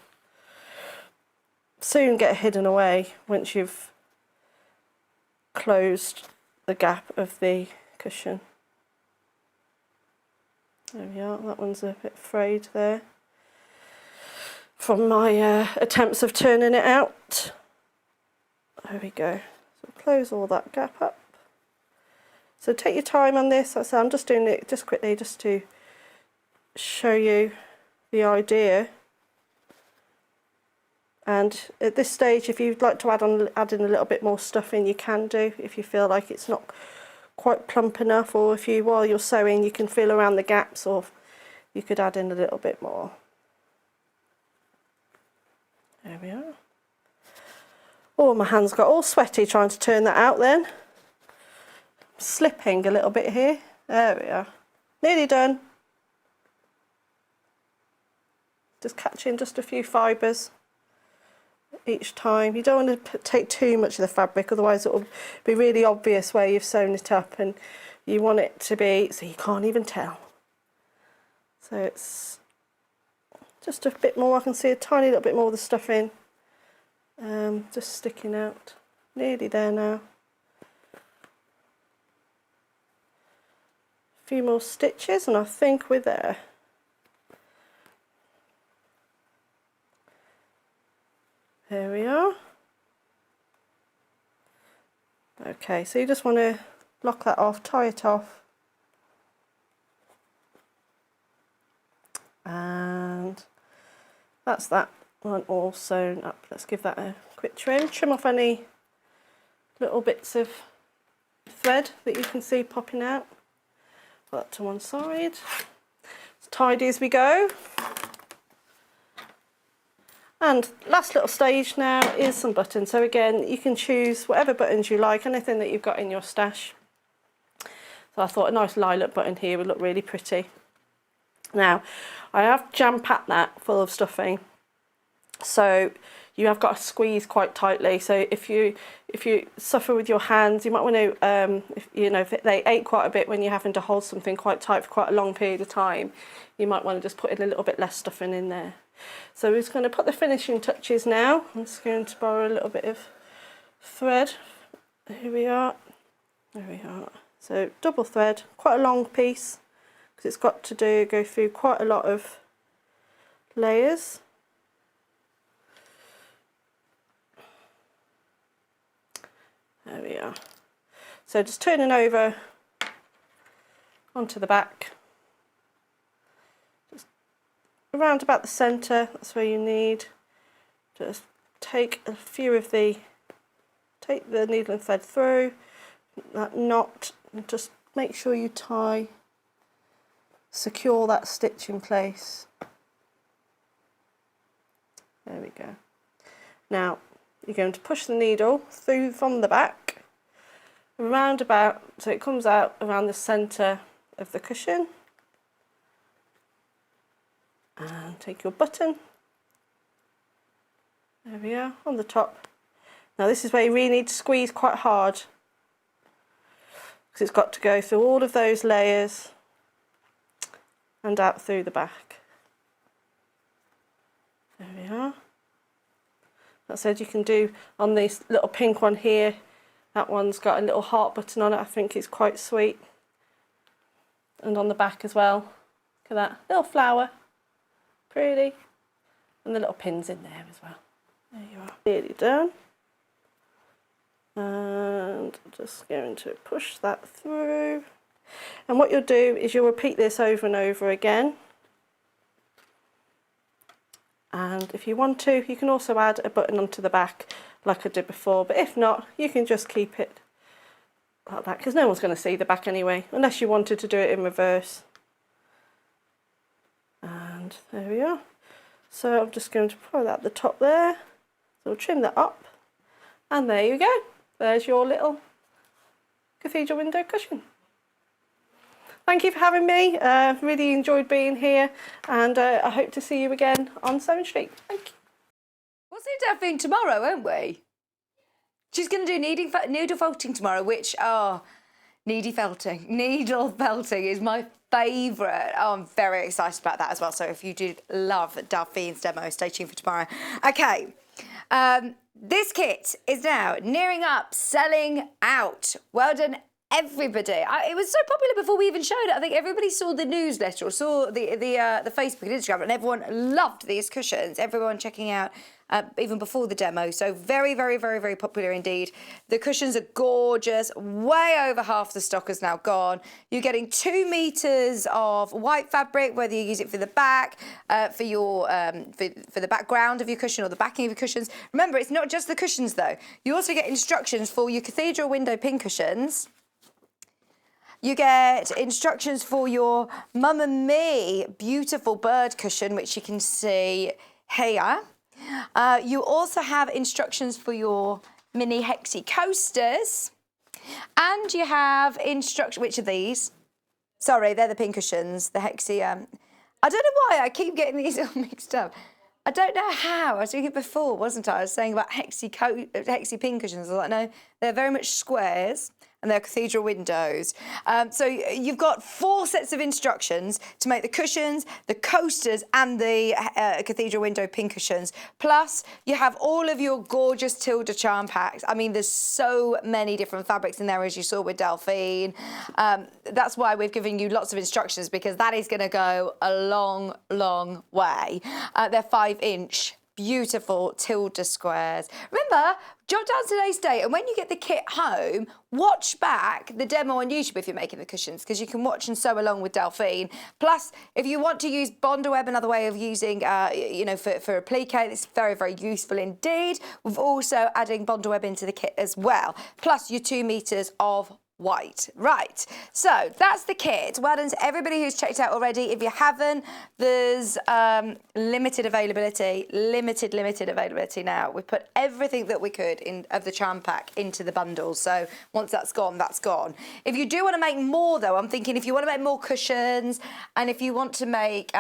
soon get hidden away once you've closed the gap of the cushion. There we are, that one's a bit frayed there from my attempts of turning it out. There we go. So close all that gap up. So take your time on this. So I'm just doing it just quickly just to show you the idea. And at this stage, if you'd like to add in a little bit more stuff in, you can do, if you feel like it's not quite plump enough, or if you, while you're sewing, you can feel around the gaps, or you could add in a little bit more. There we are. Oh, my hands got all sweaty trying to turn that out then. Slipping a little bit here. There we are. Nearly done. Just catching just a few fibres each time. You don't want to take too much of the fabric, otherwise it will be really obvious where you've sewn it up, and you want it to be so you can't even tell. So it's just a bit more. I can see a tiny little bit more of the stuff in, just sticking out. Nearly there now. A few more stitches and I think we're there. There we are. Okay, so you just want to lock that off, tie it off. And that's that one all sewn up. Let's give that a quick trim off any little bits of thread that you can see popping out. Put that to one side. As tidy as we go. And last little stage now is some buttons. So again, you can choose whatever buttons you like, anything that you've got in your stash. So I thought a nice lilac button here would look really pretty. Now, I have jam-packed that full of stuffing, so you have got to squeeze quite tightly. So if you suffer with your hands, you might want to, if they ache quite a bit when you're having to hold something quite tight for quite a long period of time, you might want to just put in a little bit less stuffing in there. So we're just going to put the finishing touches now. I'm just going to borrow a little bit of thread. Here we are. There we are. So double thread, quite a long piece, because it's got to go through quite a lot of layers. There we are. So just turning over onto the back. Just around about the centre, that's where you need. Just take a few of take the needle and thread through that knot, and just make sure you secure that stitch in place. There we go. Now you're going to push the needle through from the back, around about, so it comes out around the centre of the cushion. And take your button. There we are, on the top. Now this is where you really need to squeeze quite hard, because it's got to go through all of those layers and out through the back. There we are. That said, you can do on this little pink one here, that one's got a little heart button on it. I think it's quite sweet. And on the back as well. Look at that little flower, pretty, and the little pins in there as well. There you are, nearly done. And just going to push that through. And what you'll do is you'll repeat this over and over again. And if you want to, you can also add a button onto the back like I did before, but if not, you can just keep it like that because no one's going to see the back anyway, unless you wanted to do it in reverse. And there we are. So I'm just going to pull that at the top there. So we'll trim that up, and there you go. There's your little cathedral window cushion. Thank you for having me. Really enjoyed being here, and I hope to see you again on Sewing Street. Thank you. We'll see Delphine tomorrow, won't we? She's going to do needle felting tomorrow, which, needle felting is my favourite. Oh, I'm very excited about that as well. So if you do love Delphine's demo, stay tuned for tomorrow. Okay, this kit is now nearing up, selling out. Well done, everybody. It was so popular before we even showed it. I think everybody saw the newsletter or saw the Facebook and Instagram, and everyone loved these cushions. Everyone checking out even before the demo. So very, very, very, very popular indeed. The cushions are gorgeous. Way over half the stock is now gone. You're getting 2 meters of white fabric, whether you use it for the back, for your for the background of your cushion or the backing of your cushions. Remember, it's not just the cushions though. You also get instructions for your cathedral window pin cushions. You get instructions for your Mum and Me beautiful bird cushion, which you can see here. You also have instructions for your mini hexie coasters. And you have instructions, which are these? Sorry, they're the pin cushions, the hexie. I don't know why I keep getting these all mixed up. I don't know how. I was doing it before, wasn't I? I was saying about hexie pin cushions. I was like, no, they're very much squares. And they're cathedral windows. So you've got 4 sets of instructions to make the cushions, the coasters, and the cathedral window pin cushions. Plus, you have all of your gorgeous Tilda charm packs. I mean, there's so many different fabrics in there, as you saw with Delphine. That's why we've given you lots of instructions, because that is going to go a long, long way. They're 5-inch. Beautiful Tilda squares. Remember, jot down today's date, and when you get the kit home, watch back the demo on YouTube if you're making the cushions, because you can watch and sew along with Delphine. Plus, if you want to use Bondo web, another way of using, for applique, it's very, very useful indeed. We've also adding Bondo web into the kit as well. Plus your 2 meters of white. Right, so that's the kit. Well done to everybody who's checked out already. If you haven't, there's limited availability now. We've put everything that we could of the charm pack into the bundle, so once that's gone, that's gone. If you do want to make more though, I'm thinking if you want to make more cushions, and if you want to make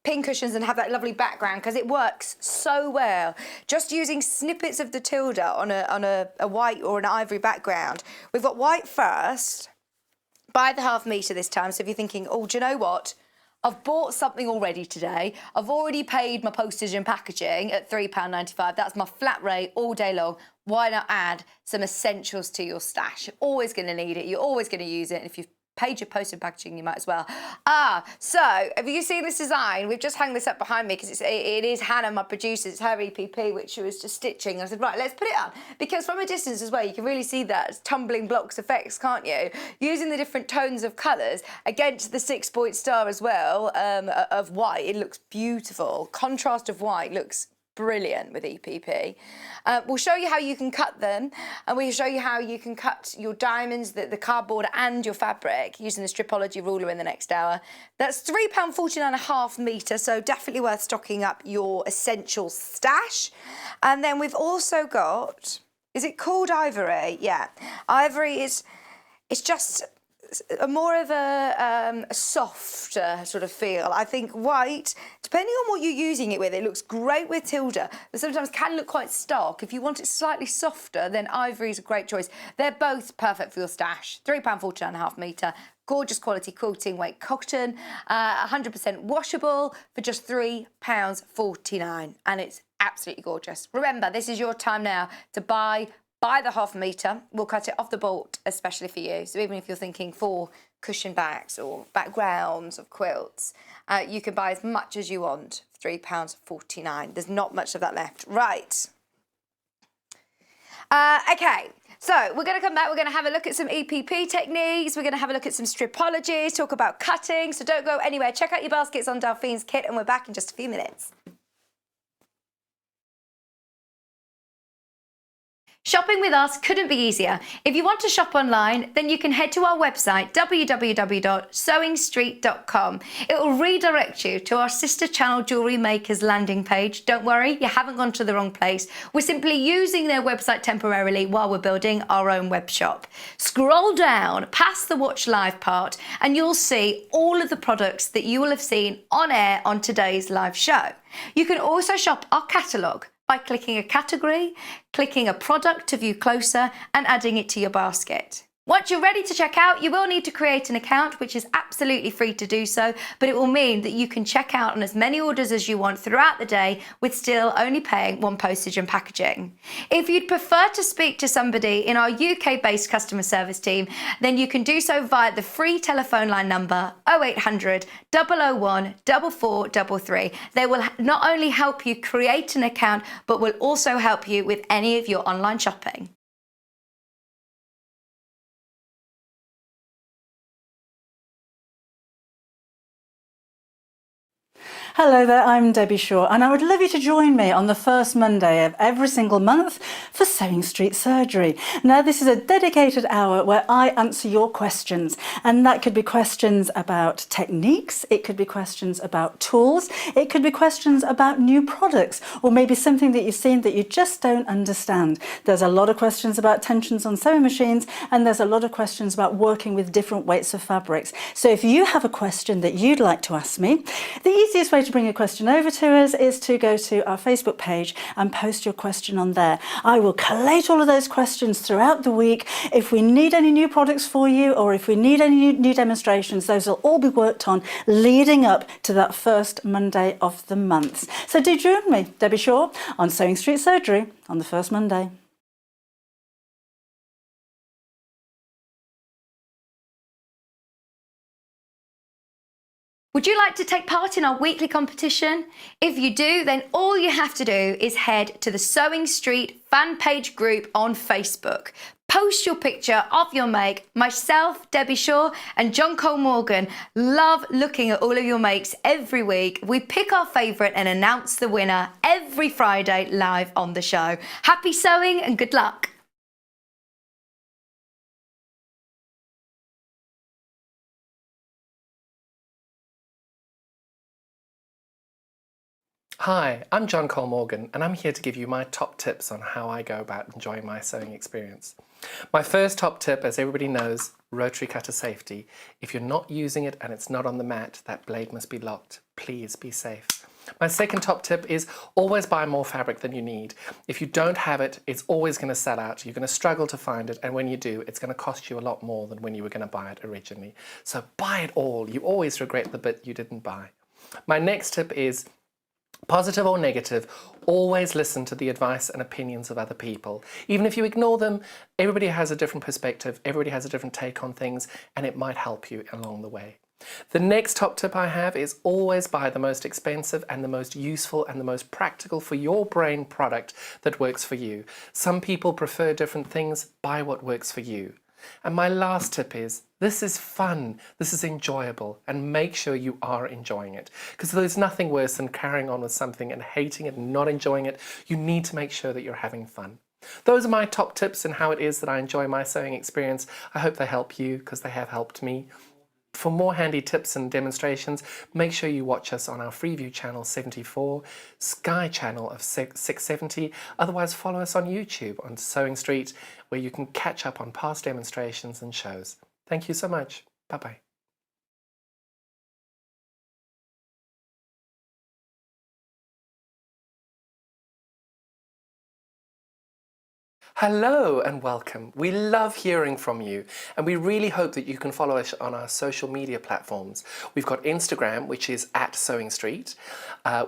pin cushions and have that lovely background, because it works so well. Just using snippets of the Tilda on a white or an ivory background. We've got white first, by the ½ meter this time. So if you're thinking, oh, do you know what? I've bought something already today. I've already paid my postage and packaging at £3.95. That's my flat rate all day long. Why not add some essentials to your stash? You're always going to need it. You're always going to use it. And if you've paid your postage and packaging, you might as well. So have you seen this design? We've just hung this up behind me because it is Hannah, my producer. It's her EPP, which she was just stitching. I said, right, let's put it on, because from a distance as well, you can really see that tumbling blocks effects, can't you? Using the different tones of colours against the 6-point star as well of white, it looks beautiful. Contrast of white looks brilliant with EPP. We'll show you how you can cut them, and we'll show you how you can cut your diamonds, the cardboard and your fabric using the Stripology ruler in the next hour. That's £3.49.5 metre, so definitely worth stocking up your essential stash. And then we've also got, is it called Ivory? Yeah, Ivory is, it's just more of a softer sort of feel. I think white, depending on what you're using it with, it looks great with Tilda, but sometimes can look quite stark. If you want it slightly softer, then Ivory is a great choice. They're both perfect for your stash. £3.49.5 metre. Gorgeous quality quilting weight cotton, 100% washable for just £3.49, and it's absolutely gorgeous. Remember, this is your time now to buy by the ½ metre. We'll cut it off the bolt, especially for you. So even if you're thinking for cushion backs or backgrounds of quilts, you can buy as much as you want, £3.49. There's not much of that left. Right. Okay. So we're going to come back, we're going to have a look at some EPP techniques, we're going to have a look at some stripologies, talk about cutting, so don't go anywhere. Check out your baskets on Delphine's kit, and we're back in just a few minutes. Shopping with us couldn't be easier. If you want to shop online, then you can head to our website, www.sewingstreet.com. It will redirect you to our sister channel Jewellery Makers landing page. Don't worry, you haven't gone to the wrong place. We're simply using their website temporarily while we're building our own web shop. Scroll down past the Watch Live part and you'll see all of the products that you will have seen on air on today's live show. You can also shop our catalogue by clicking a category, clicking a product to view closer and adding it to your basket. Once you're ready to check out, you will need to create an account, which is absolutely free to do so, but it will mean that you can check out on as many orders as you want throughout the day with still only paying one postage and packaging. If you'd prefer to speak to somebody in our UK-based customer service team, then you can do so via the free telephone line number 0800 001 4433. They will not only help you create an account, but will also help you with any of your online shopping. Hello there, I'm Debbie Shaw and I would love you to join me on the first Monday of every single month for Sewing Street Surgery. Now this is a dedicated hour where I answer your questions, and that could be questions about techniques, it could be questions about tools, it could be questions about new products, or maybe something that you've seen that you just don't understand. There's a lot of questions about tensions on sewing machines, and there's a lot of questions about working with different weights of fabrics. So if you have a question that you'd like to ask me, the easiest way to bring a question over to us is to go to our Facebook page and post your question on there. I will collate all of those questions throughout the week. If we need any new products for you, or if we need any new demonstrations, those will all be worked on leading up to that first Monday of the month. So do join me, Debbie Shaw, on Sewing Street Surgery on the first Monday. Would you like to take part in our weekly competition? If you do, then all you have to do is head to the Sewing Street fan page group on Facebook. Post your picture of your make. Myself, Debbie Shaw, and John Cole Morgan love looking at all of your makes every week. We pick our favourite and announce the winner every Friday live on the show. Happy sewing and good luck. Hi, I'm John Cole Morgan and I'm here to give you my top tips on how I go about enjoying my sewing experience. My first top tip, as everybody knows, rotary cutter safety. If you're not using it and it's not on the mat, that blade must be locked. Please be safe. My second top tip is always buy more fabric than you need. If you don't have it, it's always going to sell out. You're going to struggle to find it, and when you do, it's going to cost you a lot more than when you were going to buy it originally. So buy it all. You always regret the bit you didn't buy. My next tip is, positive or negative, always listen to the advice and opinions of other people. Even if you ignore them, everybody has a different perspective, everybody has a different take on things, and it might help you along the way. The next top tip I have is always buy the most expensive and the most useful and the most practical for your brain product that works for you. Some people prefer different things. Buy what works for you. And my last tip is, this is fun, this is enjoyable, and make sure you are enjoying it. Because there's nothing worse than carrying on with something and hating it and not enjoying it. You need to make sure that you're having fun. Those are my top tips and how it is that I enjoy my sewing experience. I hope they help you, because they have helped me. For more handy tips and demonstrations, make sure you watch us on our Freeview channel 74, Sky channel of 670, otherwise follow us on YouTube on Sewing Street, where you can catch up on past demonstrations and shows. Thank you so much. Bye-bye. Hello and welcome. We love hearing from you, and we really hope that you can follow us on our social media platforms. We've got Instagram, which is @Sewing Street.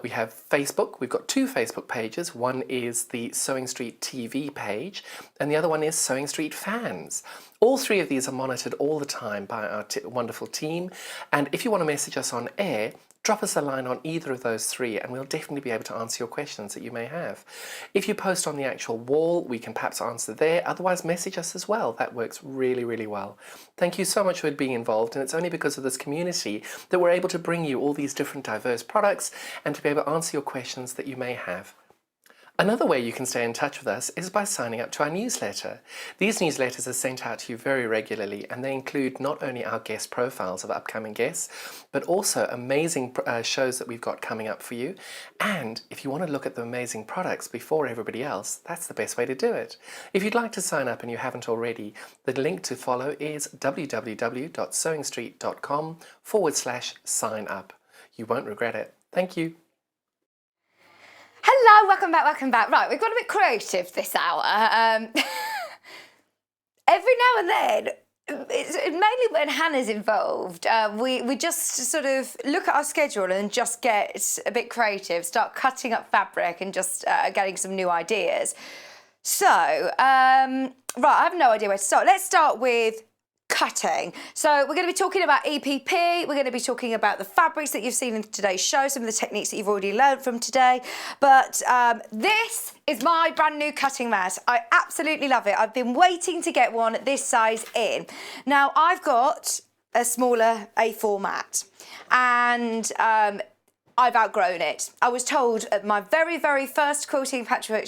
We have Facebook. We've got two Facebook pages. One is the Sewing Street TV page, and the other one is Sewing Street Fans. All three of these are monitored all the time by our wonderful team, and if you want to message us on air, drop us a line on either of those three and we'll definitely be able to answer your questions that you may have. If you post on the actual wall, we can perhaps answer there. Otherwise, message us as well. That works really, really well. Thank you so much for being involved, and it's only because of this community that we're able to bring you all these different diverse products and to be able to answer your questions that you may have. Another way you can stay in touch with us is by signing up to our newsletter. These newsletters are sent out to you very regularly, and they include not only our guest profiles of upcoming guests, but also amazing shows that we've got coming up for you. And if you want to look at the amazing products before everybody else, that's the best way to do it. If you'd like to sign up and you haven't already, the link to follow is www.sewingstreet.com/sign up. You won't regret it. Thank you. Hello, welcome back, welcome back. Right, we've got a bit creative this hour. Every now and then, it's mainly when Hannah's involved, we just sort of look at our schedule and just get a bit creative, start cutting up fabric and just getting some new ideas. So, right, I have no idea where to start. Let's start with cutting. So we're going to be talking about EPP, we're going to be talking about the fabrics that you've seen in today's show, some of the techniques that you've already learned from today, but this is my brand new cutting mat. I absolutely love it. I've been waiting to get one this size in. Now I've got a smaller A4 mat and I've outgrown it. I was told at my very, very first quilting patchwork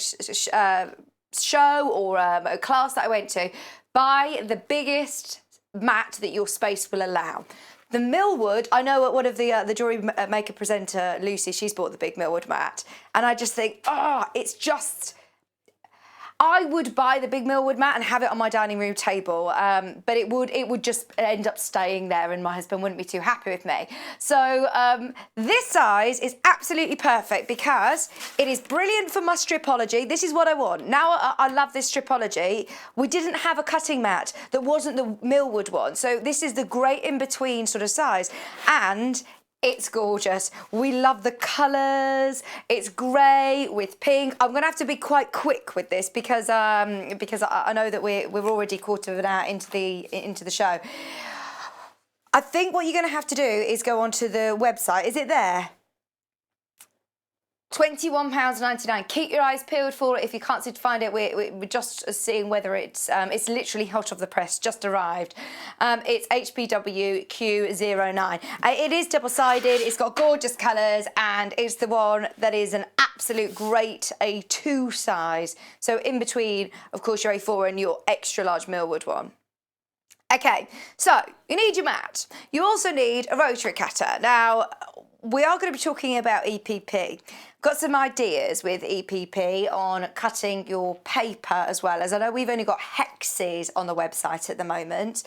show or a class that I went to, buy the biggest mat that your space will allow. The millwood, I know at one of the jewellery maker presenter, Lucy, she's bought the big millwood mat. And I just think, it's just, I would buy the big millwood mat and have it on my dining room table, but it would just end up staying there and my husband wouldn't be too happy with me. So this size is absolutely perfect because it is brilliant for my stripology. This is what I want. Now I love this stripology. We didn't have a cutting mat that wasn't the millwood one. So this is the great in-between sort of size. And it's gorgeous. We love the colours. It's grey with pink. I'm going to have to be quite quick with this because I know that we're already quarter of an hour into the show. I think what you're going to have to do is go onto the website. Is it there? £21.99. Keep your eyes peeled for it. If you can't seem to find it, we're just seeing whether it's literally hot off the press, just arrived. It's HPW Q09. It is double-sided, it's got gorgeous colours, and it's the one that is an absolute great A2 size. So in between, of course, your A4 and your extra large millwood one. Okay, so you need your mat. You also need a rotary cutter. Now, we are going to be talking about EPP. Got some ideas with EPP on cutting your paper as well, as I know we've only got hexes on the website at the moment,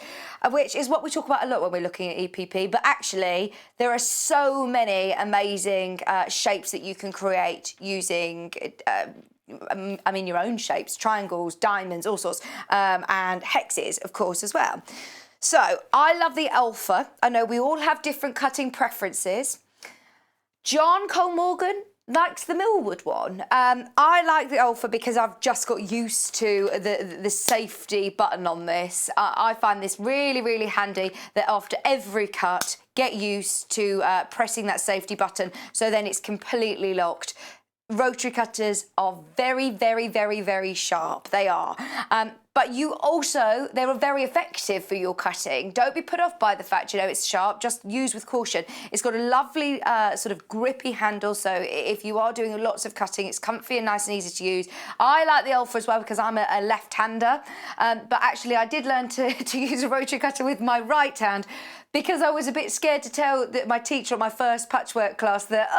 which is what we talk about a lot when we're looking at EPP, but actually there are so many amazing shapes that you can create using your own shapes, triangles, diamonds, all sorts, and hexes, of course, as well. So I love the Alpha. I know we all have different cutting preferences. John Cole Morgan likes the millwood one. I like the Alpha because I've just got used to the safety button on this. I find this really, really handy that after every cut, get used to pressing that safety button so then it's completely locked. Rotary cutters are very, very, very, very sharp. They are. But they're very effective for your cutting. Don't be put off by the fact, it's sharp. Just use with caution. It's got a lovely sort of grippy handle. So if you are doing lots of cutting, it's comfy and nice and easy to use. I like the Alpha as well because I'm a left-hander. But actually, I did learn to use a rotary cutter with my right hand because I was a bit scared to tell my teacher at my first patchwork class that,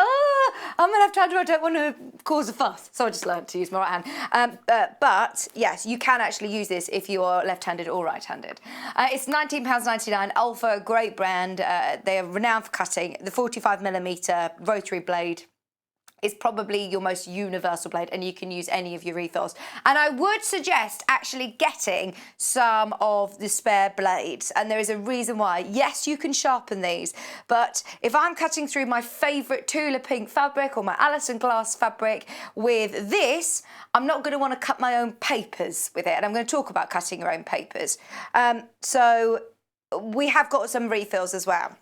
I'm a left-hander, I don't want to cause a fuss. So I just learned to use my right hand. But yes, you can actually use this if you are left-handed or right-handed. It's £19.99. Alpha, great brand. They are renowned for cutting. The 45mm rotary blade is probably your most universal blade, and you can use any of your refills. And I would suggest actually getting some of the spare blades, and there is a reason why. Yes, you can sharpen these, but if I'm cutting through my favourite Tula pink fabric or my Alison glass fabric with this, I'm not going to want to cut my own papers with it, and I'm going to talk about cutting your own papers. So we have got some refills as well.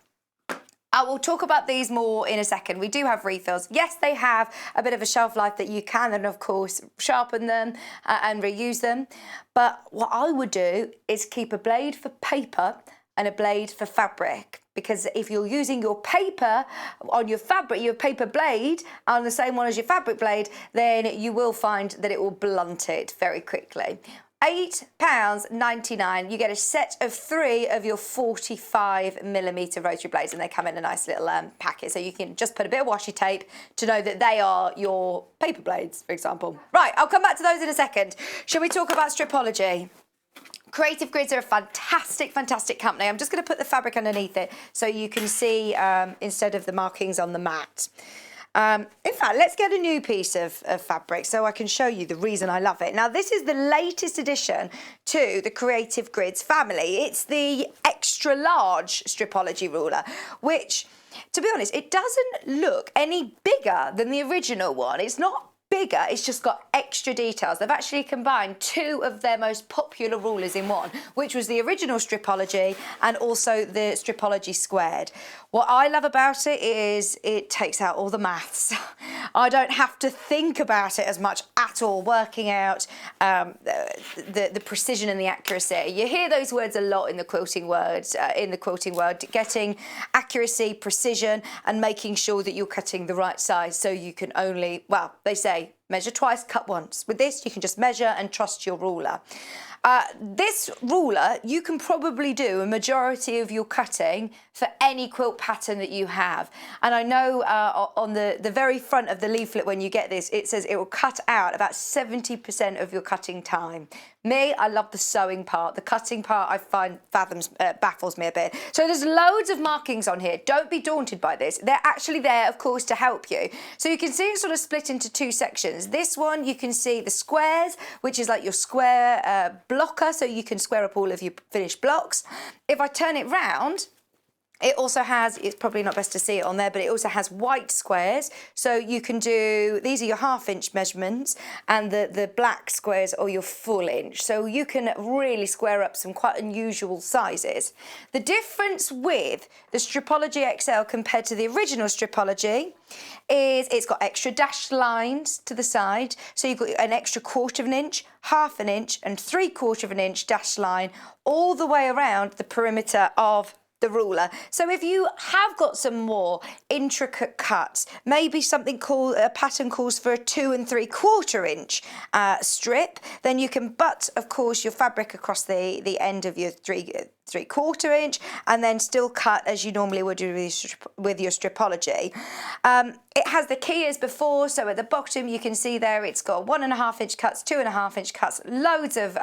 I will talk about these more in a second. We do have refills. Yes, they have a bit of a shelf life that you can, and of course, sharpen them and reuse them. But what I would do is keep a blade for paper and a blade for fabric. Because if you're using your paper on your fabric, your paper blade on the same one as your fabric blade, then you will find that it will blunt it very quickly. £8.99. You get a set of 3 of your 45mm rotary blades, and they come in a nice little packet. So you can just put a bit of washi tape to know that they are your paper blades, for example. Right, I'll come back to those in a second. Shall we talk about Stripology? Creative Grids are a fantastic, fantastic company. I'm just going to put the fabric underneath it so you can see instead of the markings on the mat. In fact, let's get a new piece of fabric so I can show you the reason I love it. Now, this is the latest addition to the Creative Grids family. It's the extra large Stripology ruler, which, to be honest, it doesn't look any bigger than the original one. It's not bigger, it's just got extra details. They've actually combined 2 of their most popular rulers in one, which was the original Stripology and also the Stripology Squared. What I love about it is it takes out all the maths. I don't have to think about it as much at all, working out the precision and the accuracy. You hear those words a lot in the quilting world, getting accuracy, precision, and making sure that you're cutting the right size so you can only, well, they say measure twice, cut once. With this, you can just measure and trust your ruler. This ruler, you can probably do a majority of your cutting for any quilt pattern that you have. And I know on the very front of the leaflet when you get this, it says it will cut out about 70% of your cutting time. Me, I love the sewing part. The cutting part I find baffles me a bit. So there's loads of markings on here. Don't be daunted by this. They're actually there, of course, to help you. So you can see it sort of split into 2 sections. This one, you can see the squares, which is like your square blocker, so you can square up all of your finished blocks. If I turn it round, it also has, it's probably not best to see it on there, but it also has white squares. So you can do, these are your 1/2 inch measurements, and the black squares are your full inch. So you can really square up some quite unusual sizes. The difference with the Stripology XL compared to the original Stripology is it's got extra dashed lines to the side. So you've got an extra 1/4 inch, 1/2 inch, and 3/4 inch dashed line all the way around the perimeter of the ruler. So if you have got some more intricate cuts, maybe something called a pattern calls for a 2 3/4 inch strip, then you can butt, of course, your fabric across the end of your 3/4 inch and then still cut as you normally would do with your Stripology. It has the key as before, so at the bottom you can see there it's got 1.5 inch cuts, 2.5 inch cuts, loads of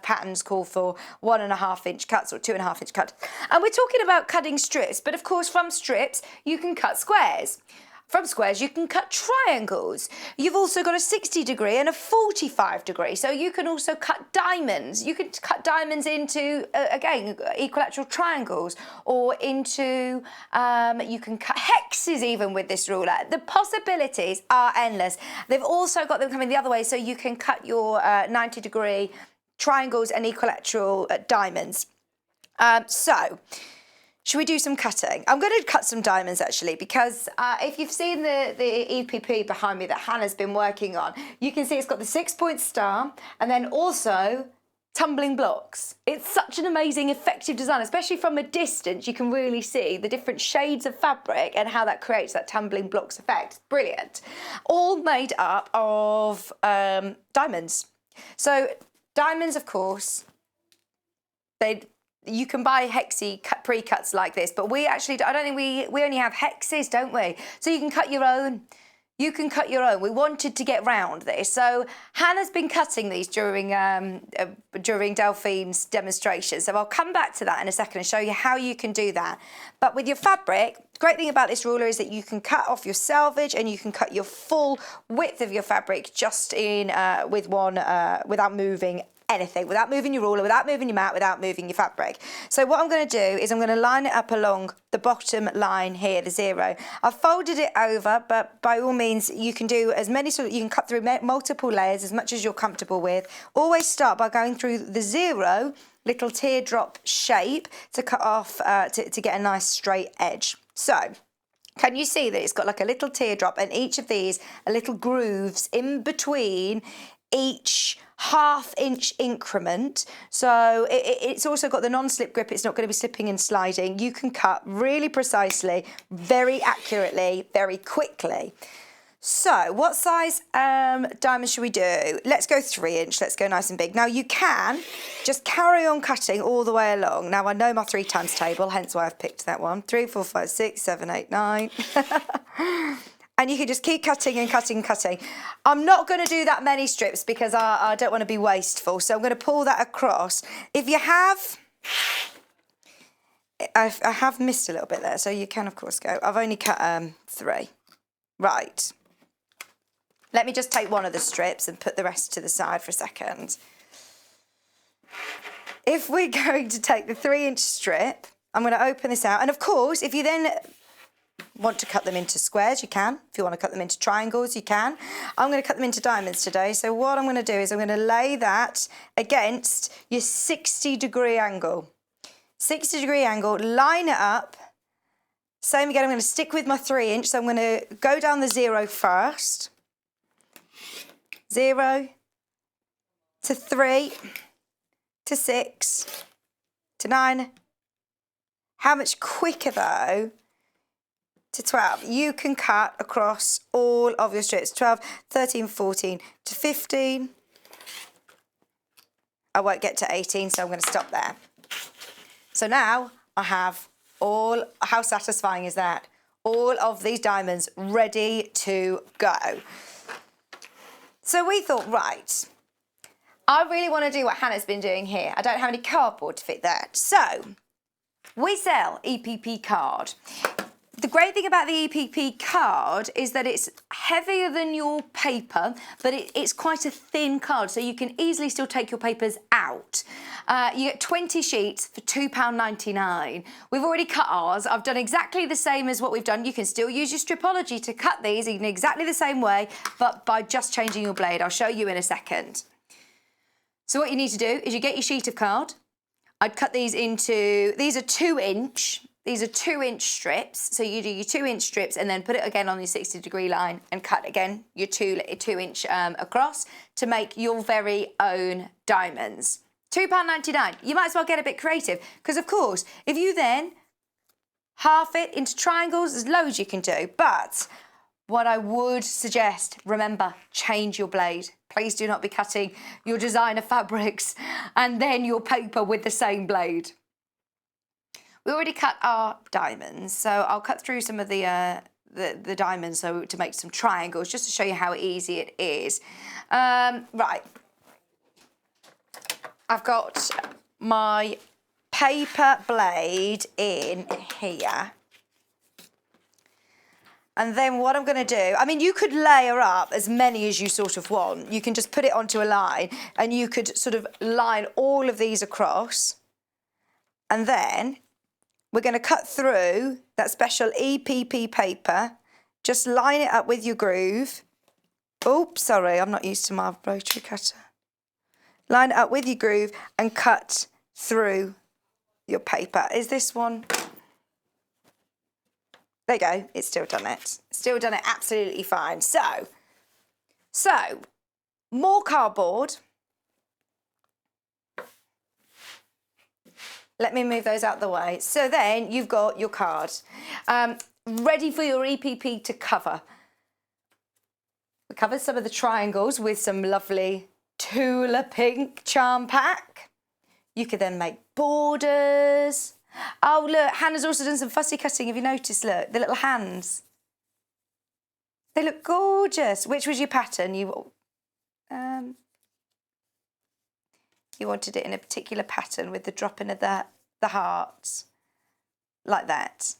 patterns call for 1.5 inch cuts or 2.5 inch cuts. And we're talking about cutting strips, but of course from strips you can cut squares. From squares, you can cut triangles. You've also got a 60-degree and a 45-degree. So you can also cut diamonds. You can cut diamonds into, again, equilateral triangles, or into, you can cut hexes even with this ruler. The possibilities are endless. They've also got them coming the other way, so you can cut your 90-degree triangles and equilateral diamonds. Should we do some cutting? I'm going to cut some diamonds actually, because if you've seen the EPP behind me that Hannah's been working on, you can see it's got the 6-point star and then also tumbling blocks. It's such an amazing, effective design, especially from a distance. You can really see the different shades of fabric and how that creates that tumbling blocks effect. Brilliant. All made up of diamonds. So diamonds, of course, you can buy hexy pre-cuts like this, but we actually, I don't think we only have hexes, don't we? So you can cut your own. You can cut your own. We wanted to get round this. So Hannah's been cutting these during Delphine's demonstration. So I'll come back to that in a second and show you how you can do that. But with your fabric, the great thing about this ruler is that you can cut off your selvage and you can cut your full width of your fabric just in with one, without moving anything, without moving your ruler, without moving your mat, without moving your fabric. So what I'm going to do is I'm going to line it up along the bottom line here, the 0. I've folded it over, but by all means you can do as many, you can cut through multiple layers as much as you're comfortable with. Always start by going through the 0 little teardrop shape to cut off, to get a nice straight edge. So can you see that it's got like a little teardrop, and each of these are little grooves in between each half-inch increment. So it's also got the non-slip grip. It's not going to be slipping and sliding. You can cut really precisely, very accurately, very quickly. So what size diamond should we do? Let's go 3-inch. Let's go nice and big. Now you can just carry on cutting all the way along. Now I know my 3 times table, hence why I've picked that one. 3, 4, 5, 6, 7, 8, 9. And you can just keep cutting and cutting and cutting. I'm not going to do that many strips because I don't want to be wasteful. So I'm going to pull that across. If you have... I have missed a little bit there, so you can, of course, go. I've only cut 3. Right. Let me just take one of the strips and put the rest to the side for a second. If we're going to take the 3-inch strip, I'm going to open this out. And of course, if you then want to cut them into squares, you can. If you want to cut them into triangles, you can. I'm going to cut them into diamonds today. So what I'm going to do is I'm going to lay that against your 60-degree angle. 60-degree angle, line it up. Same again, I'm going to stick with my 3-inch. So I'm going to go down the 0 first. 0 to 3 to 6 to 9. How much quicker though to 12? You can cut across all of your strips. 12, 13, 14 to 15. I won't get to 18, so I'm going to stop there. So now I have all, how satisfying is that? All of these diamonds ready to go. So we thought, right, I really want to do what Hannah's been doing here. I don't have any cardboard to fit that. So we sell EPP card. The great thing about the EPP card is that it's heavier than your paper, but it's quite a thin card, so you can easily still take your papers out. You get 20 sheets for £2.99. We've already cut ours. I've done exactly the same as what we've done. You can still use your Stripology to cut these in exactly the same way, but by just changing your blade. I'll show you in a second. So what you need to do is you get your sheet of card. I'd cut these into, these are 2-inch. These are 2-inch strips, so you do your 2-inch strips and then put it again on your 60-degree line and cut again your 2-inch across to make your very own diamonds. £2.99. You might as well get a bit creative because, of course, if you then half it into triangles, there's loads you can do. But what I would suggest, remember, change your blade. Please do not be cutting your designer fabrics and then your paper with the same blade. We already cut our diamonds, so I'll cut through some of the diamonds so to make some triangles, just to show you how easy it is. Right. I've got my paper blade in here. And then what I'm going to do, I mean, you could layer up as many as you sort of want. You can just put it onto a line and you could sort of line all of these across. And then we're going to cut through that special EPP paper. Just line it up with your groove. Oops, sorry, I'm not used to my rotary cutter. Line it up with your groove and cut through your paper. Is this one? There you go, it's still done it. Still done it absolutely fine. So, more cardboard. Let me move those out the way. So then you've got your card ready for your EPP to cover. We covered some of the triangles with some lovely Tula pink charm pack. You could then make borders. Oh, look, Hannah's also done some fussy cutting. Have you noticed, look, the little hands? They look gorgeous. Which was your pattern? You wanted it in a particular pattern with the dropping of the hearts, like that.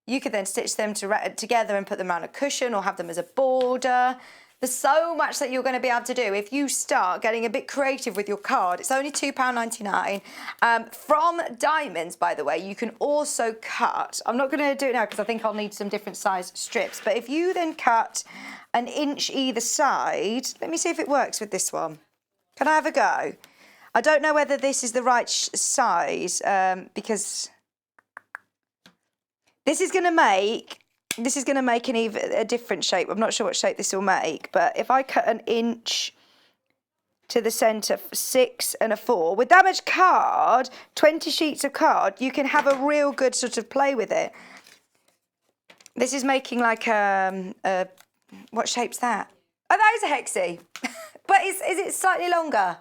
You could then stitch them together and put them around a cushion or have them as a border. There's so much that you're going to be able to do if you start getting a bit creative with your card. It's only £2.99. From diamonds, by the way, you can also cut. I'm not going to do it now because I think I'll need some different size strips. But if you then cut 1 inch either side, let me see if it works with this one. Can I have a go? I don't know whether this is the right size because this is going to make a different shape. I'm not sure what shape this will make, but if I cut 1 inch to the centre, 6 and a 4. With that much card, 20 sheets of card, you can have a real good sort of play with it. This is making like what shape's that? Oh, that is a hexie. But is it slightly longer?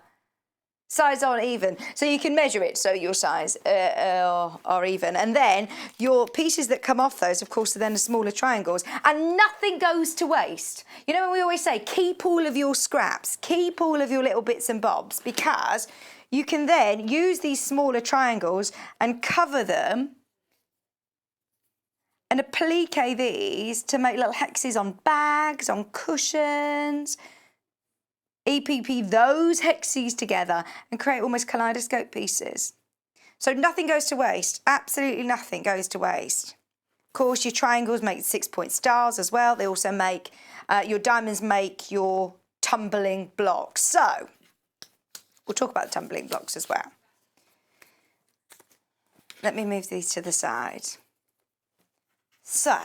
Sides aren't even. So you can measure it so your size are even. And then your pieces that come off those, of course, are then the smaller triangles. And nothing goes to waste. You know when we always say, keep all of your scraps, keep all of your little bits and bobs, because you can then use these smaller triangles and cover them and applique these to make little hexes on bags, on cushions. EPP those hexes together and create almost kaleidoscope pieces. So nothing goes to waste. Absolutely nothing goes to waste. Of course, your triangles make 6-point stars as well. They also make, your diamonds make your tumbling blocks. So we'll talk about the tumbling blocks as well. Let me move these to the side. So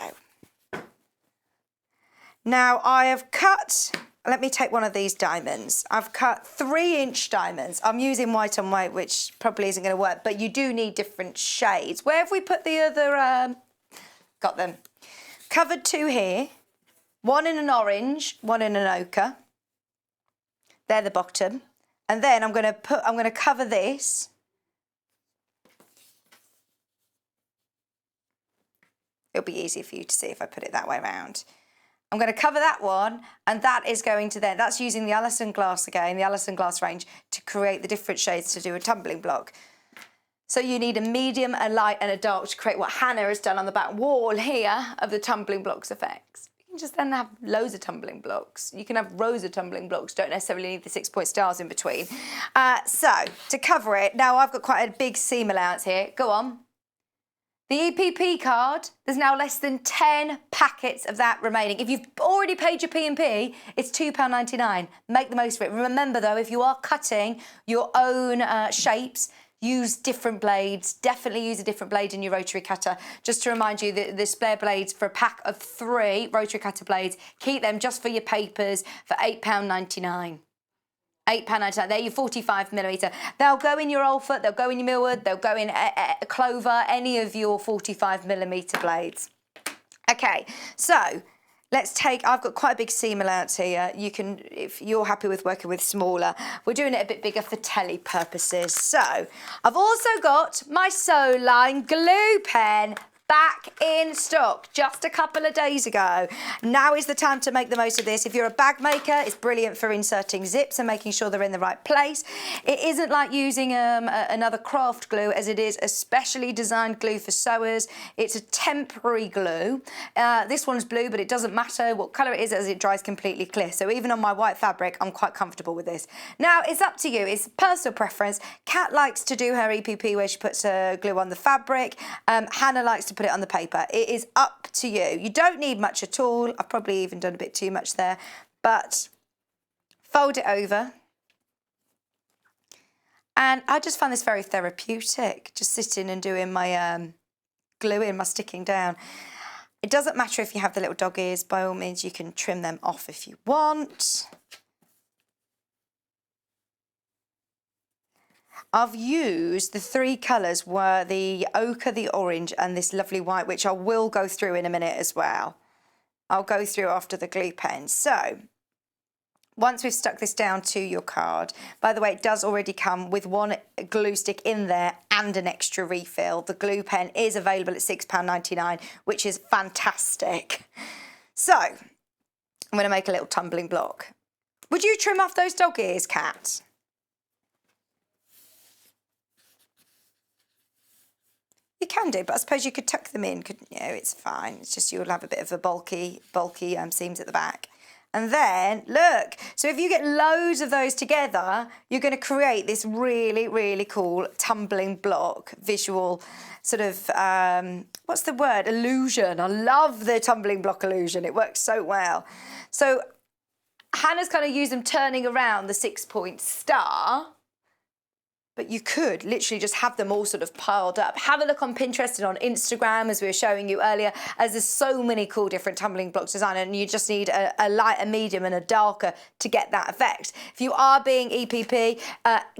now I have cut. Let me take one of these diamonds. I've cut 3-inch diamonds. I'm using white on white, which probably isn't going to work, but you do need different shades. Where have we put the other, got them. Covered 2 here, 1 in an orange, 1 in an ochre. They're the bottom. And then I'm going to cover this. It'll be easier for you to see if I put it that way around. I'm going to cover that one, and that is going to then, that's using the Allison glass again, the Allison glass range, to create the different shades to do a tumbling block. So you need a medium, a light, and a dark to create what Hannah has done on the back wall here of the tumbling blocks effects. You can just then have loads of tumbling blocks. You can have rows of tumbling blocks, don't necessarily need the 6-point stars in between. So to cover it, now I've got quite a big seam allowance here. Go on. The EPP card, there's now less than 10 packets of that remaining. If you've already paid your P&P, it's £2.99. Make the most of it. Remember, though, if you are cutting your own shapes, use different blades. Definitely use a different blade in your rotary cutter. Just to remind you that the spare blades for a pack of 3 rotary cutter blades, keep them just for your papers for £8.99. £8.99. They're your 45mm. They'll go in your Alford, they'll go in your Millwood, they'll go in Clover, any of your 45mm blades. Okay, so let's take, I've got quite a big seam allowance here. You can, if you're happy with working with smaller, we're doing it a bit bigger for telly purposes. So I've also got my Sew Line glue pen back in stock just a couple of days ago. Now is the time to make the most of this. If you're a bag maker, it's brilliant for inserting zips and making sure they're in the right place. It isn't like using another craft glue, as it is a specially designed glue for sewers. It's a temporary glue. This one's blue, but it doesn't matter what colour it is as it dries completely clear. So even on my white fabric, I'm quite comfortable with this. Now, it's up to you. It's personal preference. Kat likes to do her EPP where she puts her glue on the fabric. Hannah likes to put it on the paper. It is up to you. You don't need much at all. I've probably even done a bit too much there, but fold it over. And I just find this very therapeutic, just sitting and doing my gluing, my sticking down. It doesn't matter if you have the little dog ears. By all means, you can trim them off if you want. I've used the 3 colours were the ochre, the orange and this lovely white, which I will go through in a minute as well. I'll go through after the glue pen. So once we've stuck this down to your card, by the way, it does already come with 1 glue stick in there and an extra refill. The glue pen is available at £6.99, which is fantastic. So I'm going to make a little tumbling block. Would you trim off those dog ears, Kat? You can do, but I suppose you could tuck them in, couldn't you? It's fine. It's just you'll have a bit of a bulky seams at the back. And then, look, so if you get loads of those together, you're going to create this really, really cool tumbling block, visual sort of, what's the word? Illusion. I love the tumbling block illusion. It works so well. So Hannah's kind of used them turning around the 6-point star. but you could literally just have them all sort of piled up. Have a look on Pinterest and on Instagram, as we were showing you earlier, as there's so many cool different tumbling blocks design, and you just need a light, a medium and a darker to get that effect. If you are being EPP,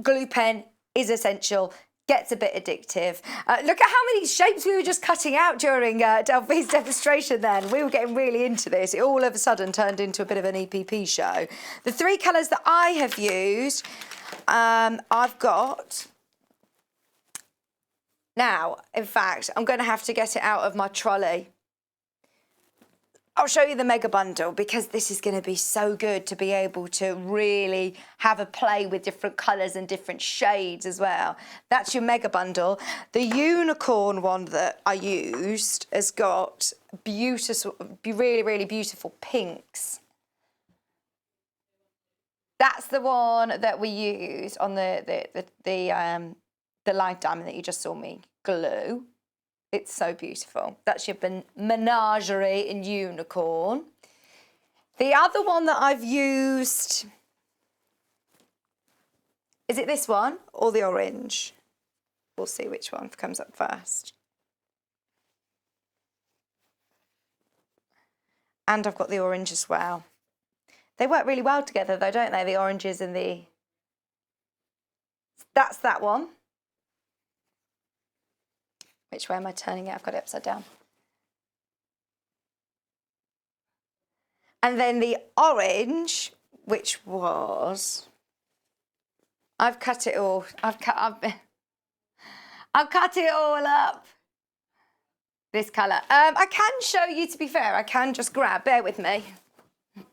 glue pen is essential. Gets a bit addictive. Look at how many shapes we were just cutting out during Delphine's demonstration then. We were getting really into this. It all of a sudden turned into a bit of an EPP show. The three colours that I have used, I've got... Now, in fact, I'm going to have to get it out of my trolley. I'll show you the mega bundle because this is going to be so good to be able to really have a play with different colours and different shades as well. That's your mega bundle. The unicorn one that I used has got beautiful, really, really beautiful pinks. That's the one that we used on the light diamond that you just saw me glue. It's so beautiful. That's your menagerie in unicorn. The other one that I've used, is it this one or the orange? We'll see which one comes up first. And I've got the orange as well. They work really well together though, don't they? The oranges and the... That's that one. Which way am I turning it? I've got it upside down. And then the orange, which was... I've cut it all. I've cut it all up. This colour. I can show you, to be fair. I can just grab. Bear with me. It's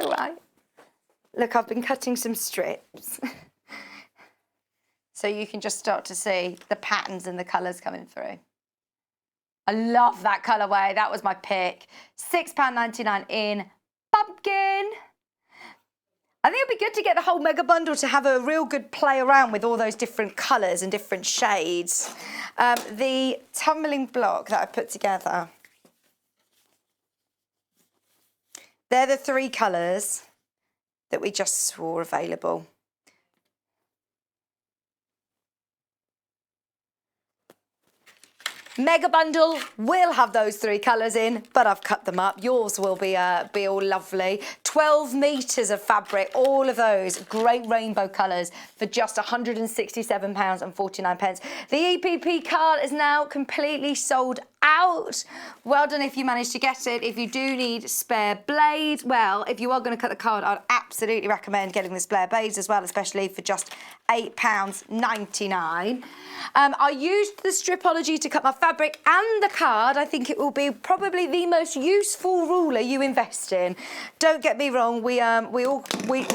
all right. Look, I've been cutting some strips. So you can just start to see the patterns and the colours coming through. I love that colourway. That was my pick. £6.99 in pumpkin. I think it'd be good to get the whole mega bundle to have a real good play around with all those different colours and different shades. The tumbling block that I put together, they're the three colours that we just saw available. Mega bundle will have those three colours in, but I've cut them up. Yours will be all lovely. 12 metres of fabric, all of those great rainbow colours for just £167.49. The EPP card is now completely sold out. Well done if you managed to get it. If you do need spare blades, well, if you are going to cut the card, I'd absolutely recommend getting the spare blades as well, especially for just £8.99. I used the Stripology to cut my fabric and the card. I think it will be probably the most useful ruler you invest in. Don't get me wrong, we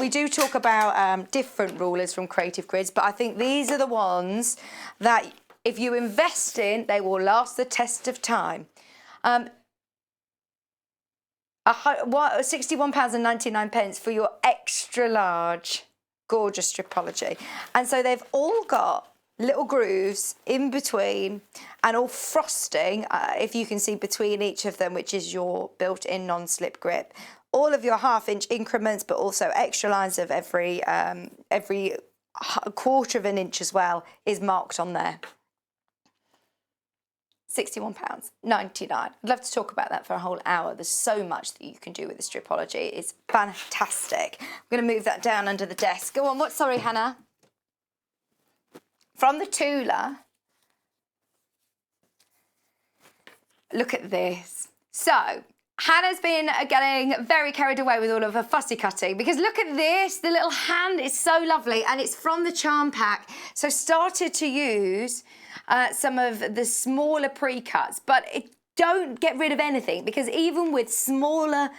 do talk about different rulers from Creative Grids, but I think these are the ones that if you invest in, they will last the test of time. £61.99 for your extra large, gorgeous Stripology. And so they've all got little grooves in between and all frosting, if you can see between each of them, which is your built-in non-slip grip. All of your half-inch increments, but also extra lines of every quarter of an inch as well is marked on there. £61.99. I'd love to talk about that for a whole hour. There's so much that you can do with the Stripology. It's fantastic. I'm going to move that down under the desk. Go on, what? Sorry, Hannah. From the Tula. Look at this. So, Hannah's been getting very carried away with all of her fussy cutting because look at this, the little hand is so lovely and it's from the charm pack. So started to use some of the smaller pre-cuts, but don't get rid of anything because even with smaller,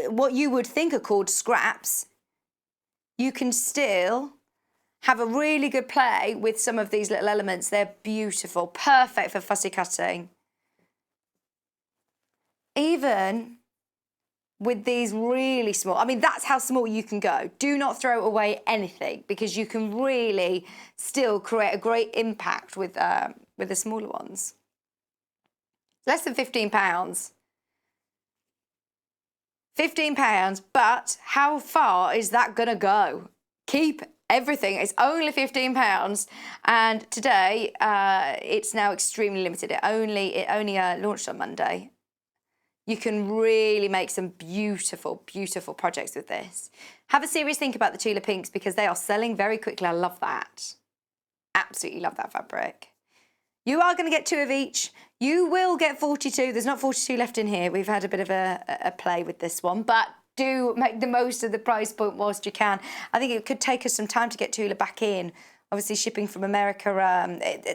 what you would think are called scraps, you can still have a really good play with some of these little elements. They're beautiful, perfect for fussy cutting. Even with these really small, I mean, that's how small you can go. Do not throw away anything because you can really still create a great impact with the smaller ones. Less than £15. £15, but how far is that gonna go? Keep everything is only £15, and today it's now extremely limited. It only launched on Monday. You can really make some beautiful, beautiful projects with this. Have a serious think about the Tula pinks because they are selling very quickly. I love that. Absolutely love that fabric. You are going to get 2 of each. You will get 42. There's not 42 left in here. We've had a bit of a play with this one, but do make the most of the price point whilst you can. I think it could take us some time to get Tula back in. Obviously, shipping from America,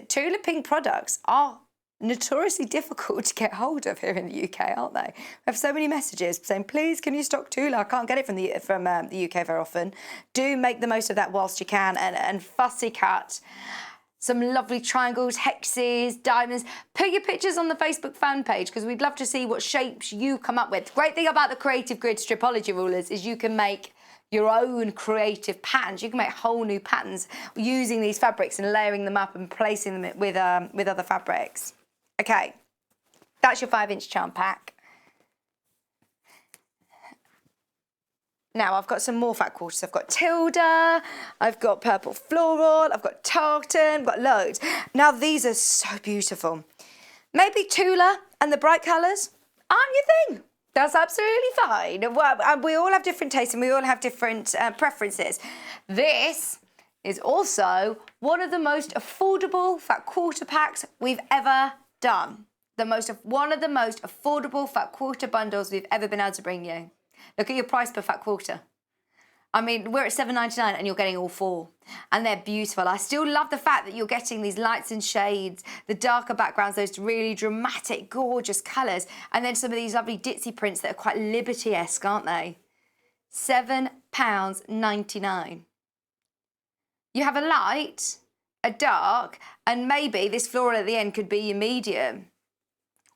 Tula pink products are notoriously difficult to get hold of here in the UK, aren't they? We have so many messages saying, please, can you stock Tula? I can't get it from the UK very often. Do make the most of that whilst you can and fussy cut. Some lovely triangles, hexes, diamonds. Put your pictures on the Facebook fan page because we'd love to see what shapes you come up with. Great thing about the creative Grids Stripology rulers is you can make your own creative patterns. You can make whole new patterns using these fabrics and layering them up and placing them with other fabrics. Okay, that's your 5-inch charm pack. Now I've got some more fat quarters. I've got Tilda, I've got purple floral, I've got tartan, I've got loads. Now these are so beautiful. Maybe Tula and the bright colours aren't your thing. That's absolutely fine. We all have different tastes and we all have different preferences. This is also one of the most affordable fat quarter packs we've ever done. One of the most affordable fat quarter bundles we've ever been able to bring you. Look at your price per fat quarter. I mean, we're at £7.99 and you're getting all 4. And they're beautiful. I still love the fact that you're getting these lights and shades, the darker backgrounds, those really dramatic, gorgeous colours, and then some of these lovely ditzy prints that are quite Liberty-esque, aren't they? £7.99. You have a light, a dark, and maybe this floral at the end could be your medium.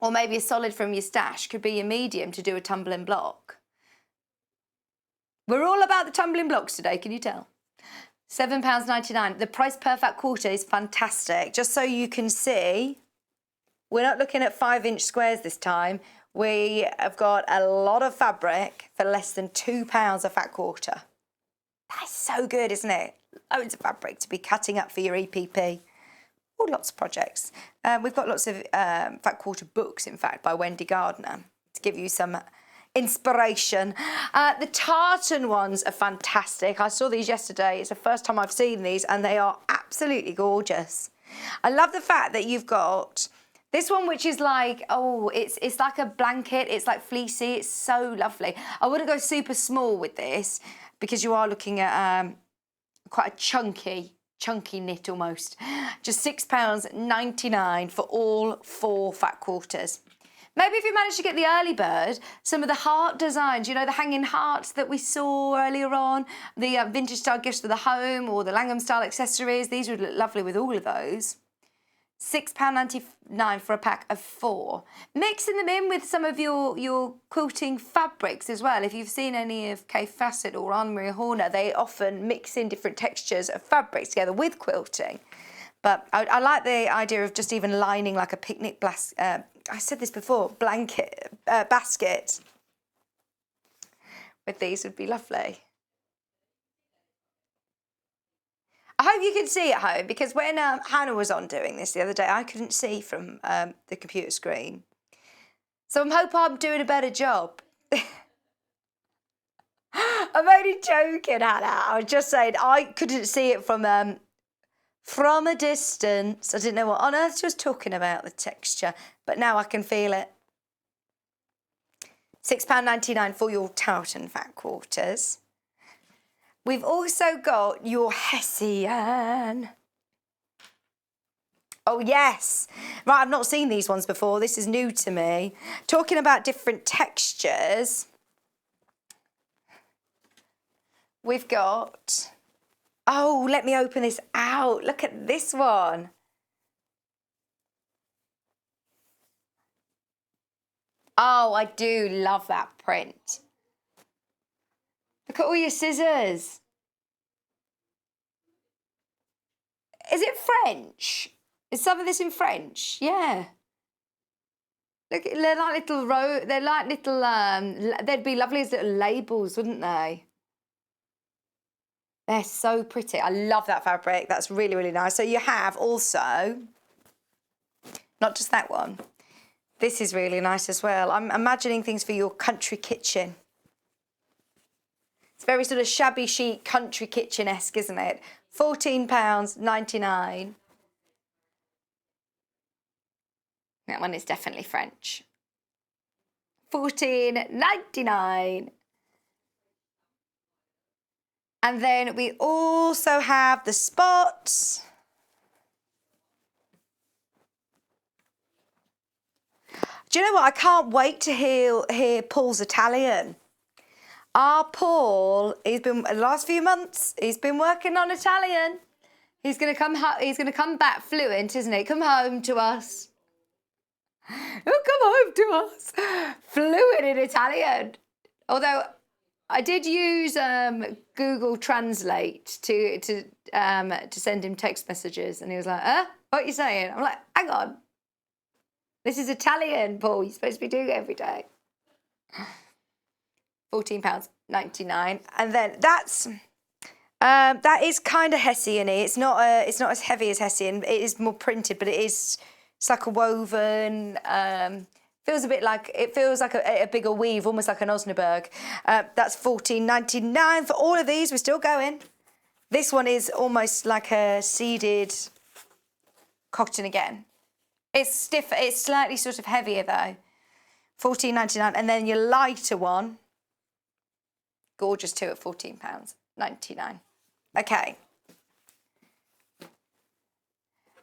Or maybe a solid from your stash could be your medium to do a tumbling block. We're all about the tumbling blocks today, can you tell? £7.99. The price per fat quarter is fantastic. Just so you can see, we're not looking at 5-inch squares this time. We have got a lot of fabric for less than £2 a fat quarter. That's so good, isn't it? Loads of fabric to be cutting up for your EPP. Oh, lots of projects. We've got lots of fat quarter books, in fact, by Wendy Gardner to give you some inspiration. The tartan ones are fantastic. I saw these yesterday. It's the first time I've seen these and they are absolutely gorgeous. I love the fact that you've got this one, which is like, oh, it's like a blanket. It's like fleecy. It's so lovely. I wouldn't go super small with this because you are looking at quite a chunky knit almost. Just £6.99 for all 4 fat quarters. Maybe if you manage to get the early bird, some of the heart designs, you know, the hanging hearts that we saw earlier on, the vintage style gifts for the home or the Langham style accessories, these would look lovely with all of those. £6.99 for a pack of 4. Mixing them in with some of your quilting fabrics as well. If you've seen any of Kay Fassett or Anne-Marie Horner, they often mix in different textures of fabrics together with quilting. But I like the idea of just even lining like a picnic I said this before, blanket, basket with these would be lovely. I hope you can see at home because when Hannah was on doing this the other day, I couldn't see from the computer screen. So I hope I'm doing a better job. I'm only joking, Hannah. I was just saying I couldn't see it from a distance. I didn't know what on earth she was talking about, the texture, but now I can feel it. £6.99 for your tartan fat quarters. We've also got your Hessian. Oh, yes. Right, I've not seen these ones before. This is new to me. Talking about different textures, we've got... Oh, let me open this out. Look at this one. Oh, I do love that print. Look at all your scissors. Is it French? Is some of this in French? Yeah. Look, they're like little they'd be lovely as little labels, wouldn't they? They're so pretty. I love that fabric. That's really, really nice. So you have also, not just that one, this is really nice as well. I'm imagining things for your country kitchen. It's very sort of shabby chic country kitchen-esque, isn't it? £14.99. That one is definitely French. £14.99. And then we also have the spots. Do you know what? I can't wait to hear Paul's Italian. Our Paul, the last few months, he's been working on Italian. He's gonna come back fluent, isn't he? Come home to us. Oh, come home to us. Fluent in Italian. Although I did use Google Translate to send him text messages, and he was like, what are you saying? I'm like, hang on. This is Italian, Paul. You're supposed to be doing it every day. £14.99, and then that is kind of Hessian-y. It's not as heavy as Hessian. It is more printed, but it's like a woven. Feels like a bigger weave, almost like an Osnaburg. That's £14.99 for all of these. We're still going. This one is almost like a seeded cotton again. It's stiffer. It's slightly sort of heavier though. £14.99, and then your lighter one. Gorgeous too at £14.99. Okay.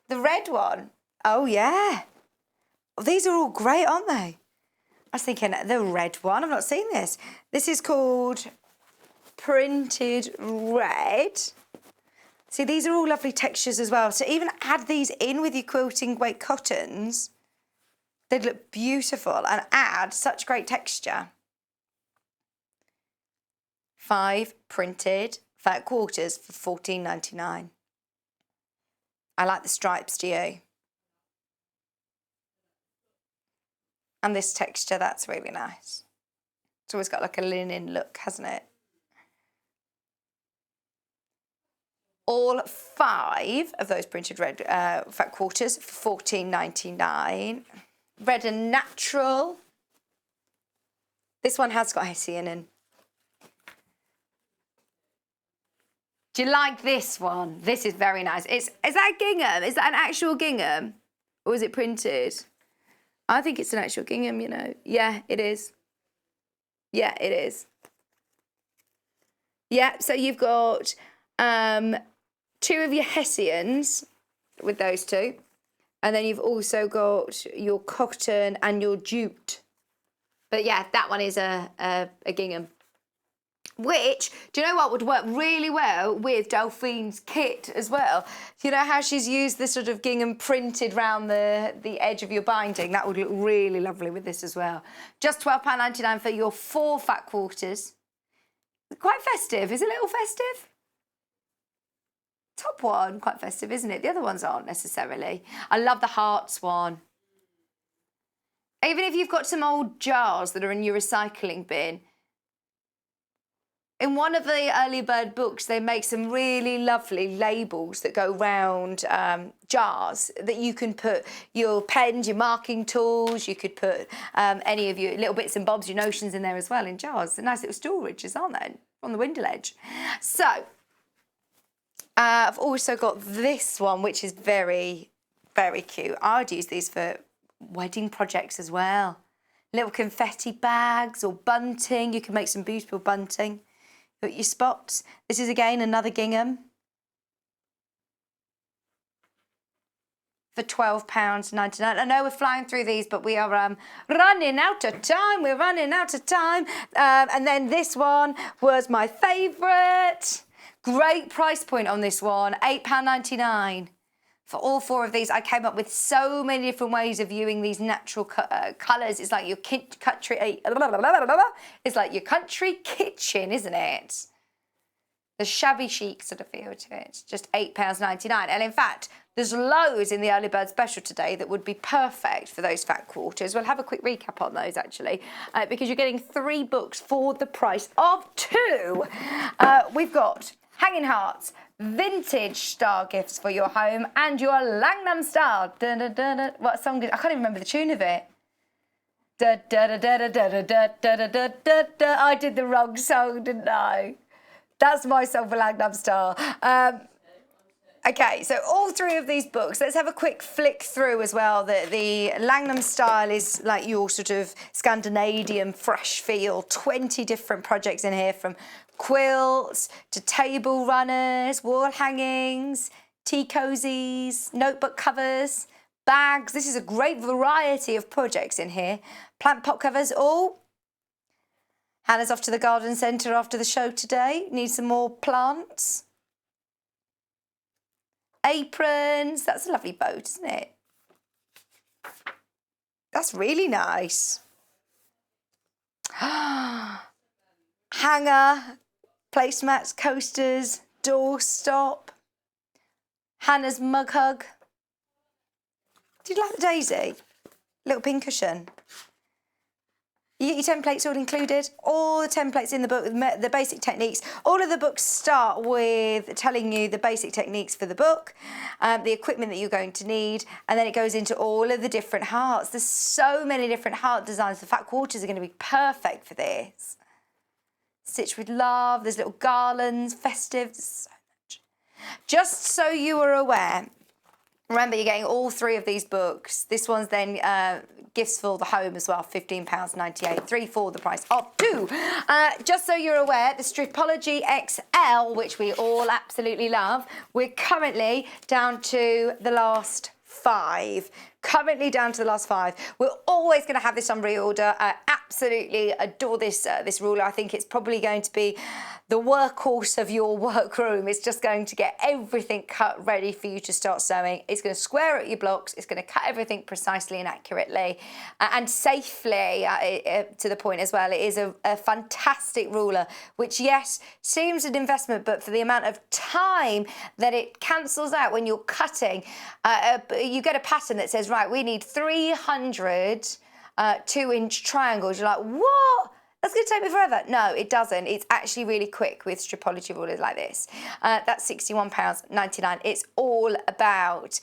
The red one. Oh yeah. These are all great, aren't they? I was thinking the red one. I've not seen this. This is called Printed Red. See, these are all lovely textures as well. So even add these in with your quilting weight cottons. They'd look beautiful and add such great texture. 5 printed fat quarters for £14.99. I like the stripes, do you? And this texture, that's really nice. It's always got like a linen look, hasn't it? All 5 of those printed red fat quarters for £14.99. Red and natural. This one has got Hessian in. Do you like this one? This is very nice. Is that gingham? Is that an actual gingham? Or is it printed? I think it's an actual gingham, you know. Yeah, it is. Yeah, it is. Yeah, so you've got 2 of your Hessians with those 2. And then you've also got your cotton and your jute. But yeah, that one is a gingham. Which, do you know what would work really well with Delphine's kit as well? You know how she's used this sort of gingham printed round the edge of your binding? That would look really lovely with this as well. Just £12.99 for your 4 fat quarters. Quite festive. Is it a little festive? Top one, quite festive, isn't it? The other ones aren't necessarily. I love the hearts one. Even if you've got some old jars that are in your recycling bin, in one of the early bird books, they make some really lovely labels that go round jars that you can put your pens, your marking tools, you could put any of your little bits and bobs, your notions in there as well in jars. They're nice little storages, aren't they, on the window ledge? So, I've also got this one, which is very, very cute. I'd use these for wedding projects as well. Little confetti bags or bunting. You can make some beautiful bunting. Put your spots. This is again another gingham for £12.99. I know we're flying through these, but we are running out of time. We're running out of time. And then this one was my favourite. Great price point on this one, £8.99. For all 4 of these, I came up with so many different ways of viewing these natural colours. It's like your country. It's like your country kitchen, isn't it? The shabby chic sort of feel to it. Just £8.99. And in fact, there's loads in the early bird special today that would be perfect for those fat quarters. We'll have a quick recap on those actually, because you're getting 3 books for the price of 2. We've got hanging hearts, vintage star gifts for your home, and your Langnam style. Dun, dun, dun, dun. What song is? I can't even remember the tune of it. Da, da, da, da, da, da, da, da, da, da, da, da. I did the wrong song, didn't I? That's my song for Langnam style. Okay, so all three of these books, let's have a quick flick through as well. The Langnam style is like your sort of Scandinavian fresh feel, 20 different projects in here, from quilts to table runners, wall hangings, tea cozies, notebook covers, bags. This is a great variety of projects in here. Plant pot covers, all. Hannah's off to the garden centre after the show today. Need some more plants. Aprons, that's a lovely boat, isn't it? That's really nice. Hanger, placemats, coasters, doorstop. Hannah's mug hug. Did you like the daisy? Little pin cushion. You get your templates all included, all the templates in the book, the basic techniques. All of the books start with telling you the basic techniques for the book, the equipment that you're going to need, and then it goes into all of the different hearts. There's so many different heart designs. The fat quarters are going to be perfect for this. Stitched with love, there's little garlands, festive, so much. Just so you are aware, remember you're getting all three of these books. This one's then gifts for the home as well, £15.98, 3 for the price of 2. Just so you're aware, the Stripology XL, which we all absolutely love, we're currently down to the last 5. Currently down to the last 5. We're always going to have this on reorder. I absolutely adore this ruler. I think it's probably going to be the workhorse of your workroom. It's just going to get everything cut ready for you to start sewing. It's going to square at your blocks. It's going to cut everything precisely and accurately and safely to the point as well. It is a fantastic ruler, which, yes, seems an investment, but for the amount of time that it cancels out when you're cutting, you get a pattern that says, right, we need 300 2-inch triangles. You're like, what? That's going to take me forever. No, it doesn't. It's actually really quick with Stripology rulers like this. That's £61.99. It's all about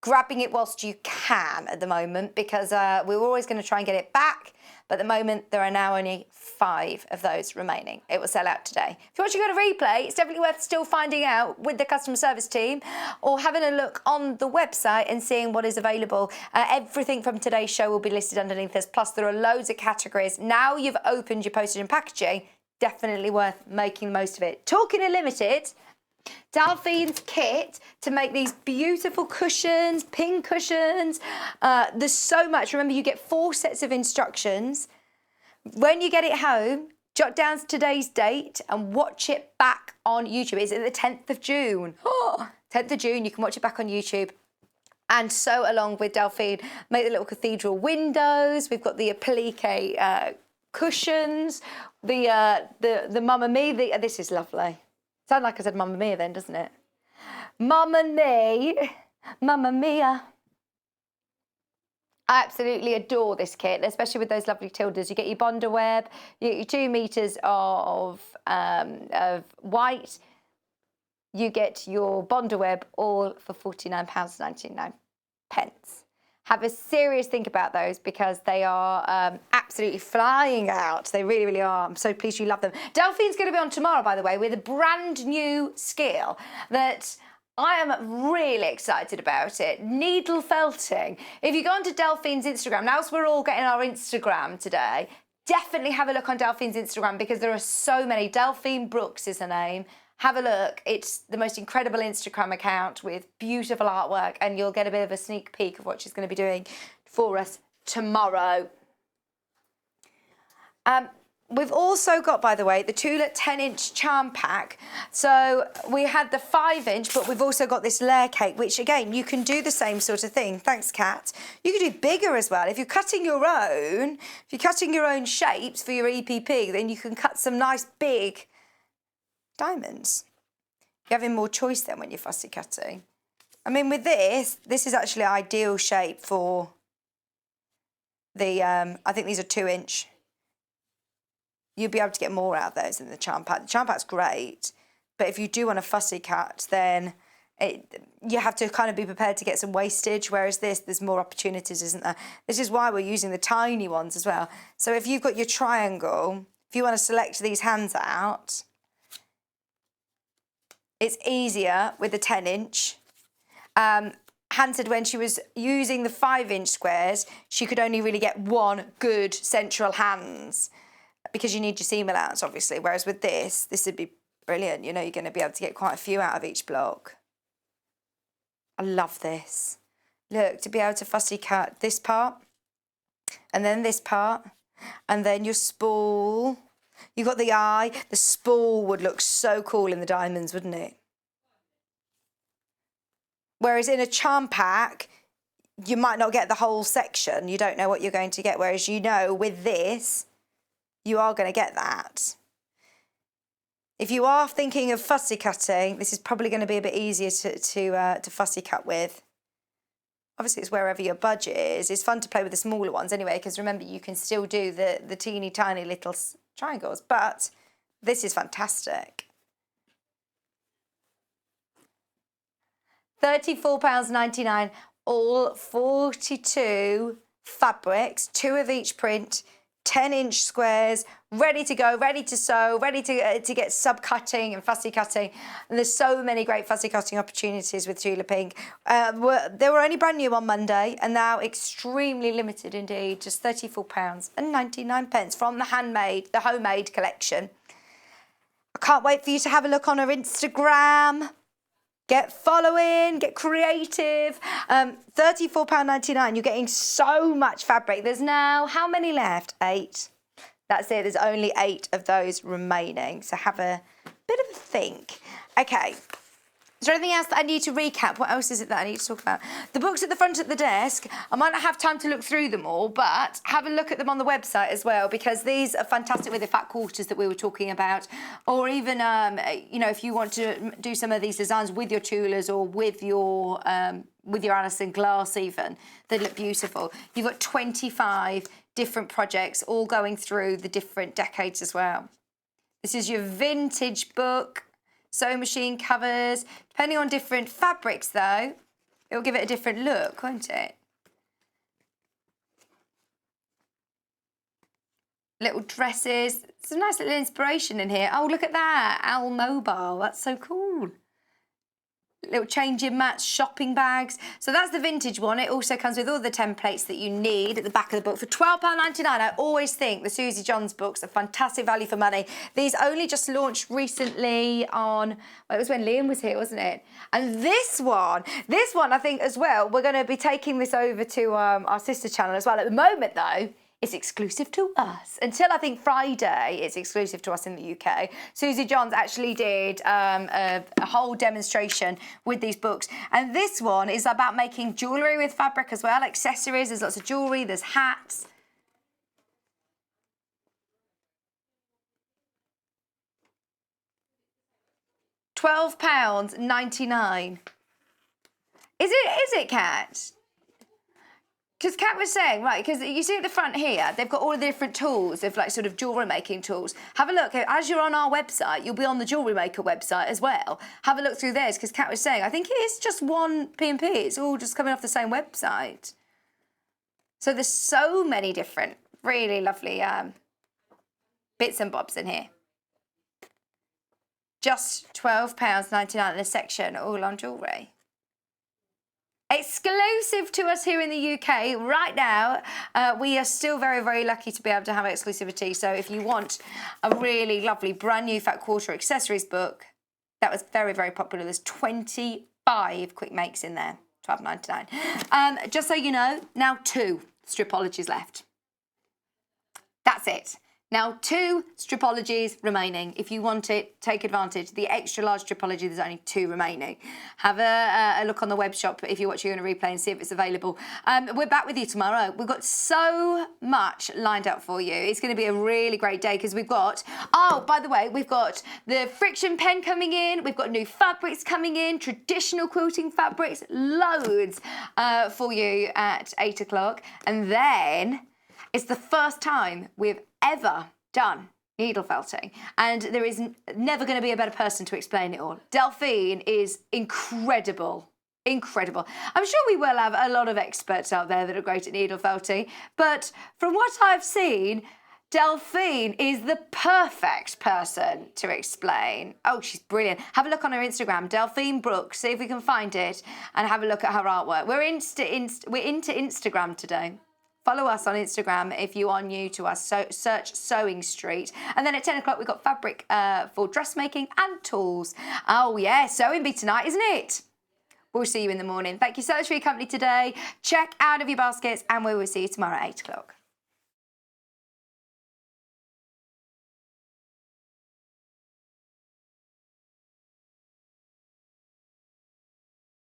grabbing it whilst you can at the moment, because we're always going to try and get it back. But at the moment, there are now only 5 of those remaining. It will sell out today. If you want to go to replay, it's definitely worth still finding out with the customer service team or having a look on the website and seeing what is available. Everything from today's show will be listed underneath this. Plus, there are loads of categories. Now you've opened your postage and packaging, definitely worth making the most of it. Talking Unlimited, Delphine's kit to make these beautiful cushions, pin cushions. There's so much. Remember, you get 4 sets of instructions. When you get it home, jot down today's date and watch it back on YouTube. It's the 10th of June. Oh, 10th of June, you can watch it back on YouTube. And sew along with Delphine. Make the little cathedral windows. We've got the applique cushions. The Mamma Mia. This is lovely. Sound like I said Mamma Mia then, doesn't it? Mamma Mia. Mamma Mia. I absolutely adore this kit, especially with those lovely Tildas. You get your Bonder web, you get your 2 meters of white. You get your Bonder web all for £49.99. Have a serious think about those, because they are absolutely flying out. They really, really are. I'm so pleased you love them. Delphine's going to be on tomorrow, by the way, with a brand new skill that I am really excited about it. Needle felting. If you go onto Delphine's Instagram, now as we're all getting our Instagram today, definitely have a look on Delphine's Instagram, because there are so many. Delphine Brooks is her name. Have a look. It's the most incredible Instagram account with beautiful artwork, and you'll get a bit of a sneak peek of what she's going to be doing for us tomorrow. We've also got, by the way, the Tula 10-inch charm pack. So we had the 5-inch, but we've also got this layer cake, which, again, you can do the same sort of thing. Thanks, Kat. You can do bigger as well. If you're cutting your own shapes for your EPP, then you can cut some nice big diamonds. You're having more choice then when you're fussy cutting. I mean, with this is actually an ideal shape for the, I think these are 2-inch. You'll be able to get more out of those in the charm pack. The charm pack's great. But if you do want a fussy cut, then you have to kind of be prepared to get some wastage, whereas there's more opportunities, isn't there? This is why we're using the tiny ones as well. So if you've got your triangle, if you want to select these hands out, it's easier with the 10-inch. Han said when she was using the 5-inch squares, she could only really get one good central hands because you need your seam allowance, obviously, whereas with this would be brilliant. You know, you're going to be able to get quite a few out of each block. I love this. Look, to be able to fussy cut this part, and then this part, and then your spool. You've got the eye. The spool would look so cool in the diamonds, wouldn't it? Whereas in a charm pack, you might not get the whole section. You don't know what you're going to get. Whereas you know with this, you are going to get that. If you are thinking of fussy cutting, this is probably going to be a bit easier to fussy cut with. Obviously, it's wherever your budget is. It's fun to play with the smaller ones anyway, because remember, you can still do the teeny tiny little triangles, but this is fantastic. £34.99, all 42 fabrics, 2 of each print, 10-inch squares, ready to go, ready to sew, ready to get sub-cutting and fussy cutting. And there's so many great fussy cutting opportunities with Tula Pink. They were only brand new on Monday and now extremely limited indeed, just £34.99 from the homemade collection. I can't wait for you to have a look on her Instagram. Get following, get creative. £34.99, you're getting so much fabric. There's now, how many left? 8. That's it, there's only 8 of those remaining. So have a bit of a think. Okay, is there anything else that I need to recap? What else is it that I need to talk about? The books at the front of the desk, I might not have time to look through them all, but have a look at them on the website as well, because these are fantastic with the fat quarters that we were talking about, or even, you know, if you want to do some of these designs with your Tulas or with your Alison glass even, they look beautiful. You've got 25 different projects all going through the different decades as well. This is your vintage book. Sewing machine covers, depending on different fabrics though, it'll give it a different look, won't it? Little dresses, some nice little inspiration in here. Oh, look at that, Owl Mobile, that's so cool. Little changing mats, shopping bags. So that's the vintage one. It also comes with all the templates that you need at the back of the book. For £12.99, I always think the Susie Johns books are fantastic value for money. These only just launched recently on, well, it was when Liam was here, wasn't it? And this one I think as well, we're going to be taking this over to our sister channel as well. At the moment though, it's exclusive to us. Until I think Friday, it's exclusive to us in the UK. Susie Johns actually did a whole demonstration with these books. And this one is about making jewellery with fabric as well, accessories. There's lots of jewellery, there's hats. £12.99. Is it, Kat? Because Kat was saying, right, because you see at the front here, they've got all of the different tools of like sort of jewellery making tools. Have a look. As you're on our website, you'll be on the Jewellery Maker website as well. Have a look through theirs, because Kat was saying, I think it is just one P&P. It's all just coming off the same website. So there's so many different really lovely bits and bobs in here. Just £12.99 in a section, all on jewellery. Exclusive to us here in the UK right now. We are still very, very lucky to be able to have exclusivity. So if you want a really lovely brand new fat quarter accessories book, that was very, very popular. There's 25 quick makes in there, £12.99. Just so you know, now 2 stripologies left. That's it. Now 2 stripologies remaining. If you want it, take advantage. The extra large stripology, there's only 2 remaining. Have a look on the web shop if you're watching on a replay and see if it's available. We're back with you tomorrow. We've got so much lined up for you. It's going to be a really great day because we've got, oh, by the way, we've got the friction pen coming in. We've got new fabrics coming in, traditional quilting fabrics, loads for you at 8 o'clock. And then it's the first time we've ever done needle felting, and there is never going to be a better person to explain it all. Delphine is incredible. Incredible. I'm sure we will have a lot of experts out there that are great at needle felting, but from what I've seen, Delphine is the perfect person to explain. Oh, she's brilliant. Have a look on her Instagram, Delphine Brooks, see if we can find it, and have a look at her artwork. We're into Instagram today. Follow us on Instagram if you are new to us. So search Sewing Street. And then at 10 o'clock, we've got fabric for dressmaking and tools. Oh, yeah, sewing bee tonight, isn't it? We'll see you in the morning. Thank you so much for your company today. Check out of your baskets, and we will see you tomorrow at 8 o'clock.